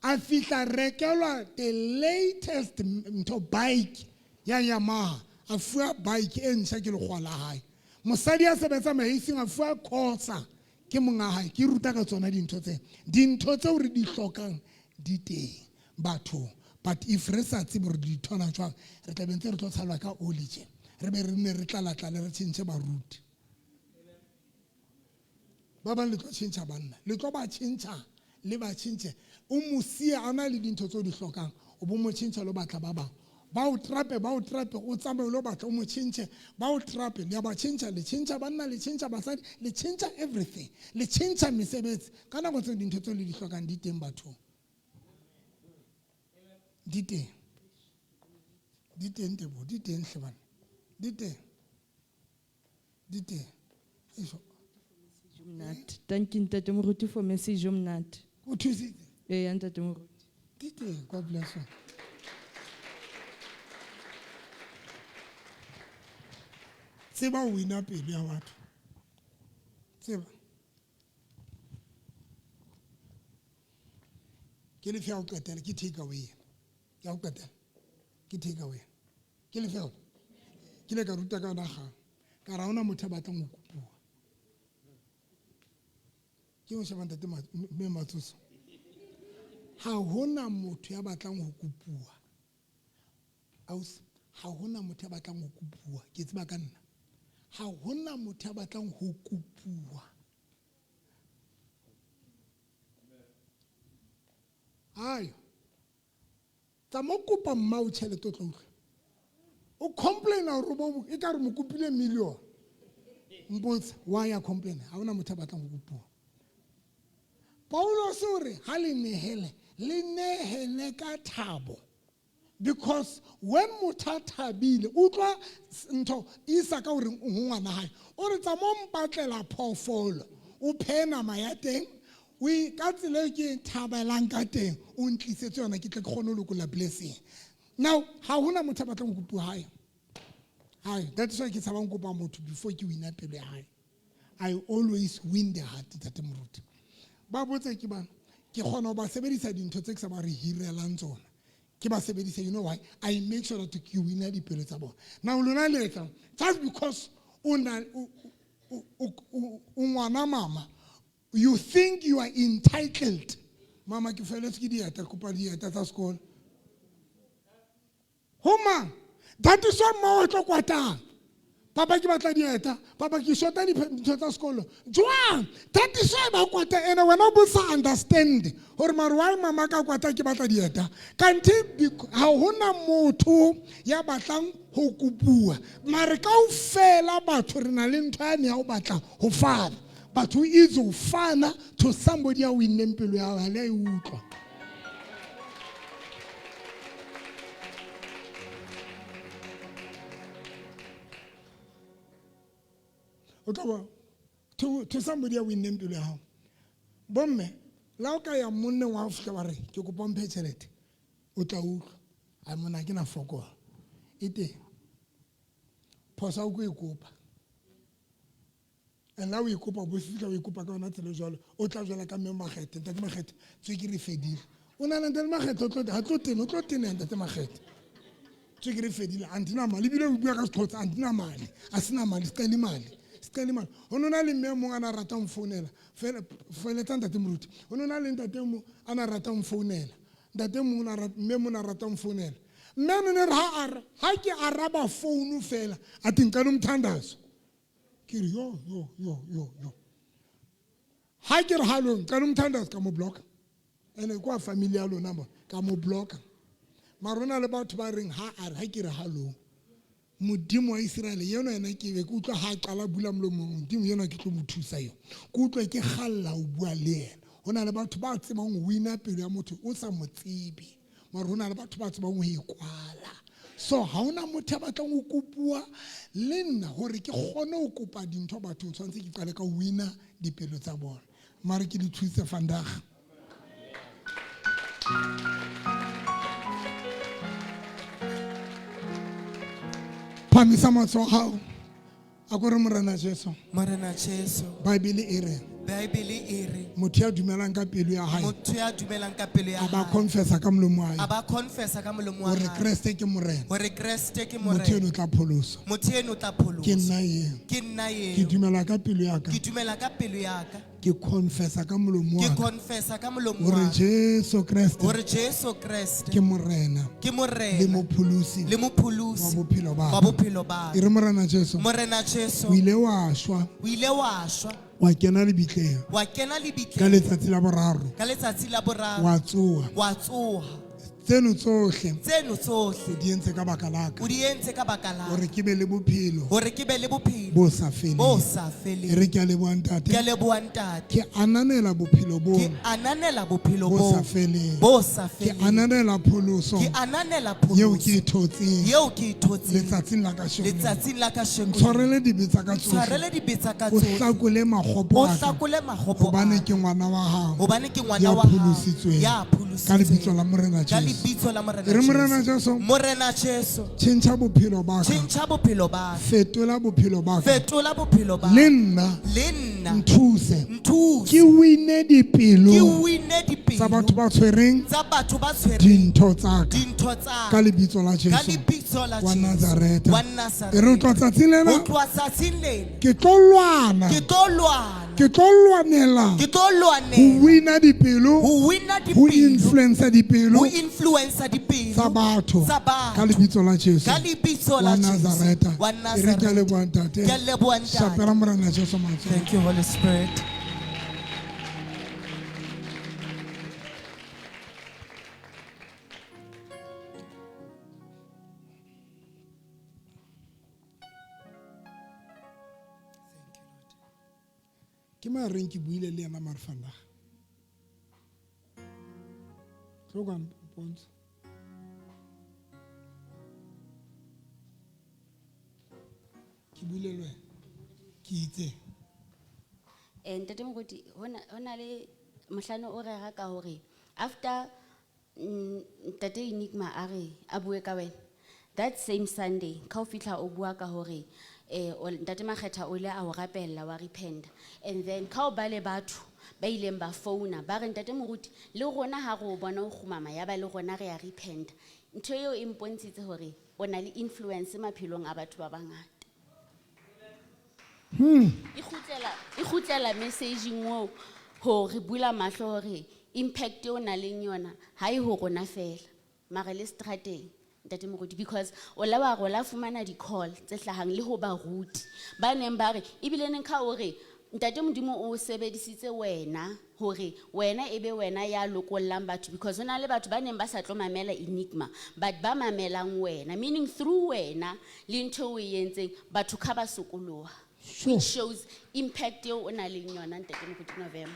a fihla rekelwa the latest ntho bike ya Yamaha a fuwa bike e ntšha ke lekgowa la hae mosadi a sebetsa mahaising a fuwa Corsa ke monga hae ke ruta ka tsona dintho tseo re di hlokang di teng batho but if re sa tsebe re di thona jwang re tla bentse re tlo tshalwa ka oli tje re be re ne re tlalatlale re tšhentšhe baruti ba bang le tlo tšhentšha banna le tlo ba tšhentšha le ba tšhentšhe o mosia a na le dintho tseo di hlokang o bo mo tšhentšha lo batla ba bang ba o trape o tsamaye lo batla o mo tšhentšhe ba o trape le ba tšhentšha le tšhentšha banna le tšhentšha basadi le tšhentšha everything le tšhentšha mesebetsi ka nako tseo dintho tseo le di hlokang di teng bathong di teng Tebo di teng hlebana di teng Eish Mnati. Thank you Ntate Moruti for message omnati. o thusitse Ntate Moruti. di teng God bless you tseba o wina pelo ya batho tseba ke le fia o qetela ke take away ya o qetela ke take away ke le fia ke le ka ruta ka ona ga ka ra ona motho a batlang go kopua ke o sheba ntate me matsoso ha hona motho ya batlang go kopua ha hona motho ya batlang go kopua ke tseba ka nna ha hona motho ya batlang go kopua ayo tsa mo kopa mmao tšhelete o tlo o complaina gore bo e ka re mo kopile million mbotsa why ya complain ha hona motho a batlang go kopua Paulo o re ha le nehele ka thabo because when motho a thabile o tla ntho isa ka gore o ngwana hae o re tsa mo mpatlela phoofolo o phe nama ya teng o ka tsela e ke thabelang ka teng o ntlisetse yona ke tle ke kgone go lokolla blessing now ha hona motho a batlang go kopua hae that's why ke tshabang kopa motho before ke wina pelo ya hae I always win the heart Ntate Moruti ba botse ke bana ke kgona go ba sebedisa dintho tse ke sa ba re hirelang tsona ke ba sebedisa you know why I make sure that ke wina dipelo tsa bona now lona letla just because ngwana mama you think you are entitled mama ke feletse ke dieta kopa dieta tsa sekolo homa that is why mo tlo kwatang papa ke batla dieta papa ke shota dintho tsa sekolo jwang that is why ba kwata ene wena o sa understand gore mare why mama ka kwata ke batla dieta kanti ha hona motho ya batlang go kopua mare ka o fela batho re na le ntho ya ne ya o batla go fana batho itse o fana to somebody ya wineng pelo ya ga le utlwa to somebody a wineng pelo ya gago bomme la o ka ya monneng wa go fitlha ba re ke kopa mphe tšhelete o tla utlwa a mona ke na fokola e teng phosa o ko e kopa and la o e kopa bo fitlha o e kopa ka ona tsela jalo o tla jala ka mme Makgethe ntate Makgethe tswekere fedile o na le ntate Makgethe o tlo tena ntate Makgethe tswekere fedile antina mali bile o bua ka Sexhosa antina mali a sena mali sekali mali o nona le mme mongwe a na rata mfounela feletsa Ntate Moruti o nona le ntate mo a na rata mfounela mme mo na rata mfounela mme o ne re ha ke araba founu fela a tinka nomthandazo ke re yo ha ke re hallo ka nomthandazo ka mo block ene kwa family ya lona bona ka mo block marona le batho ba reng ha ke re hallo modimo wa Israele yena ena ke be ke utlwa ha qala bula molomo modimo yena ke tlo mo thusa yo ke utlwa ke galla o bua le yena hona le batho ba tsebang go wina pelo ya motho o sa mo tsebe mara hona le batho ba tsebang go ikwala so ha ona motho ba tlang go kopua le nna gore ke gone go kopa dintho batho tshwantse ke qale ka wina dipelo tsa bona mara ke di thuse fandaga phamisa matsogo gago a kore morena Jesu Morena Jesu Bible e re Bible e re motho ya dumelang ka pelo ya hae motho ya dumelang ka pelo ya a ba hae confessa ka molomo wa hae a ba confessa ka molomo wa gore hae Kreste ke morena gore Kreste ke motho morena eno o tla pholoswa motho eno o tla ke pholosa nna eo ke nna ke eo dumela ka pelo ya ka ke dumela ka pelo ya ka ke confessa ka molomo ke wa ka confessa ka molomo gore wa ka Jesu Kreste gore Jesu Kreste ke morena ke le morena mopholosi le wa mopholosi bophelo ba wa ka bophelo ba e re morena Jesu morena Jesu o ile wa shwa o ile wa shwa wa kena lebitleng wa kena ka lebitleng letsatsi la boraro ka letsatsi la boraro wa tsoa wa tsoha tseno tsohle tseno o tsohle di entse ka baka laka o di entse ka baka la gore ke be le bophelo gore ke be le bophelo bo sa bo feleng sa e feleng re ke a leboang ke a tate leboa ntate ke ananela bophelo ke boo ananela bophelo bo bo sa feleng bo sa ke feleng ananela pholoso ke ananela yeo ke pholoso e thotseng yeo ke e thotseng letsatsing la kasheno letsatsing la kasheno ntshwarele dibetsa ka tsohle tshwarele dibetsa ka o tsohle hlakole magopo o a ka hlakole magopo gobane a ke ngwana wa gago hobane ke ngwana ya wa hao pholositsweng ya ka lebitso la pholositsweng morena ka Jesu lebitso la e re morena morena Jesu Jesu morena Jesu tšhentšha bophelo ba ka tšhentšha bophelo ba ka fetola bophelo ba ka fetola bophelo ba le ka nna le nna nthuse nthuse ke wine dipelo ke wine tsa batho dipelo ba tshwereng tsa batho ba tshwereng dintho tsa ka dintho tsa ka lebitso la ka Jesu lebitso la wa Jesu Nazareta wa e re ho tloha tsatsing Nazareta lena ho tloha tsatsing lena ke tlo lwana ke tlo lwana ke tlo lwanela ke tlo ho lwanela wina dipelo ho wina ho dipelo influencer dipelo ho influencer dipelo tsa batho tsa ka batho lebitso la Jesu ka lebitso wa la Jesu Nazareta wa e re ke a Nazareta leboang ntate ke a leboha ntate. shapela morena Jesu matsoho Thank you Holy Spirit. ke mareng ke buile le yena marfanda tlokan pontsha ke buile le wena ke itse ntate moruti hona le mohlano o rera ka hore after ntate Enigma a re a bue ka wena that same Sunday ka o fihla o bua ka hore ntate Makgetha o ile a o rapella wa repent and then ka o ba le batho ba ileng ba founa ba re ntate moruti le rona ha go bona o khumama ya ba le rona re ya repent ntho eo e mpontshitse hore o na le influence maphelong a batho ba bangata e khutlela messaging mo ho re bula mahlo hore impact o na leng yona ha e ho rona fela mara le strateng ntate moruti because o la wa rola fumana di call tse hlahang le ho ba ruti ba neng ba re ibile neng ka hore ntate modimo o sebedisitse wena hore wena ebe wena ya lokollang batho because hona le batho ba neng ba sa tlo mamela Enigma but ba mamelang wena meaning through wena le ntho o yentseng batho ka ba sokoloha which shows impact eo o na leng yona ntate moruti November.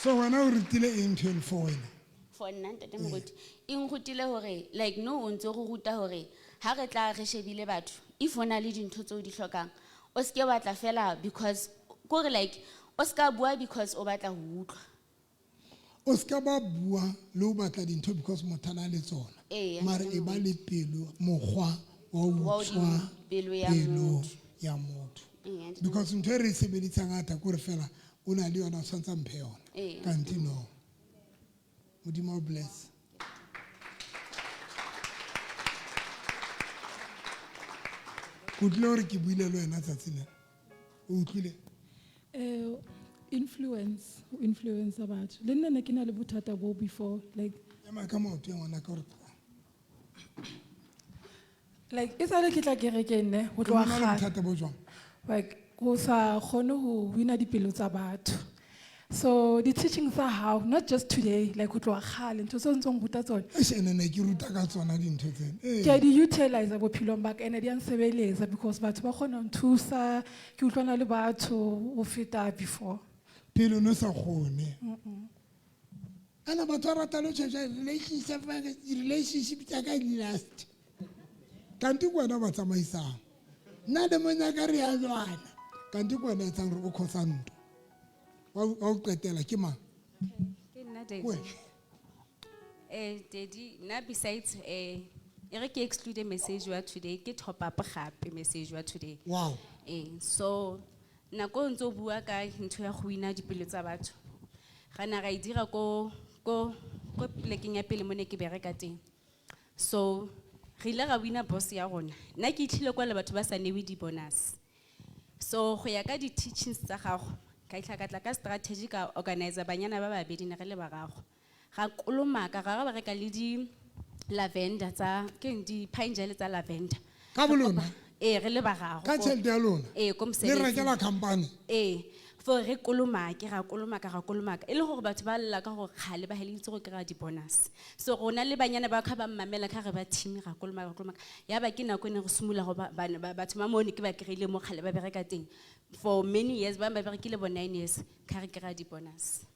so wena o rutile eng 24 wena For nna ntate moruti e nrutile hore like no o ntse go ruta hore ha re tla re shebile batho if ona le dintho tse o di hlokang o ske wa tla fela because gore like o ska bua because o batla ho utlwa o ska ba bua le o batla dintho because motho a na le tsona Ee, mare e ba le pelo mokgwa wa Wa ho utswa di- pelo ya pelo motho. ya motho Ee, ntate because ntho e re e sebeditsang ngata kore fela o na le yona o tshwanetse a mphe yona Ee. kanti no modimo o bless ke utlwile gore ke buile le wena tsatsi lena o utlwile Influence batho le nna ne ke na le bothata bo before ema ka maoto ya ngwana ka gore e sale ke tla kerekeng ne go o tloa na le gale bothata bo jwang go sa kgone go wina dipelo tsa batho so the teachings tsa how not just today go tloa gale ntho tse o ntseng ruta tsone ene ke ruta ka tsona dintho tsene ke a di-utilize bophelong ba ka ene di a nsebeletsa because batho ba kgona ho nthusa ke utlwana le batho ho feta before pele o ne sa kgone ana batho ba rata le tšhoša relationship tša ka di last kanti ke wena ba tsamaisang nna le monyaka re ya jwana kanti ke wena etsang re o kgosa ntwa wa o qetela ke mang Ke nna Wena. Daddy. Daddy, na besides re ke exclude message wa today ke top up gape message wa today. Wow. So nako ntse o bua ka ntho ya go wina dipelo tsa batho. Gana ga idira ko plekeng ya pele mo ne ke bereka teng. So re ile ga wina boss ya rona. Nna ke itlhile kwa le batho ba sa newe di bonus. So go ya ka di teachings tsa gago ka itla ka tla ka strategy ka organizer banyana ba babedi ne re le barago. Ga kolomaka ga ba reka le di lavender tsa ke di pine gel tsa lavender. Ka bolona? Re le barago. Ka tšhelete ya lona? Ko Le mosebetsing. rekela company? For re kolomake ra kolomaka e le gore batho ba lla ka gore khale ba heleditse go kry-a di bonus. So rona le banyana ba ka ba mmamela ka re ba team ra kolomaka ya ba ke nako ne go simolola go batho ba mone ke ba kry-ile mo khale ba bereka teng for many years ba berekile bo 9 years ka re kry-a di bonus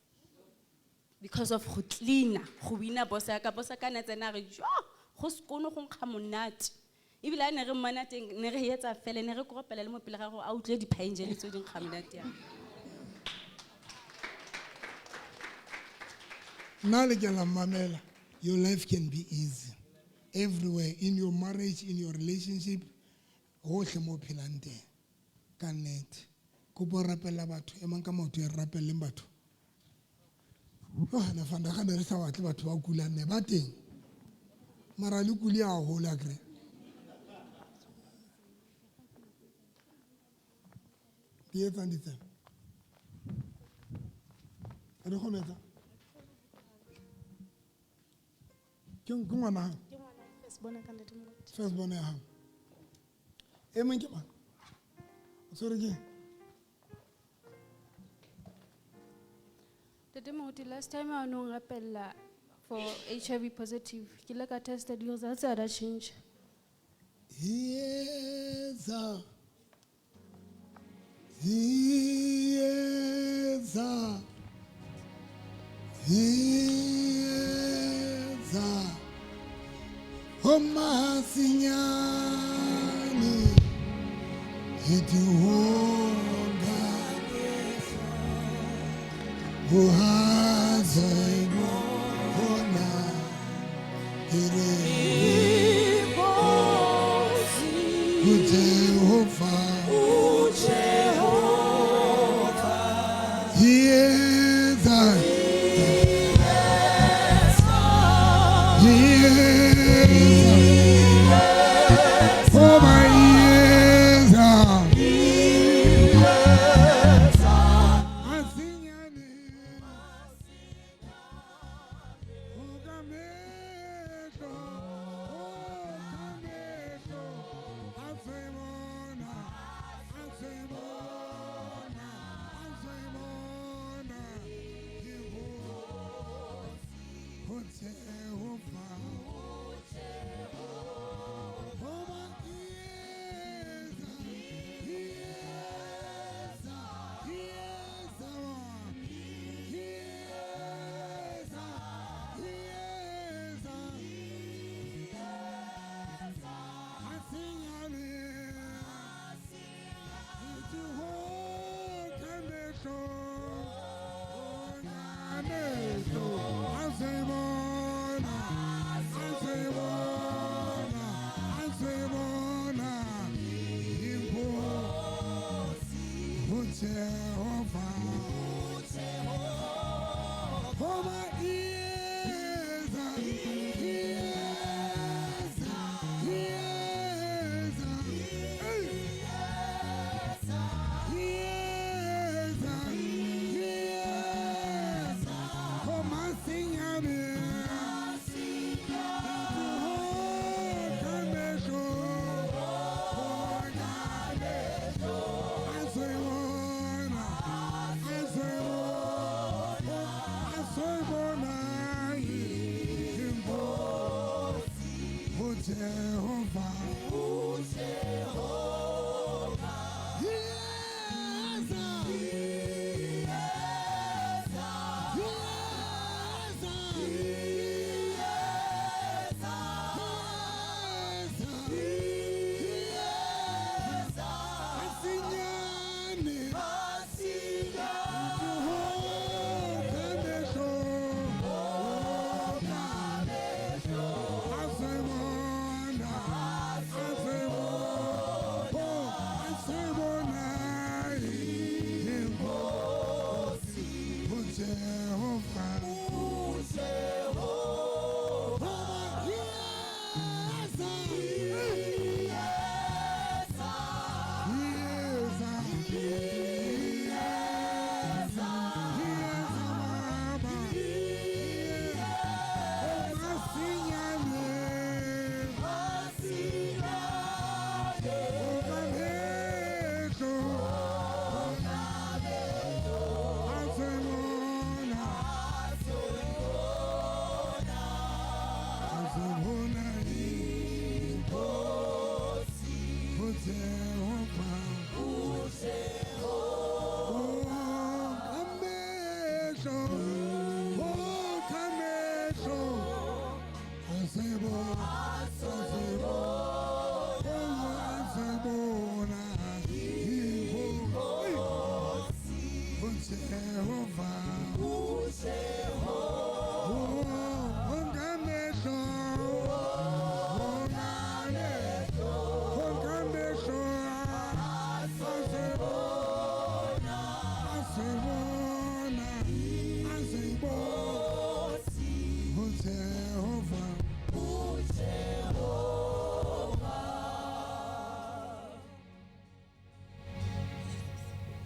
because of go cleana go wina boss ya ka na tsena re jo go skono go nkga monate ebile a ne re mmana teng ne re etsa fele ne re kopela le mo pele ga go a utlwe di pine tse di nkga monate ya Now, mamela, your life can be easy. Everywhere, in your marriage, in your relationship, hohle mo phelang teng. Ka nnete. Kopo rapella batho, e mang ka motho e rapelleng batho. Na fanda ga ne re sa batle batho ba kulang ne ba teng. Mara le kuli a hola kre. Di etsang di tsena. A di kgone etsa? Ke ngwana hang? First born ya hang. E meng ke mang? O tshwere ke? The last time I know rappella for HIV positive, ke le ka tested the results had a change. Yes. Oma sinyani etuonga uhazoibo ona ire Jehova He is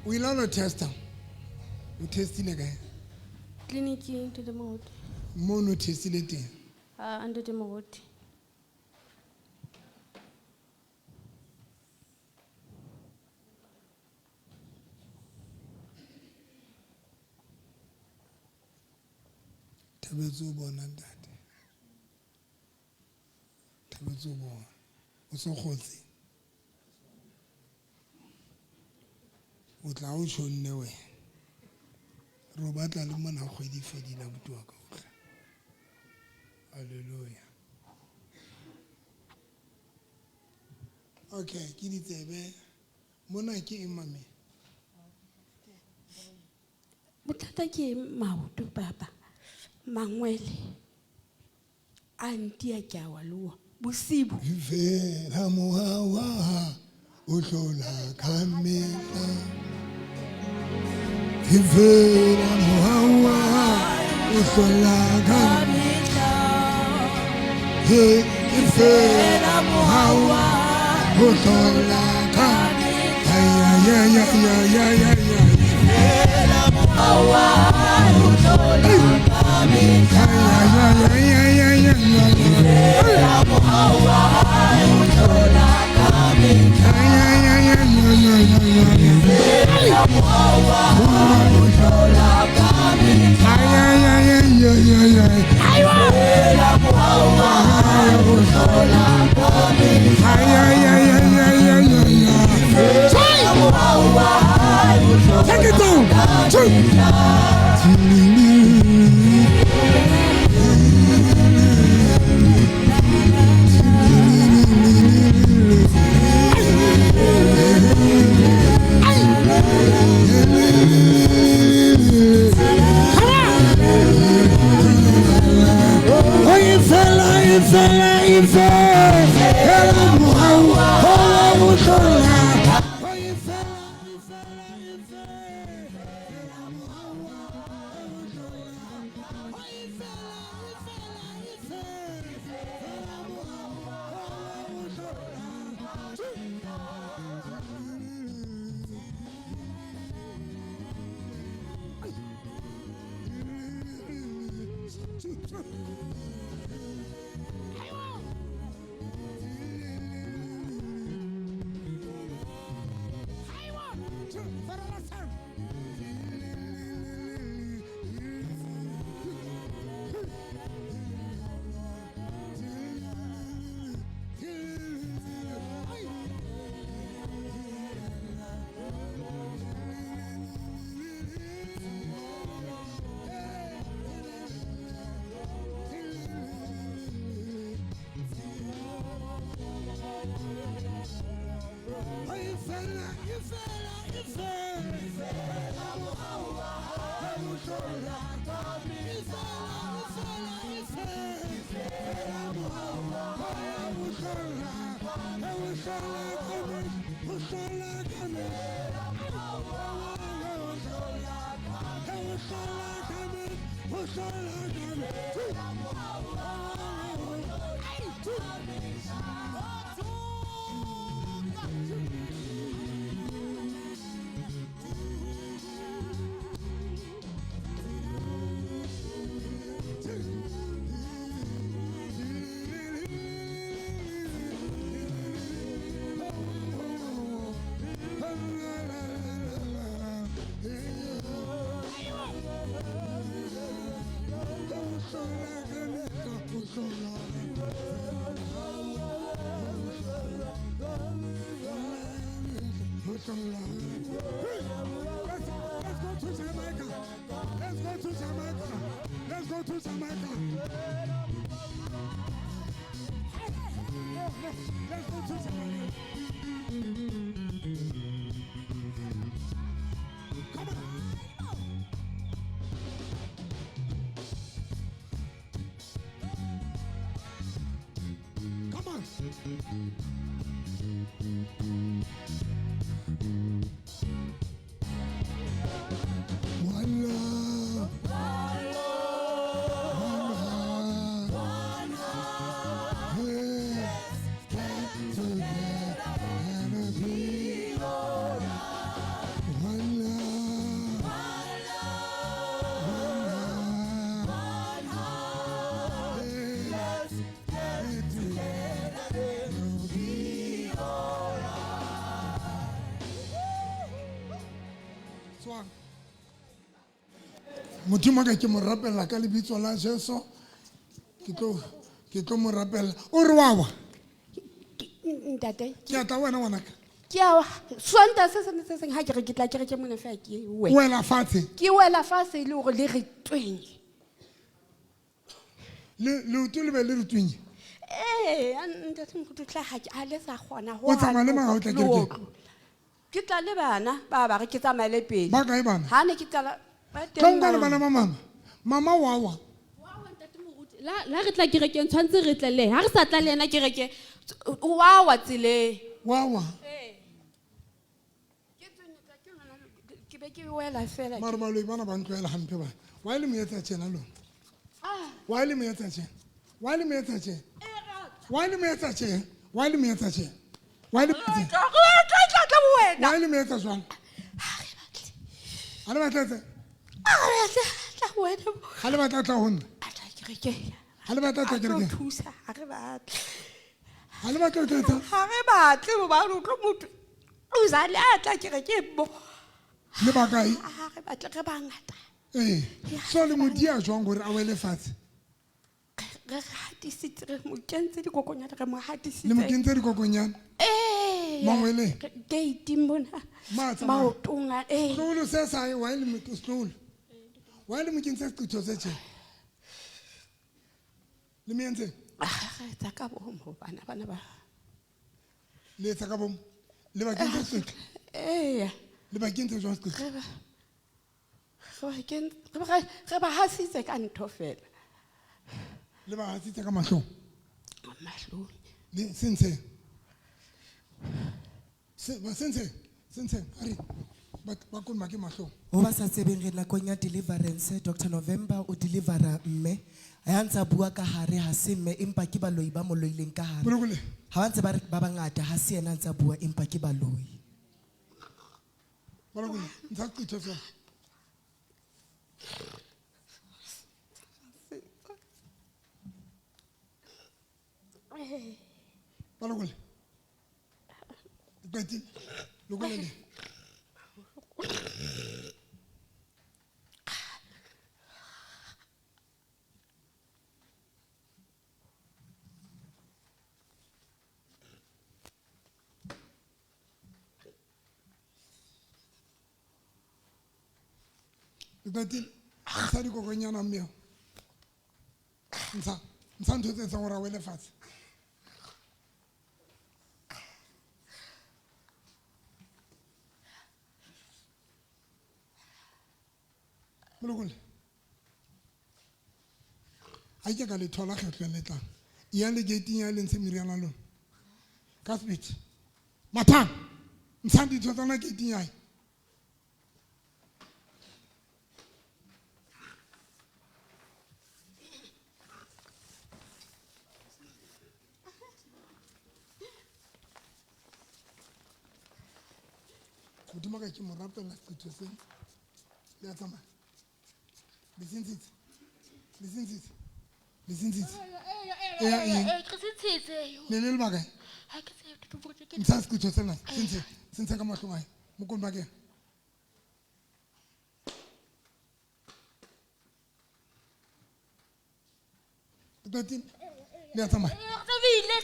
We learn to test. We testing again. Clinic to the mode. Mono testing it. Under the mode. Tabezubo nandade. Tabezubo. Usokhozi. O tla o tshonne we. Re o batla le mona kgwedi fedile abuti wa ka o tla. Hallelujah. Okay, ke ditsebe. Mona ke imame. Bothata ke maoto papa. Mangwele. Anti a kya wa lo. Bosibo. Vela mohawa o hlola kamela. Vela mohawa o hlola kamela. Vela mohawa o hlola kamela. Ya. Vela mohawa o hlola kamela. Ya. Vela mohawa o hlola kamela. Ya. Vela mohawa o hlola kamela. Ya. Vela mohawa o hlola kamela. Ya. Take it down. to Jamaica. Let's go to Jamaica. Let's go to Jamaica. Let's go to Jamaica. Come on. Come on. One love. One heart. Let's get together and be alright. One love. One heart. Let's get together and be alright. Swang. Modimo ka ke mo rapela ka lebitso la Jesu ke tlo mo rapela o re wa Ntate. ke ata wena ngwana ka Ke a swanta se seng ha ke re ke tla ke mona fa ke we. wela fatshe Ke wela fa se ile gore le re twenye. le utu le be le re twinye Ntate mo go tla ha ke a le sa gona ho. O tsamaya le mang ha o tla kerekeng? Ke tla le bana ba re ke tsamaye le pele. Ba kae bana? Ha ne ke tla tlonka le bana ba mama wawa La re tla kerekeng tshwantse re tle le. Ha re sa tla le yena kereke wa tsile. wawa Ke be ke wela fela. mara baloi bana ba ntloela hampe bana wa ile mo etsa tjena lona wa ile mo etsa tjena wa ile mo etsa tjena wa ile mo etsa tjena wa ile mo etsa tjena wa ile mo etsa wa ile mo etsa jwang ha le batla ha le batla tla ho nna ha le batla tla kereke thusa ha re batle. ha le batla tla tla Ha re batle mo ba utlwa motho o sa le atla kereke mo. le ba kae Ha re batle re bangata. so le modia jwang gore a wele fatshe Re hatisitse re mo kentse dikokonyana re mo le mo hatisitse. kentse dikokonyana mangwele Gate mona. Maotong tlolo se sa e wa ile mo tlolo wa ile mo kentse setho se tjena le me entse Re tsa ka bomo bana ba. le tsa ka bom le ba kentse setho le ba kentse jwang setho Re ba hasitse ka ntho fela. le ba hatsitse ka mahlong Mahlong. le sense ari ba kolma ke mahlong Ho ba sa tsebeng re nakong ya deliverance Dr November o delivera mme ha ntse a bua ka hare ha se mme empa ke baloi ba mo loileng ka hare bolokole ha ba ntse ba bangata ha se yena ntse a bua empa ke baloi bolokole ntsa qitho fela bolokole qetile lokole qetile sa dikokonyana mmeo ntsha ntho tse tsang gore a wele fatshe bolokole a ke ka le thola kgetlo le tlang ya le gating ya le ntse meriana lona ka speed mathang ntshang ditho tsana gating ya modimo ka ke mo rapela setho sena le a tsamaya lesintshitse le le lebaka ntsha sekutho sena sentshe ka mahlong ae mo kone bakeng qetile le a tsamaya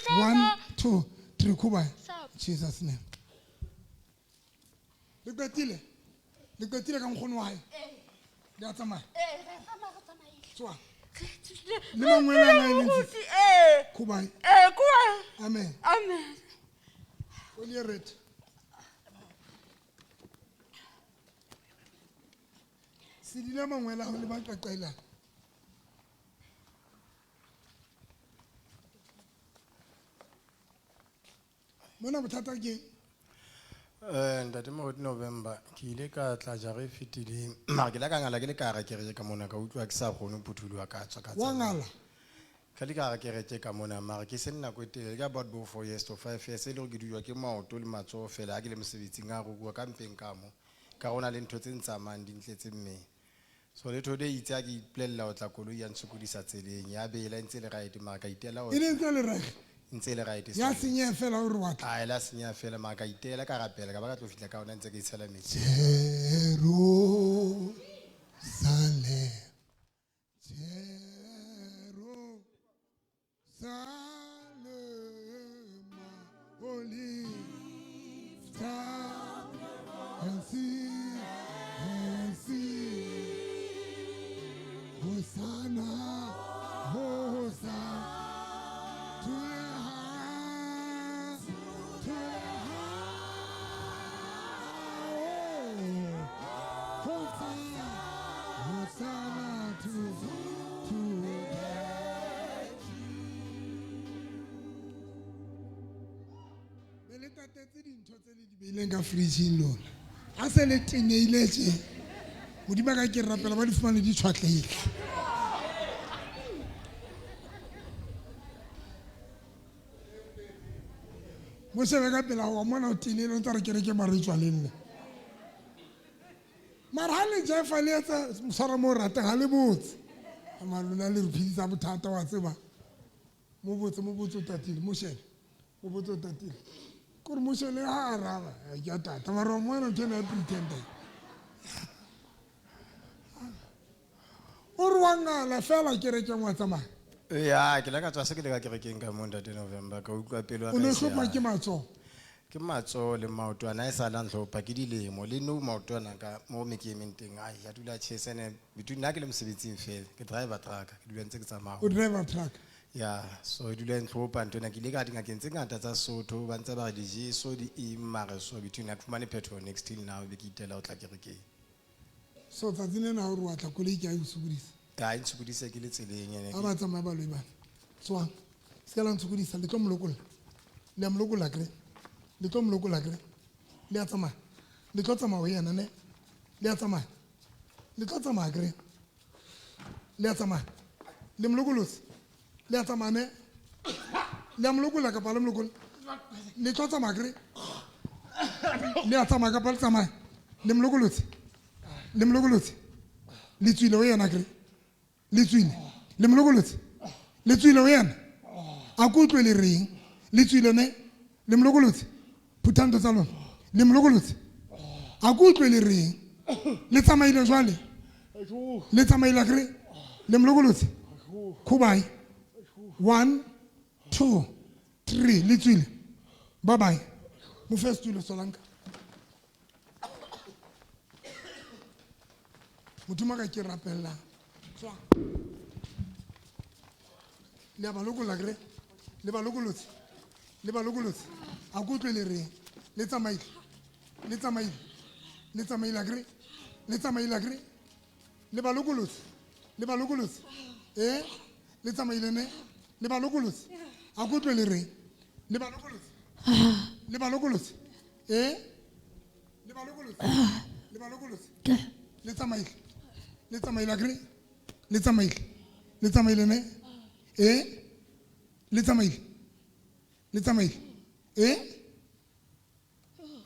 1 2 3 kuba Jesus name Le qetile. Le qetile ka nkgono wa hae. Le a tsamaya. Tswa. Le mangwela a nang Kubai. Amen. Amen. When you're ready. Sidila mangwela ho le ba qaqaila. Mona bothata ke Ntate Moruti November ke ile ka tla jare e fetileng mara ke la ka ngala ke le ka ra kereke ka mona ka utlwa ke sa kgone phuthulu wa ka tswa ka wa ngala. ka le ka ra kereke ka mona mara ke se nna go etele ka about bo 4 years to 5 years e le go ke dulwa ke maoto le matso fela ha ke le mosebetsing a go bua ka mpeng ka mo ka gona le ntho tse ntsamang di ntletse mme so le thode itse a ke ipolella o tla koloi ya ntshukodisa tseleng ya bela ntse le right mara ka itela o E ne ntse le right. ntse le right Ya senya fela o re wa tla. a ela senya fela mara ka itela ka rapela ka ba ka tlo fitla ka ona ntse ke itshela metsi Jerusalem. Salema, holy, and see, Hosanna, Hosanna, to the highest, to the highest, Hosanna, Hosanna to le tatetse dintho tse le di beileng ka fridge lona a se le teneile tje modimo ka ke rapela ba di fumane di tshwatleile mo shebe ka pela wa mona o teneile o ntse re kereke mare e tswa le nne mara ha le jefa le etsa moswara mo o ratang ha le botse amalona le re phidisa bothata wa tseba mo botse o tatile mo shebe mo botse o tatile kore mo shele ha araba ke a tata mara o mona ntho ena e pretendang o re wa ngala fela kerekeng wa tsamaya ya ke la ka tswa se ke le ka kerekeng ka mo Ntate November ka utlwa pelo wa o ne ka hlopha se ke matso ke matso le maotwana e sa la ntlhopha ke dilemo le no maotwana ka mo mekementeng ai ya dula chesene between nna ke le mosebetsing fela ke driver truck ke dula ntse ke tsamaya o driver truck ya so e dula ntlhopha ntona ke ile ka dinga ke ntse ngata tsa Sotho ba ntse ba re di Jesu di imare so between at fumane petrol next till now be ke itela o tla kerekeng so tsatsine na o re wa tla koloi ke a itsubudisa ya e ntshukudisa ke le tseleng ene a ba tsamaya ba lo ibana tswang se ka la ntshukudisa le tlo molokola le a molokola kre le tlo molokola kre le a tsamaya le tlo tsamaya o yena ne le a tsamaya le tlo tsamaya kre le a tsamaya le molokolotse le a tsamaya ne le a molokola kapa le molokola le tlo tsamaya kre le a tsamaya kapa le tsamaya le molokolotse le tswile o yena kre le tswile le molokolotse le tswile o yena a ko utlwe le reng le tswile ne le molokolotse phuthanto tsa lona le molokolotse a ko utlwe le reng le tsamaile jwale le tsamaile kre le molokolotse khubai 1 2 3 le tswile bye bye mo first tulo solanka motho ka ke rapella tswa le ba lokola kre le ba lokolotse a go tlwe le reng le tsamaile kre le tsamaile le ba lokolotse le tsamaile ne le ba lokolotse a go tlwe le reng le ba lokolotse le ba lokolotse le tsamaile kre le tsamaile ne le tsamaile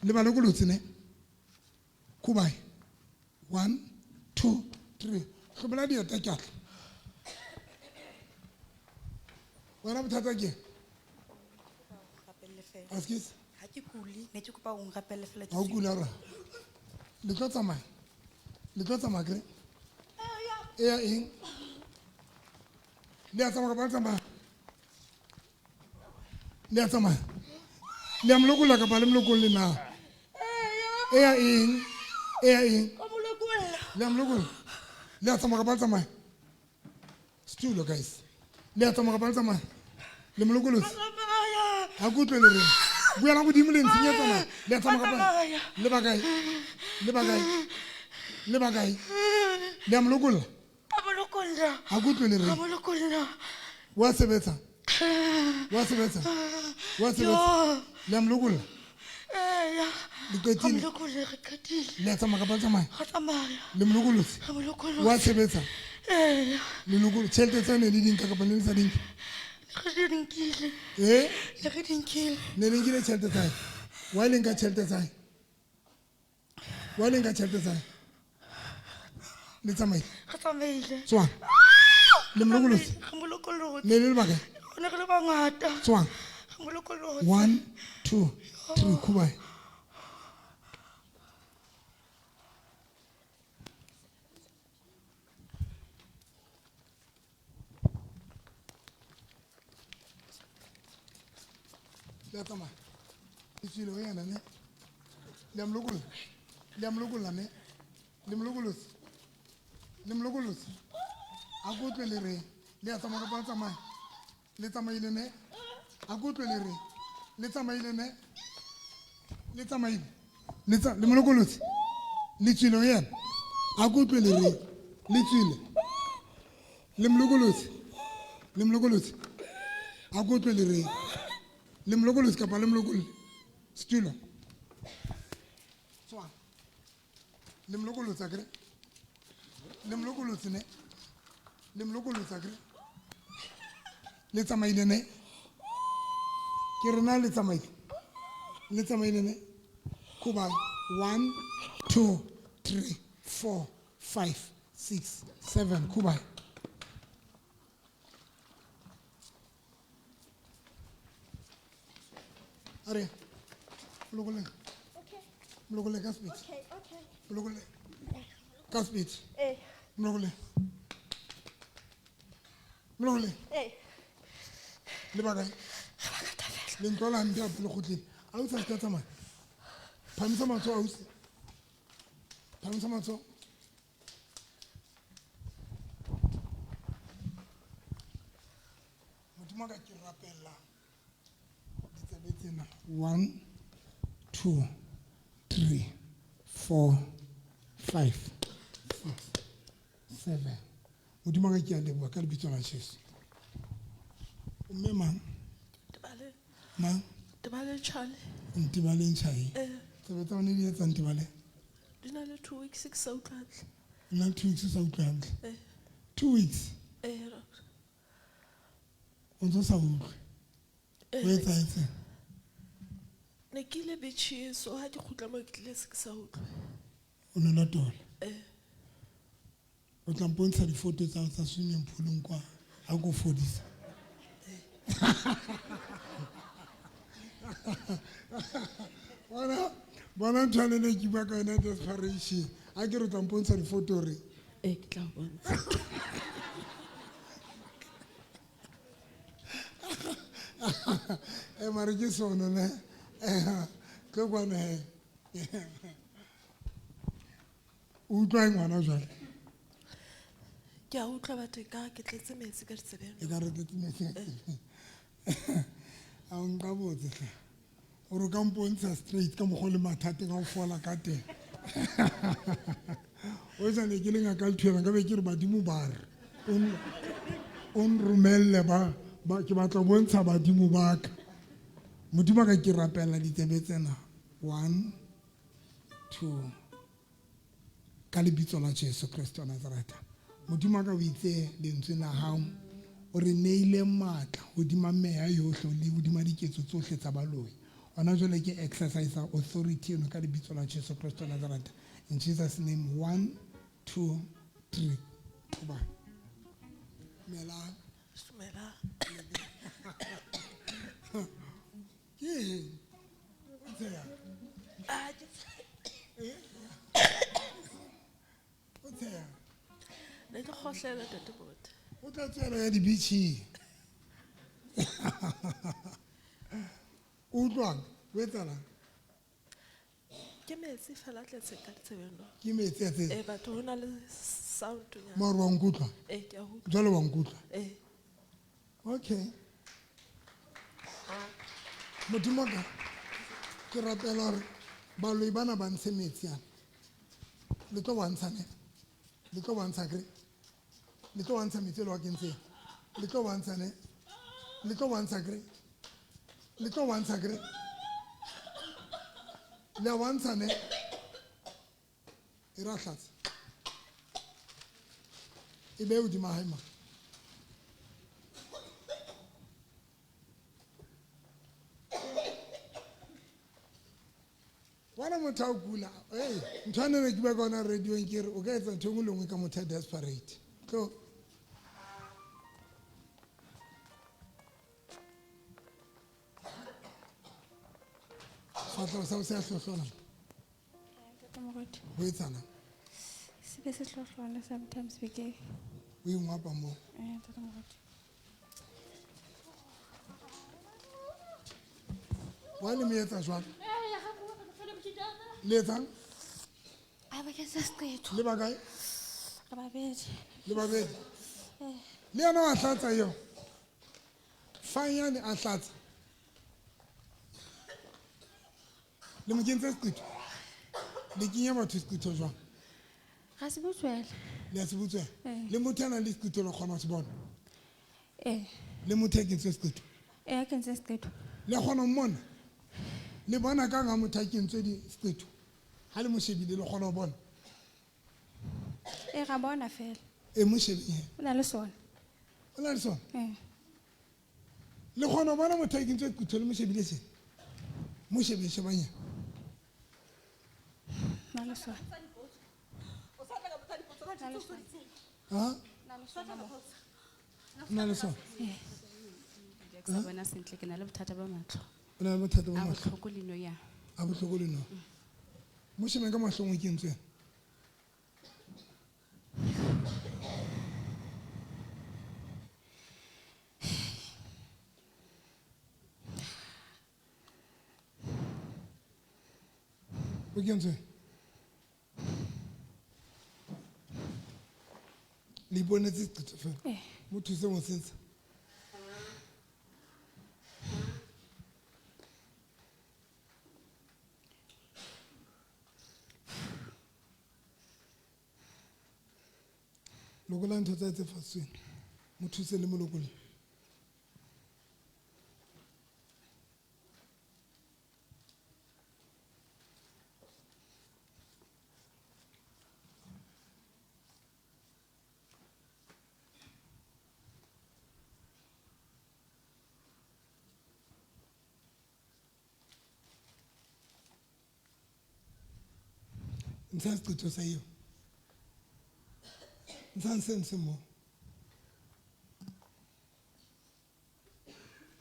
le ba lokolotse ne khubai 1 2 3 go bela dieta ke atla wena bothata ke askis ha ke kuli ne ke kopa o ngapelle fela ha o kula ra le tlo tsamaya kre e ya eng le a tsamaya kapa le tsamaya le a tsamaya le a molokola kapa le molokong le na Ea eng? Ea eng? Le a molokolla. Le a tsamaya kapa le tsamaya. Setulo guys. Le a tsamaya kapa le tsamaya. Le molokolotse. Ha ke utlwe le reng. Buela godimo le ntshenyetsana. Le a tsamaya kapa. Le ba kae? Le ba kae? Le ba kae? Le a molokolla. Ha ke utlwe le reng. Wa sebetsa. Wa sebetsa. Wa sebetsa. Le a molokolla. Le qetile. Le a tsamaya kapa le tsamaya. Le molokolotse. Wa sebetsa. Le lokolo tšhelete tsa ne le dinka kapa ne le sa dinka. Ne le nkile tšhelete tsae. Wa le nka tšhelete tsae. Wa le nka tšhelete tsae. Le tsamaile. Tswang. Le molokolotse. Ne le bakae. Tswang. 1 2 3 kubai. Le tsamaya. Tswile o yana ne. Le molokolla. Le molokolla ne. Le molokolotse. Le molokolotse. A go utlwe le reng. Le a tsamaya kapa le tsamaya. Le tsamaile ne. A go utlwe le reng. Le tsamaile ne. Le tsamaile. Le molokolotse. Le tswile o yana. A go utlwe le reng. Le tswile. Le molokolotse. Le molokolotse. A go utlwe le reng. Le molokolotse kapa le molokolle. Setulo. Tswa. Le molokolotse akere. Le molokolotse ne. Le molokolotse akere. Le tsamaile ne. Ke rena le tsamaile. Le tsamaile ne. Kuba 1 2 3 4 5 6 7 kuba. Are. Molokolle. Molokolle ka speed. Molokolle. Ka speed. Molokolle. Molokolle. Le bakae. Le ntlola hampe a pele kgotleng. A o sa se ka tsamaya. Phamisa matsoho ausi. Phamisa matsoho. Modimo ka ke rapella. 1 2 3 4 5 6 7. Modimo ka ke a leboha ka lebitso la Jesu. O mme mang? Mang? Tebale Charlie. Ntibaleng Chai. Sebetsa o ne di etsa Ntibale. Di na le 2 weeks ke sa utlwantle. Nna 2 weeks sa utlwantle. 2 weeks. O ntse sa utlwe. O etsa etse. Ne ke ile betšhe so ha di khutla mo ke tlile se ke sa utlwe. O ne la tola. O tla mpontsha difoto tsa tsa swimming poolong kwa a go fodisa. Bona ntwana ne ke ba ka ena desperation. A ke re tla mpontsha difoto re. Ke tla bontsha. Mare ke sono ne. Ke kwana he. Utlwa ngwana jwale. Ke a utlwa batho ka ke tletse metsi ka ditsebeng. E ka re tletse metsi. A o nka botse hle. O re ka mpontsha straight ka mogole mathate ka o fola ka teng. O sa ne ke le ngaka le thuela ka be ke re badimo ba re. On romelle ba ke batla bontsha badimo ba ka. Modimo ka ke rapella ditsebe tsena. 1 2 ka lebitso la Jesu Kristo wa Nazareta. Modimo ka o itse lentswe la hao o re neile matla hodima meya yohle le hodima diketso tsohle tsa baloi. Ona jwale ke exercise authority eno ka lebitso la Jesu Kristo wa Nazareta. In Jesus name 1 2 3 kuba. Mela. Sumela. Yeah. What's there? Ne ke khohlela tate bot. O tla tsela ya dibichi. Utlwang, wetsala. Ke ke metsi fela a tletse ka ditsebeng. Ke metsi a tse. Batho ho na le sound nyana. Mara wa nkutlwa. Ke a utlwa. Jwale wa nkutlwa. Okay. Modimo ka ke rapela hore baloi bana ba ntshe metsi ana. Le tlo bantshane. Le tlo bantsha kre. Le tlo bantsha metsi le wa kentse. Le tlo bantshane. Le tlo bantsha kre. Le tlo bantsha kre. Le a bantshane. E ra hlatsa. E be hodima hae ma. Wana motho a kula ntho a ne re ke ba ka ona radioeng ke re o ka etsa ntho e nngwe le nngwe ka motho a desperate tlo fatlo sa o se a hlohlola ho etsana Se be se hlohlwana sometimes we ke. o ingwapa mo wa le me etsa jwang le etsang A ba ke se seqetho. le ba kae Re babedi. le babedi le yena wa hlatsa yo fanyane a hlatsa le mo kentse seqetho le kenya batho seqetho jwang Ga se botswela. le a se butswela le motho a nang le seqetho le kgona ho se bona Eh. le motho a kentswe seqetho A ke ntse seqetho. le kgona ho mmona le bona ka ga motho a kentswe seqetho ha le mo shebile le kgona ho bona Ra bona fela. e mo shebile O na le sona. o na le sona le kgona ho bona motho a kentswe seqetho le mo shebile se mo shebile shebanya Na le sona. ha o na le sona Ke sa bona sentle ke na le bothata ba matlho. o na le bothata ba A mahlo botlhoko le no ya. a botlhoko le no mo shebeng ka mahlong o kentsweng o kentsweng le iponetse seqetho fela mo thuse mo sentsha lokola ntho tsa tse fasweng mo thuse le mo lokole ntsha seqetho sa eo ntshang sense mo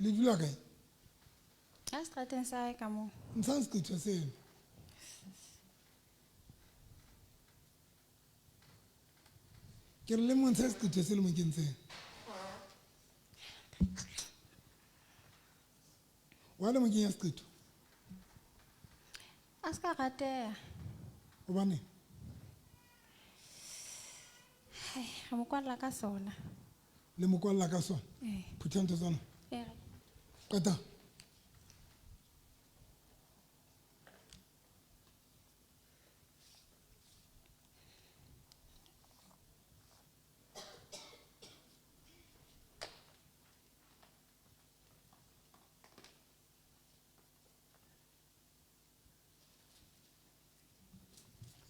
le dula kae A strateng sa hae ka moo. ntshang seqetho seno ke re le montsha seqetho se le mo kentseng wa le mo kenya seqetho A ska rateha. hobane Ga mo kwalla ka sona. le mo kwalla ka sona phutha ntho tsona qeta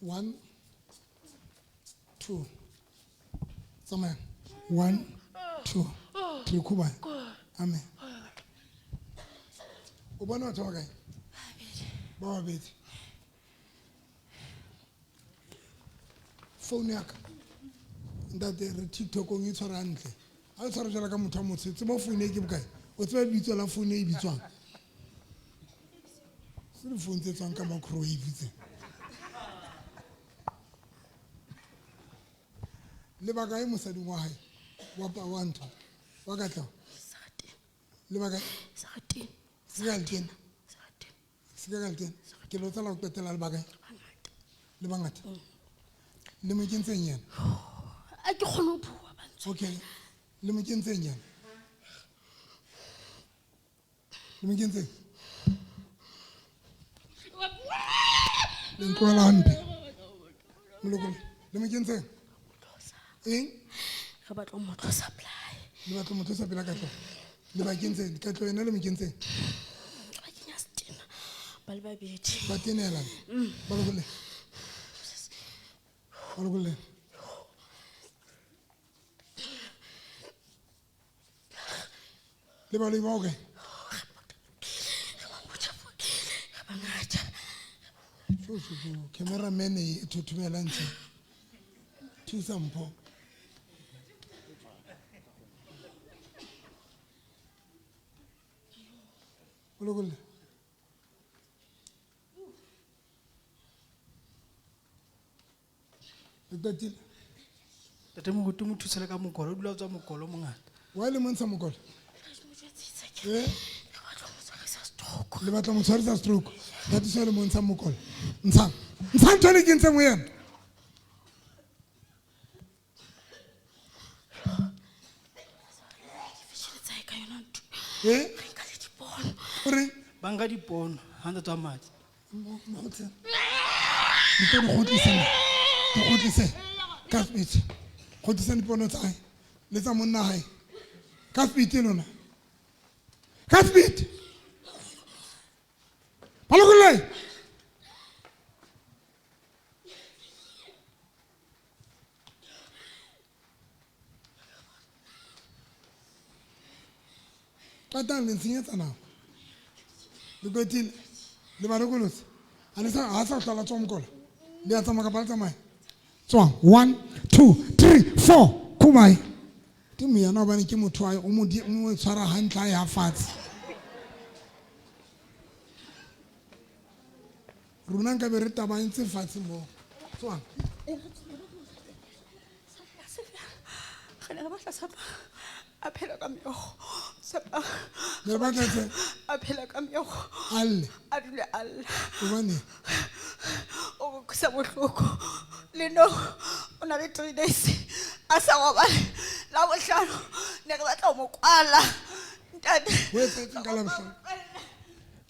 One, two. Tsamaya. 1, 2. Tlikuba. Amen. O bona batho ba kae? Ba babedi. Phone ya ka. Ntate re TikTok-ong e tshwara hantle. Ha o tshwara jala ka motho a motse, tsebo phone e ke bokae? O tseba lebitso la phone e bitswang? Se le phone tse tswang ka microwave tse. Le ba kae mosading wa hae? Wa pa wa ntho. Wa ka tla. Le ba kae? 17. 17. Se ka ka teng. Ke lo tsala go qetela le bakae? Le bangata. Le mo kentseng yana. A ke kgone ho bua bantsho. Okay. Le mo kentseng yana. Le mo kentseng. Le ntloela hampe. Molokole. Le mo kentseng. Eng? Re batla mo tlo supply. Le batla motho sa pela ka tlo. Le ba kentseng, ka tlo ena le mo kentseng. Ba kenya stina. Ba le babedi. Ba tenela. Molokole. Molokole. Le ba le ba okay. Cameraman e thothomela ntse. Thusa mpho. Molokole. Tate Tate mo go mo thusela ka mokolo, o dula o tswa mokolo mongata. wa le montsha mokolo. Le batla mo tshwarisa stroke. That is why le montsha mokolo. Ntshang. Ntshang tshwane ke ntse mo yena. Ore Banga dipono, handa twa madi. Motse. Ntse go tlisa. Go tlisa. Ka speech. Go tlisa dipono tsa hae. Le tsa monna hae. Ka speech lona. Ka speech. Palokole. Patan le tsinyetsa nako. Le kwetile. Le ba rekolotse. A le sa a sa tlala tswa mokola. Le a tsamaya ka ba tsamaya. Tswa 1 2 3 4 kumai. Ke mo yana ba ne ke motho a o mo tshwara hantle ya fatshe. Runa nka be re tabantse fatshe mo. Tswa. Khana ba tla sapa. A phela ka meogo. Sapa. Le ba tse. A phela ka meogo. Alle. A dule alla. O bane. O ka sa bohloko. Le no ona le 3 days. A sa wa ba. La bohlano ne re batla mo kwala. Ntate. We tsetsa ka la bohlano.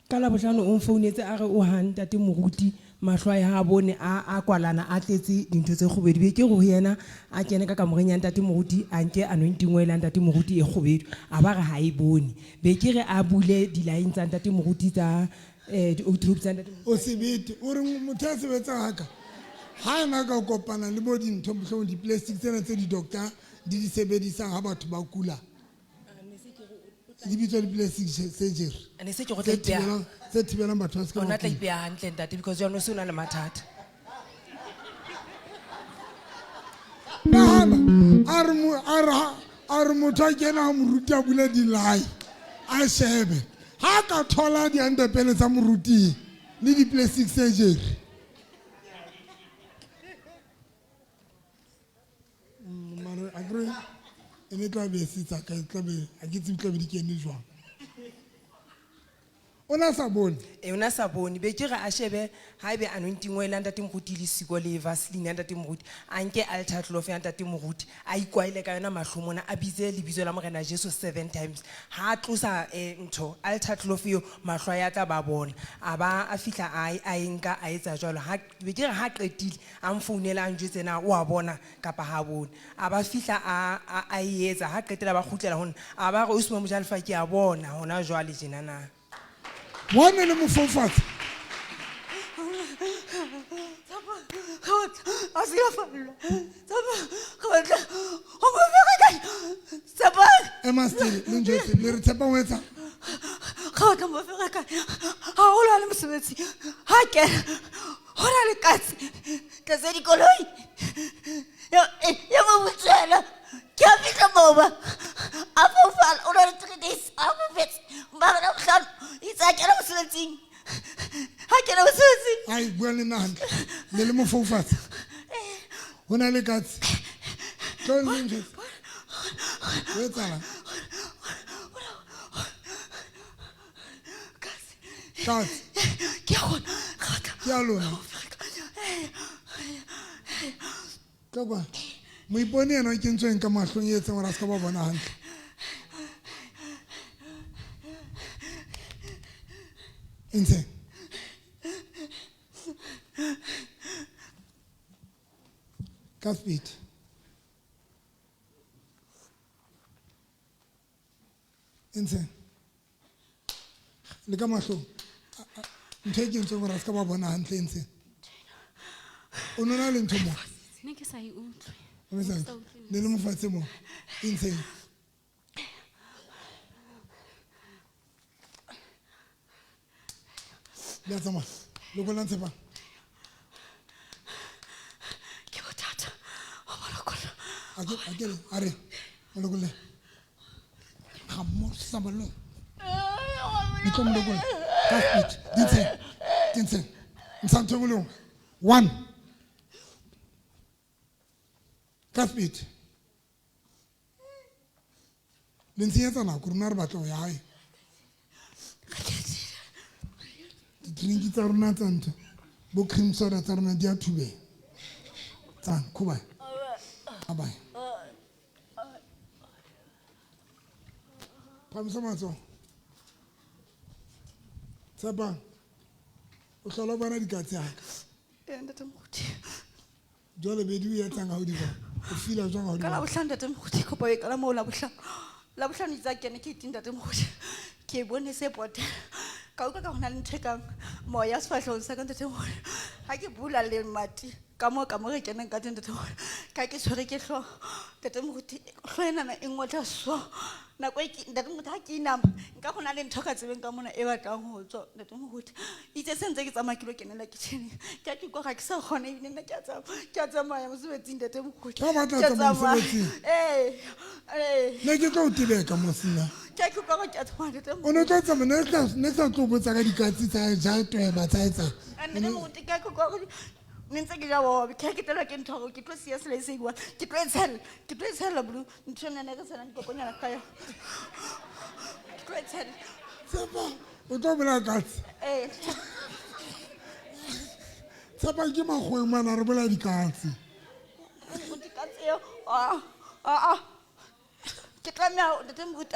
Ka la bohlano o mfounetse a re o hang tate moruti mahlo a ha bone a kwalana a tletse dintho tse kgobedu be ke go yena a kene ka kamoreng ya tate moruti a nke anointing oil tate moruti e kgobedu a ba re ha e bone be ke re a bule di line tsa tate moruti tsa di outgroup tsa tate o sebete o re motho a sebetsa haka ha na ka kopana le bo dintho mohlong di plastic tsena tse di doctor di sebedisang ha batho ba kula di bitsa di plastic surgery ane se ke go tla ipea se thibela batho ba se ka ona tla ipea hantle ntate because you know se una le mathata nahana a re motho a kena ha moruti a bula di-line a shebe ha ka thola diantepele tsa moruting le di-plastic surgery mare a kry ene tla be setsa ka tlabe a ke tsebe tlabe di kene jwang ona sa bone e ona sa bone be ke re a shebe ha ebe anointing oil anda te moruti le siko le vaseline anda te moruti anke altar cloth anda te moruti a ikwaile ka yona mahlomona a bitse le bitso la morena Jesu 7 times ha tlosa ntho altar cloth yo mahlo ya tla ba bona a ba a fihla a enka a etsa jwalo ha be ke re ha qetile a mfounela a njwetse na o a bona kapa ha bone a ba fihla a etsa ha qetela ba khutlela hona a ba re o simo mojalfa ke a bona hona jwale jena na one le mo fofatsa Emastile le njwetse le re tshepa o etsa ga tla mo fega ka ha o la le mosebetsi ha ke hona le katse ka se dikoloi ya mo butsela ke a fitla moba a fofala o la le 3 days a mo fetse ba na bohlano itsa ke la mosebetsing ha ke la mosebetsing ai bua le nahana le mo fofatsa hona le katse tlo le njwetse o etsa katse ke a gona Ke a lona. Ka kwa. Mo ipone yena ke ntse ka mahlong e etseng ra ska ba bona hantle. Inse. Ka speed. Inse. Le ka mahlong. Nthe ke ntse ra ska ba bona hantle inse. O nona le ntho mo. Ne ke sa e utlwe. Le le mofatse mo. Inse. Ya tsama. Lo go lantse ba. ke bothata o molokola Akere are lo go le. Ga mo sa ba lo. Ni kom lo go. Ka speed. Dinse. Msanto mo lo. 1 Ka speed. Le ntsenyetsa nako rona re batla ya hae. Drinki tsa rona tsa ntho. Bo cream soda tsa rona di a thube. Tsa kuba. Abai. Phamisa matso. Tsapa. O hlola bana dikatse haka. ntate moruti Jole be di ya tsanga ho di ba. O fila jwang ho di ka la ba. bohlano ntate moruti kopa e kala mo la bohlano itsa kene ke iting ntate moruti ke bone se potela ka utlwa ka hona le ntho e kang moya sefahlehong sa ka ntate moruti ha ke bula le mati ka mo re kenang ka teng ntate moruti ka ke tshwere ke hlooho ntate moruti hlooho enana e ngotla so nako e ntate moruti ha ke inama nka gona le ntho ka tsebeng ka mona e batlang ho tswa ntate moruti itse se ntse ke tsamaya ke lo kenela kitchen ke a ke kwa ga ke sa kgona ebile nna ke a tsamaya mosebetsing ntate moruti Ka batla tsamaya mosebetsing? Ne ke tlo tibeka mosina. ke a ke kwa ke a tsamaya ntate O ne tlo tsamaya ne sa tlo botsa ka dikatse tsa ja tweba tsa etsa. ntate moruti ka ke kwa ntse ke ja bobe ke ke tela ke ntho ke tlo sia sele se bua ke tlo etshela blu ntho nene ke tsena dikokonyana ka yo ke tlo etshela Tsapa o tlo bola katse. Tsapa ke magweng mana re bola dikatse. ka tseo ke tlamea ntate moruti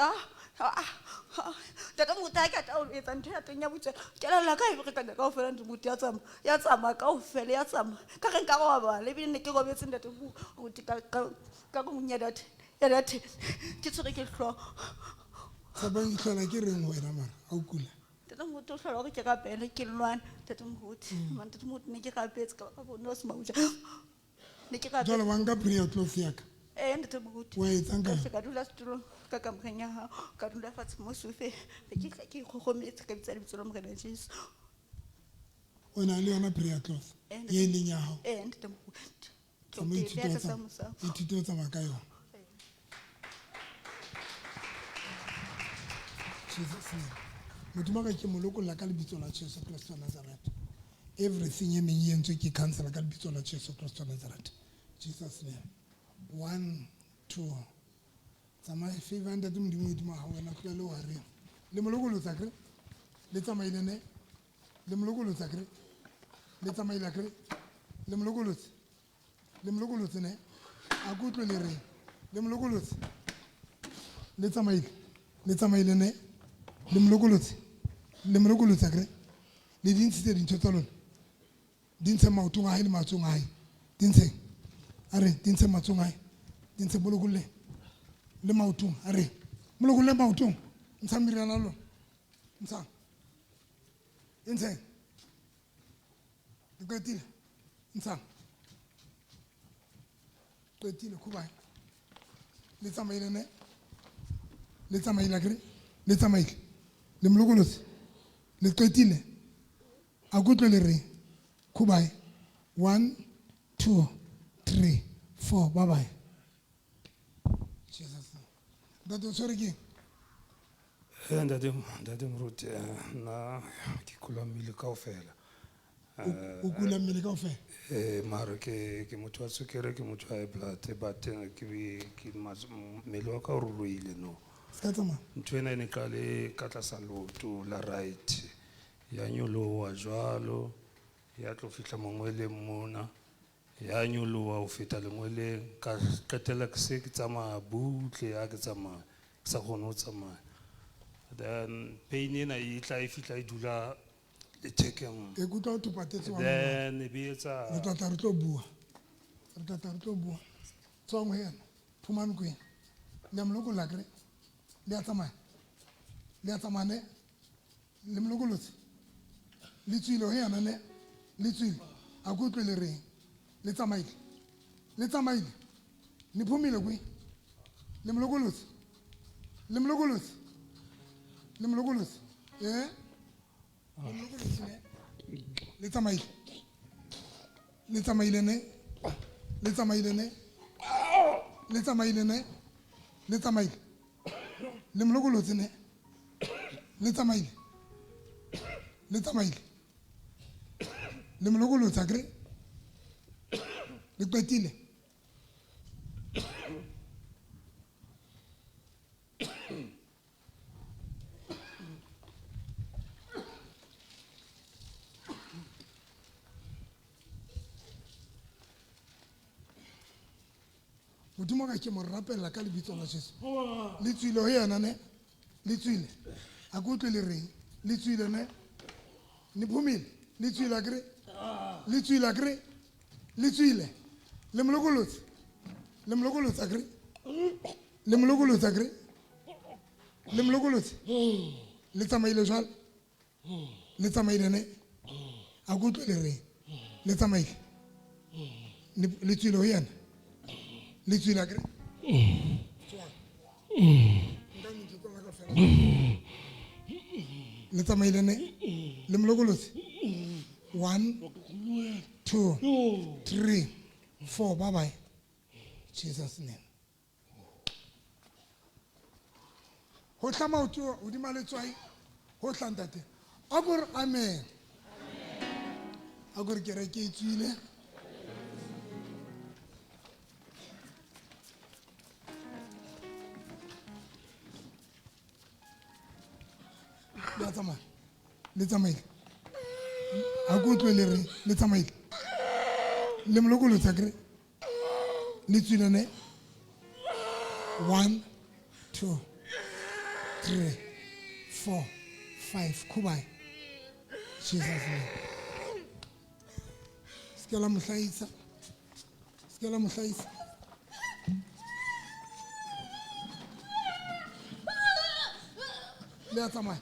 ntate moruti ha ke ata o etsa ntho ya teng ya butswela kelala ka e berekana kaofela ntate moruti ya tsamaya kaofela ya tsamaya ka ge nka robala ebile ne ke robetse ntate moruti ka kong ya date ke tshwere ke hlooho Tsapa ke hlola ke reng wena mara a o kula. ntate moruti o hlola gore ke rapele ke lwane ntate moruti ntate moruti ne ke rapetse ka bone o semauja ne ke rapetse Jole wa nka pre close ya ka. ntate moruti Wa etsang ka? ka dula setulong ka kamoreng ya hao ka dula fatshe mo sofe be ke tla ke ikgogometse ka bitsa lebitso la morena jesu O na le yona pre close. Ye leng ya hao. ntate moruti Tsama ithuto tsa maka yona. Jesus name. Modimo ka ke molokolla ka lebitso la Jesu Kristo wa Nazareth. Everything e neng e entswe ke cancel ka lebitso la Jesu Kristo wa Nazareth. Jesus name. 1 2 Tsama favor ntate modimo edimo ha wena tla le wa re. Le molokolotsa kre. Le tsamaile ne. Le molokolotsa kre. Le tsamaile kre. Le molokolotsa. Le molokolotsa ne. A go tlo le re. Le molokolotsa. Le tsamaile ne. Le molokolotsa kre. Le dintse dintho tsa lona. Dintse maotong a hae le matsong a hae. Dintse. Are dintse matsong a hae. Dintse bolokolle. Le maotong are. Molokolle maotong. Ntsha meriana lona. Ntsha. Dintse. Le kwetile. Ntsha. Kwetile kubai. Le tsamaile ne. Le tsamaile kre. Le tsamaile. Le molokolotsa. Le kwetile. A go tlo le re. Kubai. 1 2 3 4 bye bye. Jesus. Ntate o tshwere ke ntate moruti nna ke kula mmele kaofela o kula mmele kaofela mare ke motho wa tswekere ke motho wa high blood but ke mmele wa ka o roloile no ska tsamaya ntho ena e ne ka le ka tlasa leoto la right ya nyoloha jwalo ya tlo fihla mangweleng mona ya nyoloha ho feta lengweleng ka qetela ke se ke tsamaya butle ya ke tsamaya ke sa kgone ho tsamaya then pain ena e tla e fihla e dula lethekeng ke kutlwa o topatetse wa then e be etsa re tlatla re tlo bua tswang ho yena phumane kwena le a molokolla kere le a tsamaya ne le molokolotse le tswile ho yena ne le tswile a ke utlwe le reng le tsamaile ne phumile kwe le molokolotse le molokolotse le molokolotse le molokolotse ne le tsamaile ne le molokolotse ne le tsamaile le molokolotse a kere le qetile modimo ka ke mo rapella ka lebitso la Jesu le tswile ho yena ne le tswile a ke utlwe le reng le tswile ne ne phumile le tswile a kere le tswile le molokolotse a kere le molokolotse le tsamaile jwale le tsamaile ne a ke utlwe le reng le tsamaile le tswile ho yena le tswile a kere le tsamaile ne le molokolotse 1 2 3 4 bye bye Jesus name ho tlama o tlo o di maletswai ho tlantate a gore amen a gore ke re ke tswile le tsamaile a ke utlwe le re le tsamaile le molokolotse a kere le tswile ne 1 2 3 4 5 khubai Jesus name se la mohlaisa le a tsamaya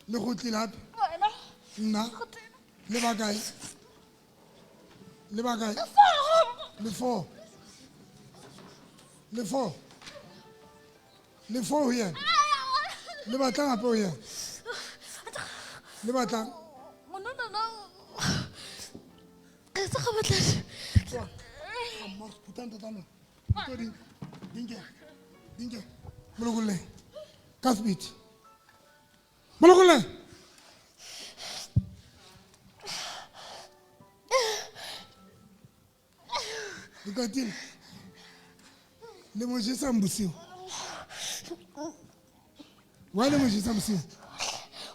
le khutlile hape nna le bakae le 4 ho yena le batlang hape ho yena le batlang dinke molokolle ka speed molokolle dikatile le mo jesang bosiu wa le mo jesang bosiu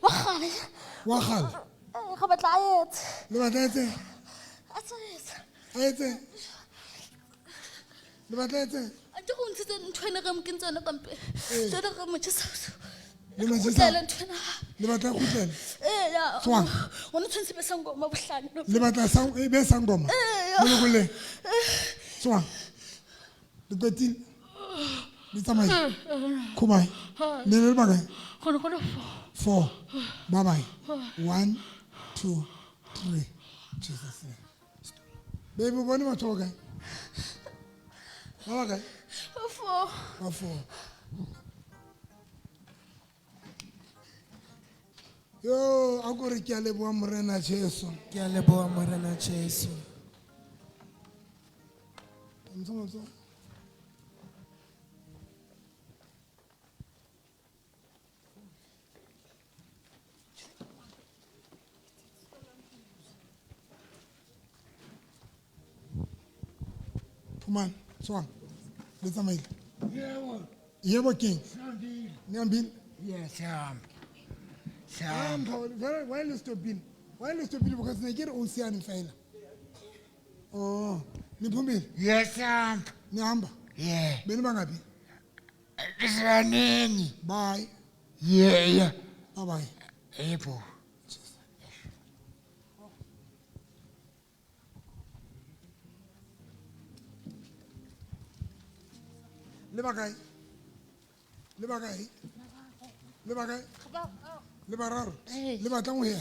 wa kgale ga batla a etse le batla etse le batla etse a ke go ntshitse nthwena ga mokentse yona kampe jalo ga motjesa le batla kgutlela tswang o ne tshwantse be sangoma bohlane le batla e be sangoma molokolle tswang dikatile di tsamaye khubai le le bakae 4 bye bye 1 2 3 Jesus name baby bone batho ba kae ba kae ba 4 yo a gore ke a leboa morena Jesu Fumana, swang. Let's make. Yebo. Yebo king. Sihambile. Nihambile? Yes, sihamba. Why le stopile? Why le stopile because ne kere ocean fela. Oh, niphumile? Yes, sihamba. Nihamba? Yeah. Beni bangapi? Sibaningi. Bye. Yeah. Bye bye. Yebo. Le bakae? Le bakae? Le bakae? Le bararo? Le batlang ho ya?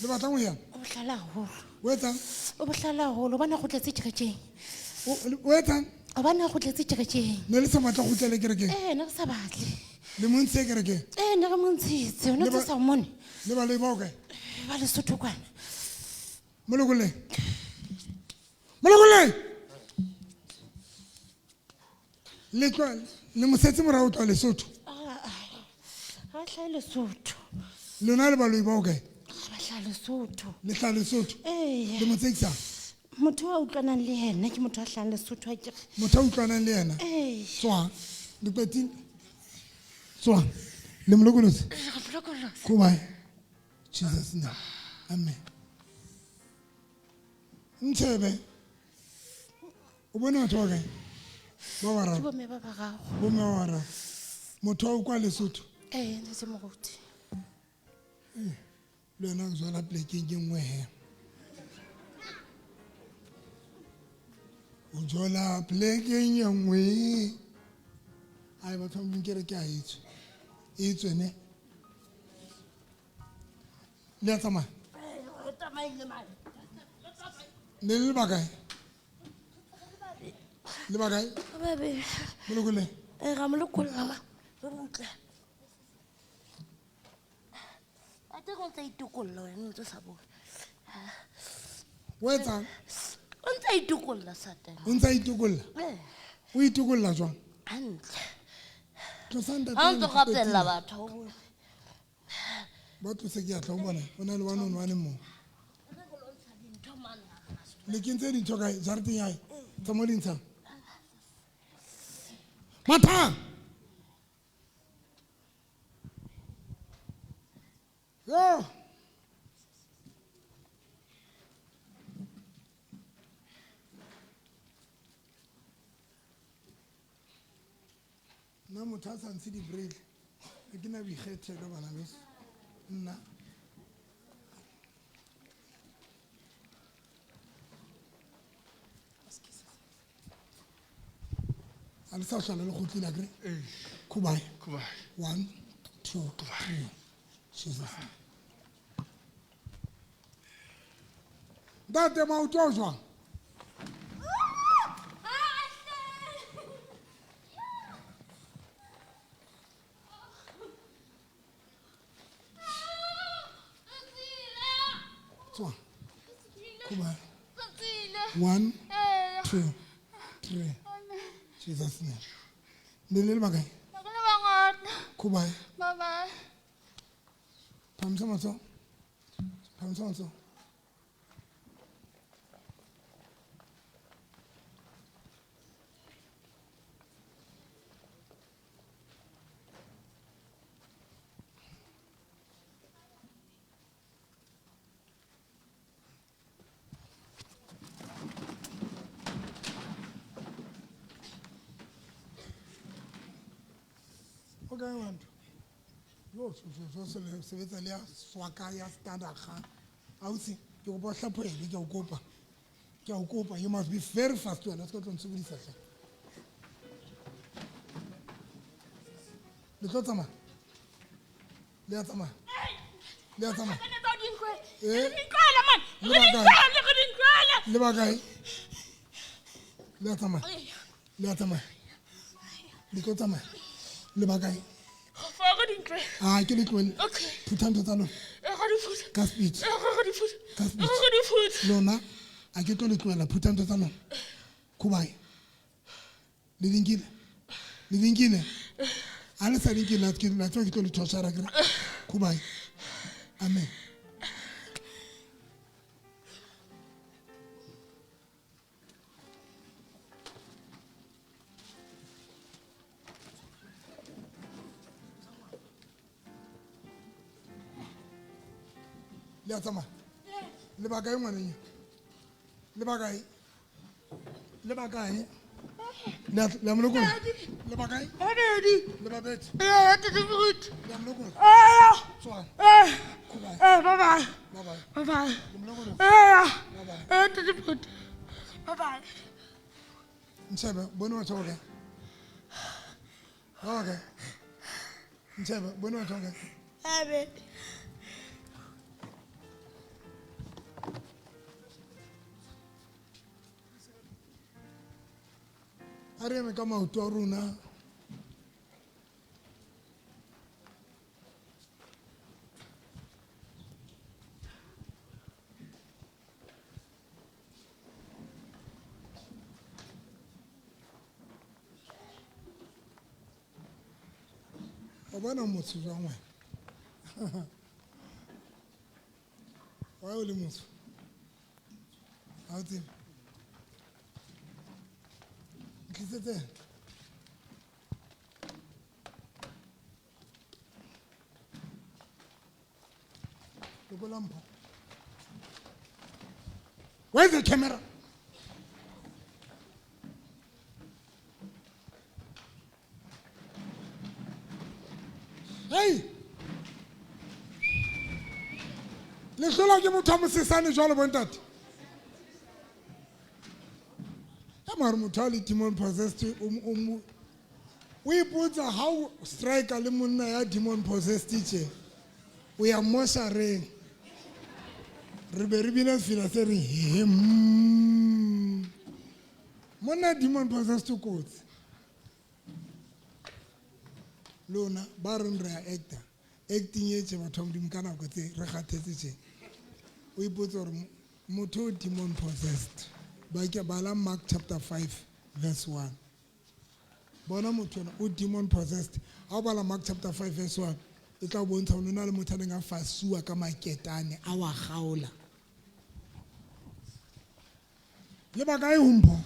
Le batlang ho ya? O bohlala haholo. O etsang? O bohlala haholo. Bona go tletse kerekeng. O etsang? O bona go tletse kerekeng. Ne le sa batla go tlele kerekeng? Ne re sa batle. Le montse kerekeng? Ne re montshitse. O ne o sa mmone. Le ba le ba o kae? Ba le Sotho kwana. Molokole. Molokole. Le twa le mosetse morao twa le Sotho. Ha hla le Sotho. Lona le ba lo iba o kae? Ba hla le Sotho. Le hla le Sotho. Le motsekisa. Motho wa utlwanang le yena ke motho a hlang le Sotho a kere. Motho a utlwanang le yena. Tswa. Le petini. Tswa. Le molokolotse. Go bye. Jesus name. Amen. Ntshebe. O bona batho ba kae? Ba bararo. Ke bomme ba bararo. Bomme ba bararo. Motho wa o kwa Lesotho. Ntse moruti. Le yena o zwala plekeng ke nngwe he. O zwala plekeng ye nngwe. Ai batho ba nkere ke a etswe. E etswe ne. Le a tsamaya. Le bakae? Le bakae? Babe. Molokole. Ra molokolla ba. Re butle. Ate go tsa itukolla wena o tsa sa bona. O etsang? O ntsa itukolla satana. O ntsa itukolla? O itukolla jwang? Hantle. Tlosang Ha o ntse rapella batho. Ba tlose ke a tla o bona. O na le bana ba ne mo. Le kentse dintho kae? Jareteng ya hae? Tsa mo dintshang? Matha! Yo! Nna motho a sa ntshe di-braille ga ke na boikgethe ka bana beso nna a le sa tlhole le gotlile akere khubae 1 2 3 jesus ntate maoto ao jwang tswa khubae 1 2 3 Jesus name. Nilil bagay. Magana bangat. Kubay. Bye-bye. Pamsa maso. Pamsa maso. Okay, man. Yo, so sebetsa le ya swaka ya standard ga. Ausi, ke go botla phele ke go kopa. Ke go kopa, you must be very fast wena se ka tlo ntsubudisa hla. Le tlo tsama. Le ya tsama. Le ya tsama. Le bakae? Le ya tsama. Le ya tsama. Le tlo tsama. Le bakae? Ah, ke le tloele. Okay. Phuthanto tsa lona. Ka speech. Ka speech. Lona a ke tlo le tloela phuthanto tsa lona. Khubae. Le dinkile. Le dinkile. A le sa dinkile la tswa ke tlo le thoshara kere. Khubae. Amen. Le a tsamaya. Le ba kae ngwaneng? Le ba kae? Le ba kae? Le a mo lokolla? Le ba kae? Le ba bete? Le a mo lokolla? Tswa. Bye-bye. Bye-bye. Bye-bye. Le mo lokolla? Bye-bye. Bye-bye. Ntshebe, bone wa tswa kae? Okay. Ntshebe, bone wa tswa kae? Amen. A re eme ka maoto a rona. O bona motho jwang wena? Why o le motho? Ha o tsebe? Tlisetse. Lokola mpho. Where's the camera? Hey! Le hlola ke motho a mosesane jwalo bontate. Ka mare motho a le demon possessed o ipotsa how striker le monna ya demon possessed tše o ya moshareng re be re bile fela se re monna demon possessed o kotsi lona ba reng re a acting e tše batho ba modimo ka nako tse re kgathetse tše o ipotsa gore motho o demon possessed bala Mark chapter 5 verse 1 bona motho o demon possessed ha o bala Mark chapter 5 verse 1 e tla bontsha hore nna le motho a neng a fasuwa ka maketane a wa gaola le ba kae humpho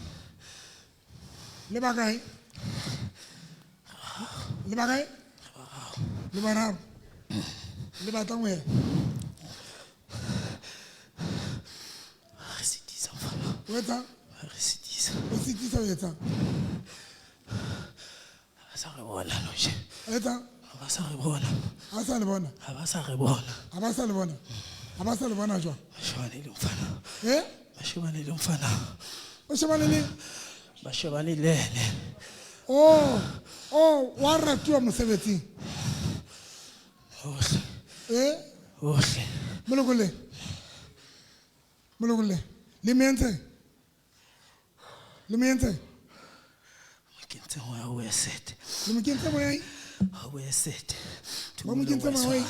le ba kae le ba kae le ba raro le ba tangwe wetsa o sitisa wetsa sa re bona loje wetsa ba sa re bona a sa le bona ha ba sa re bona a ba sa le bona a ba sa le bona jwa shebane le mfana ba shebane le mfana o shebane le ba shebane le ene wa ratuwa mosebetsing ohle molokole le mentse kentse moya o esete le mo kentse moya o esete ba mo kentse moya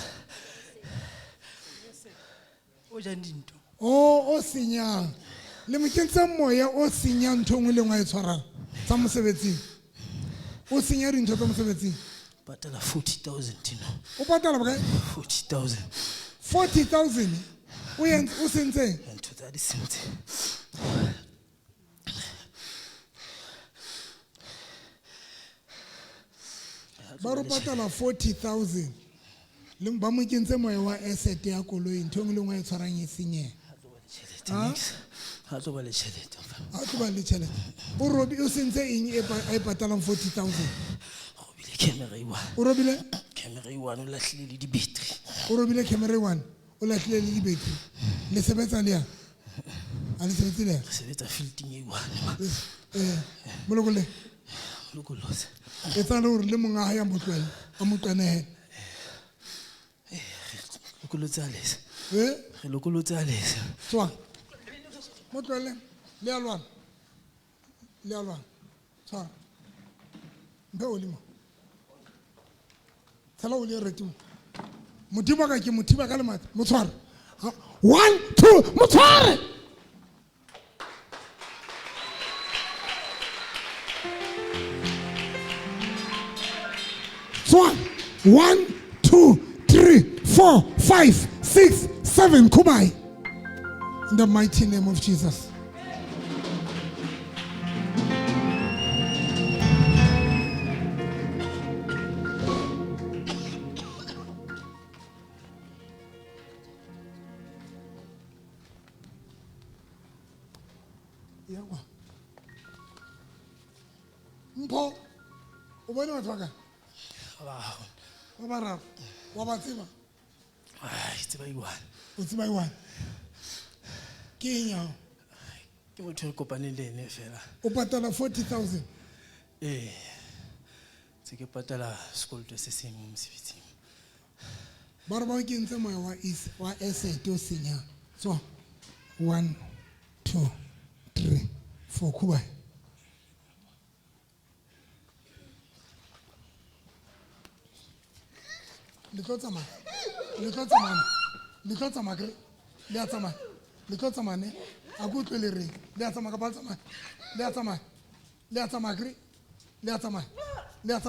o ja dinto o senyang le mo kentse moya o senyang ntho ngwe le ngwe e tshwarang tsa mosebetsing o senya dintho tsa mosebetsing patala 40,000 tino o patala bokae 40,000 o sentse ntho tsa di sentse ba re patala 40,000 le ba mo kentse moya wa asset ya koloi ntho ngwe le ngwe e tshwarang e senyeha ha tlo ba le tšhelete ha tlo ba le tšhelete o robi o sentse eng e patalang 40,000 o robile camera e one o lahlile le di-battery o robile camera e one o lahlile le di-battery le sebetsa le ya a le sebetse le ya re sebetsa fielding e one molokole lokolose e tsa le gore le monga ya motlwele a moqenehele lokolotse a lese re lokolotse a lese tswa motlwele le ya lwana tshwara mpe o lemo tshela o le retimo modimo ka ke mothiba ka lemata mo tshware 1 2 mo tshware tswa 1 2 3 4 5 6 7 kubai in the mighty name of Jesus. Mpho, o bone batho ba kae? Wow. Ba bararo. Wa ba tseba? It's by one. O tseba i1. Ke eng ya hao? Ke motho re kopaneng le ene fela. O patala 40,000. Tse ke patala sekoloto se seng mo mosebetsing. Ba re ba o kentse moya wa asset o senyang. So 1 2 3 4 kuba. Le tlo tsamaya ke le a tsamaya le tlo tsamaya a go tle le reng le a tsamaya ka ba tsamaya le a tsamaya ke le a tsamaya le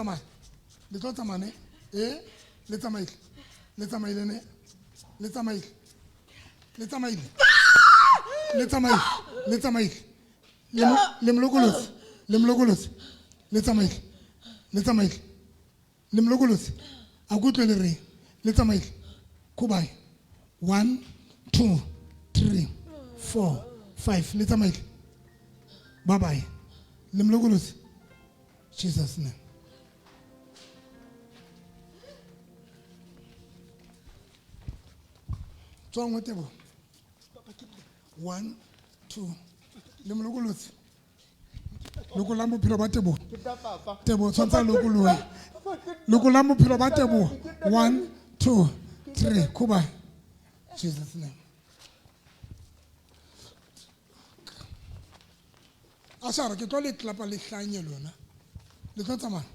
tlo tsamaya le tsamaile ne le tsamaile le mlokolosi le tsamaile a go tle le reng le tsamaile kubai 1 2 3 4 5 le tsamaile bye bye le mlokolosi Jesus name. Tswang wa tebo 1 2 le mlokolosi loko la bophelo ba tebo tshwantsa loko la bophelo ba tebo 1 2 3 kuba Jesus name. Ashara ke tlo le tlapa le hlanye lona le tlo tsamaya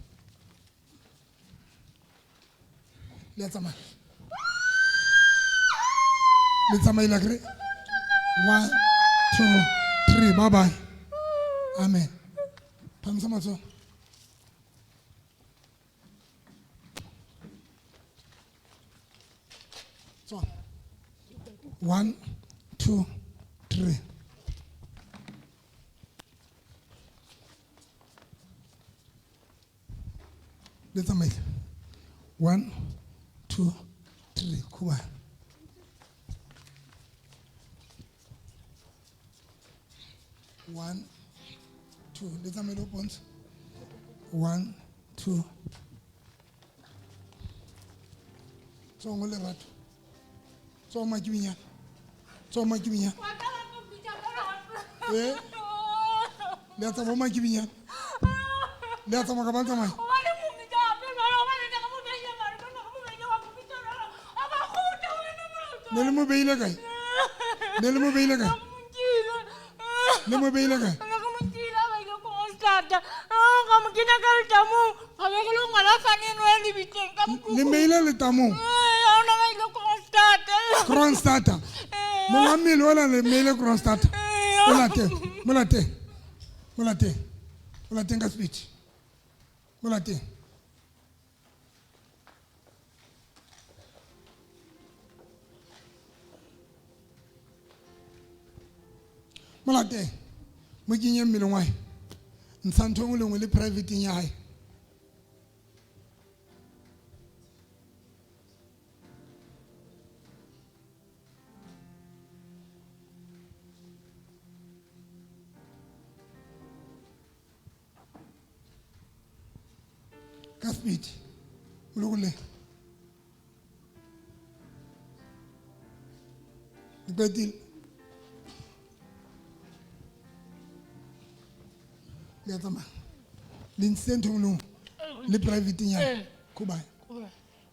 le tsamaya le tsamaila kre 1 2 3 bye bye amen phamisa matso so 1 2 3 le tsamaile 1 2 3 kuba 1 2 le tsamaile o pontsha 1 2 tsongo le rato tsongo makibinyana le a tsamaya makibinyana le a tsamaya ka ba tsamaya ne le mo beile kae le mo beile kae le meile le tamong Kronstadt monga mmele ola le meile Kronstadt mo late ka speech mo late molate mo kenye mmele ngwae ntsha ntho ngwe le ngwe le private ya hae ka speed molokole dipetile le tsamaya le ntse ntho ngwe le private ya kuba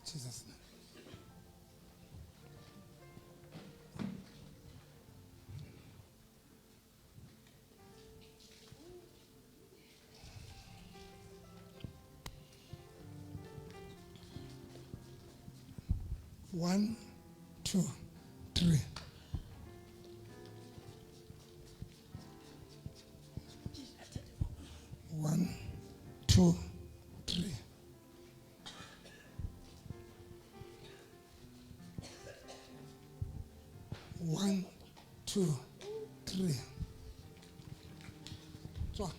Jesus name. One, 2, 3. One, 2, 3. One, 2, 3. Tswa.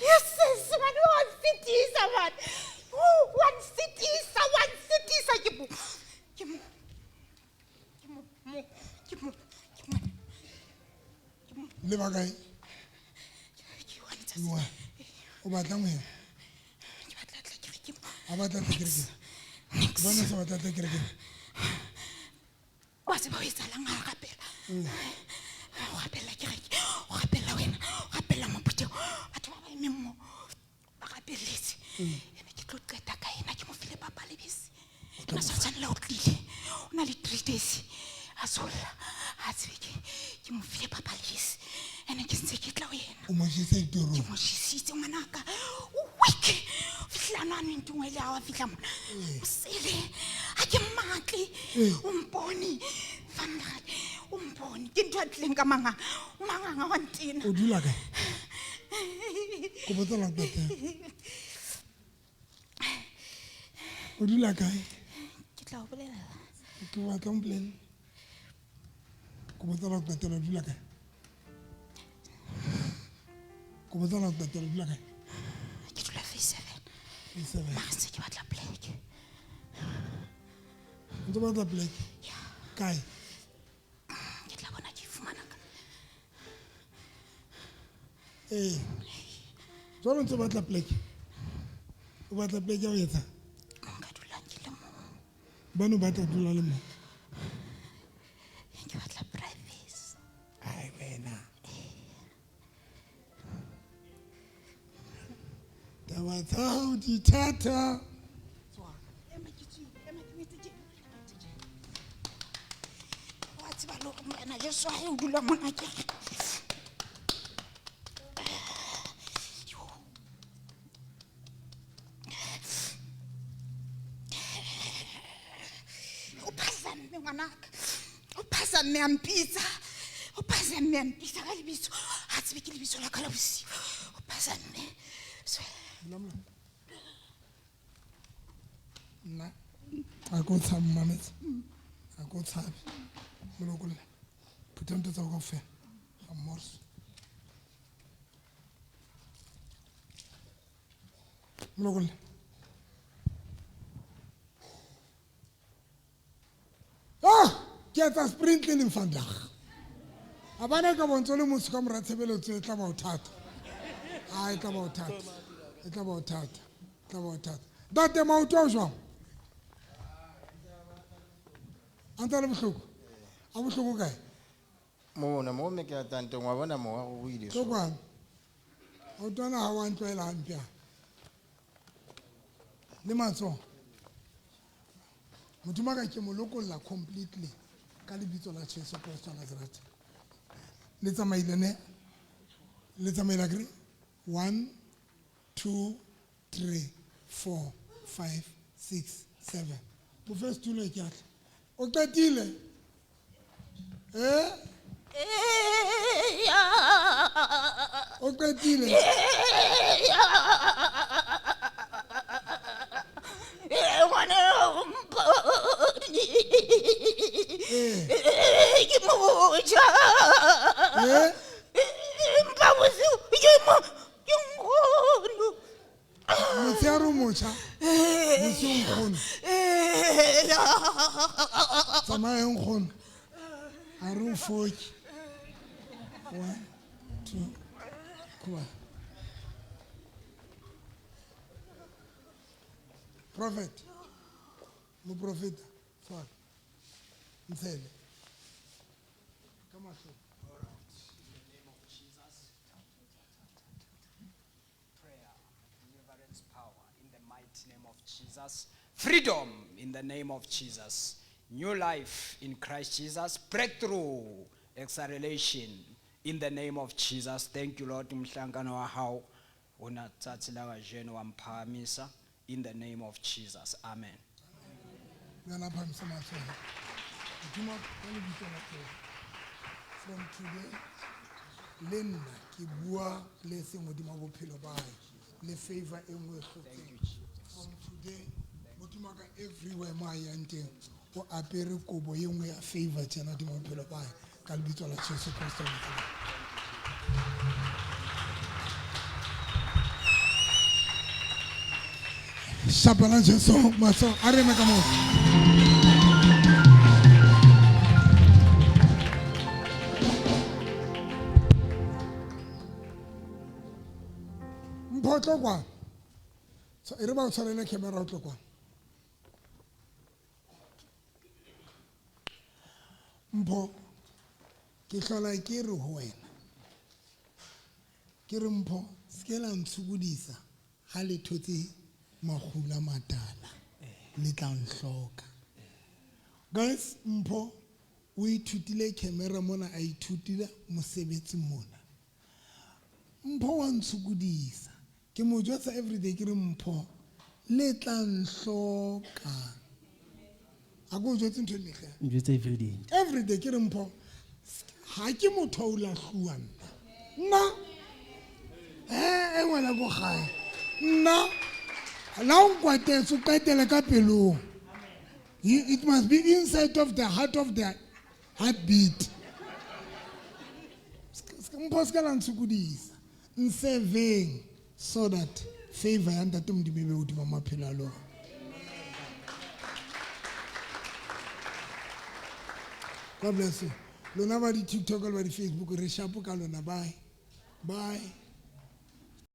Yes, man, one city is a man. Le ba kae? Wa. O batla mo. A batla tla kerekeng. Bona se batla tla kerekeng. Wa tseba ho etsahalang ha rapela o rapela kereke o rapela wena o rapela moputso batho ba ba emeng mo ba rapeletse ene ke tlo qeta ka ena ke mo file papa lebese na sa tshwanela o tlile o na le 3 days a sola a tsebe ke mo file papa lebese ene ke ntse ke tla ho yena O mo jise toro. ke mo jisitse ngwanaka o weak fihlana a neng tungwe le a wa fihla mona o sele a ke matli o mpone fanale o mpone ke ntho a tlileng ka manganga o manganga wa ntena O dula kae? Ko botsa la tata. O dula kae? ke tla o bolela Ke batla mo plan. Ko botsa la tata o dula kae? Ko botsa la tata o dula kae? ke dula face 7 7. mara se ke batla black Ntse batla black. Kae? ke tla bona ke fumana ka Jwale ntse batla black. O batla black ya ho etsa? nka dulang ke le mo Bano batla dula le mo. ke batla privacy Ai wena. Taba tsa hao di thata. wa tseba le hore morena jesu ha o dula mona ke o phasa mme ngwanaka o phasa mme a mpitsa o phasa mme a mpitsa ka lebitso a tsebe ke lebitso la ka la bosiu o phasa mme Nna a ko tshabe mametsa. A ko tshabe. Molokolle. Phutha ntho tsa go kaofela. Ga morse. Molokolle. Ke etsa sprint cleaning vandag. A bana ka bontse le motho ka mora tshebeletso e tla ba o thata. E tla ba o thata. E tla ba o thata. E tla ba o thata. Date maoto a jwang? Anta le bohloko. A bohloko kae? Mona mo me ke tante ngwa bona mo wa go ile so. Tlokwana. O tona ha wa ntwela hampia. Le matso. Modimo ka ke mo lokolla completely ka lebitso la Jesu Kristo wa Nazareth. Le tsamaile ne? Le tsamaile gre? 1 2 3 4 5 6 7. Mo first two le ke atla. O qetile? O qetile? ke moja mpa bosiu ke nkgono Motshehare o motjha. Bosiu nkgono. Tsamaya nkgono. A re o foki. 1 2 Kuba. Prophet. Mo profeta. Fuck. Mtsele. Come on. Deliverance power in the mighty name of Jesus. Freedom in the name of Jesus. New life in Christ Jesus. Breakthrough. Acceleration in the name of Jesus. Thank you, Lord. Mhlangano wa hao una tsatsi la kajeno wa mphahamisa in the name of Jesus. Amen. Ngana phamisa matsoho. Modimo ka lebitso la Jesu. From today, le nna ke bua le seng modimo bophelo ba hae. Le favor e nngwe kgotseng. From today, modimo ka everywhere mo a yang teng o apere kobo e nngwe ya favor tjena modimo bophelo ba hae ka lebitso la Jesu Kristo. Shapala Jesu matso a re me ka mo. Mpho tlo kwa. So e re ba o tshwarele camera o tlo kwa. Mpho ke hlola ke re ho wena. Ke re Mpho se la ntshukudisa ha le thotse magula matala le tla nhloka. Guys, Mpho o ithutile camera mona a ithutile mosebetsi mona. Mpho wa ntshukudisa ke mo jwetsa everyday ke re Mpho le tla nhloka. A go jwetsa ntho le kga. Njwetsa everyday. Everyday ke re Mpho ha ke motho o la hluwa nna. Ngwana go gae. Nna la o kwatetse o qetele ka pelong. It must be inside of the heart of the heartbeat. Mpho ska la ntshukudisa. Nseveng so that favor ya ntate Modimo e be hodima maphelo a lona. God bless you. Lona ba di TikTok le ba di Facebook re shapo ka lona. Bye. Bye.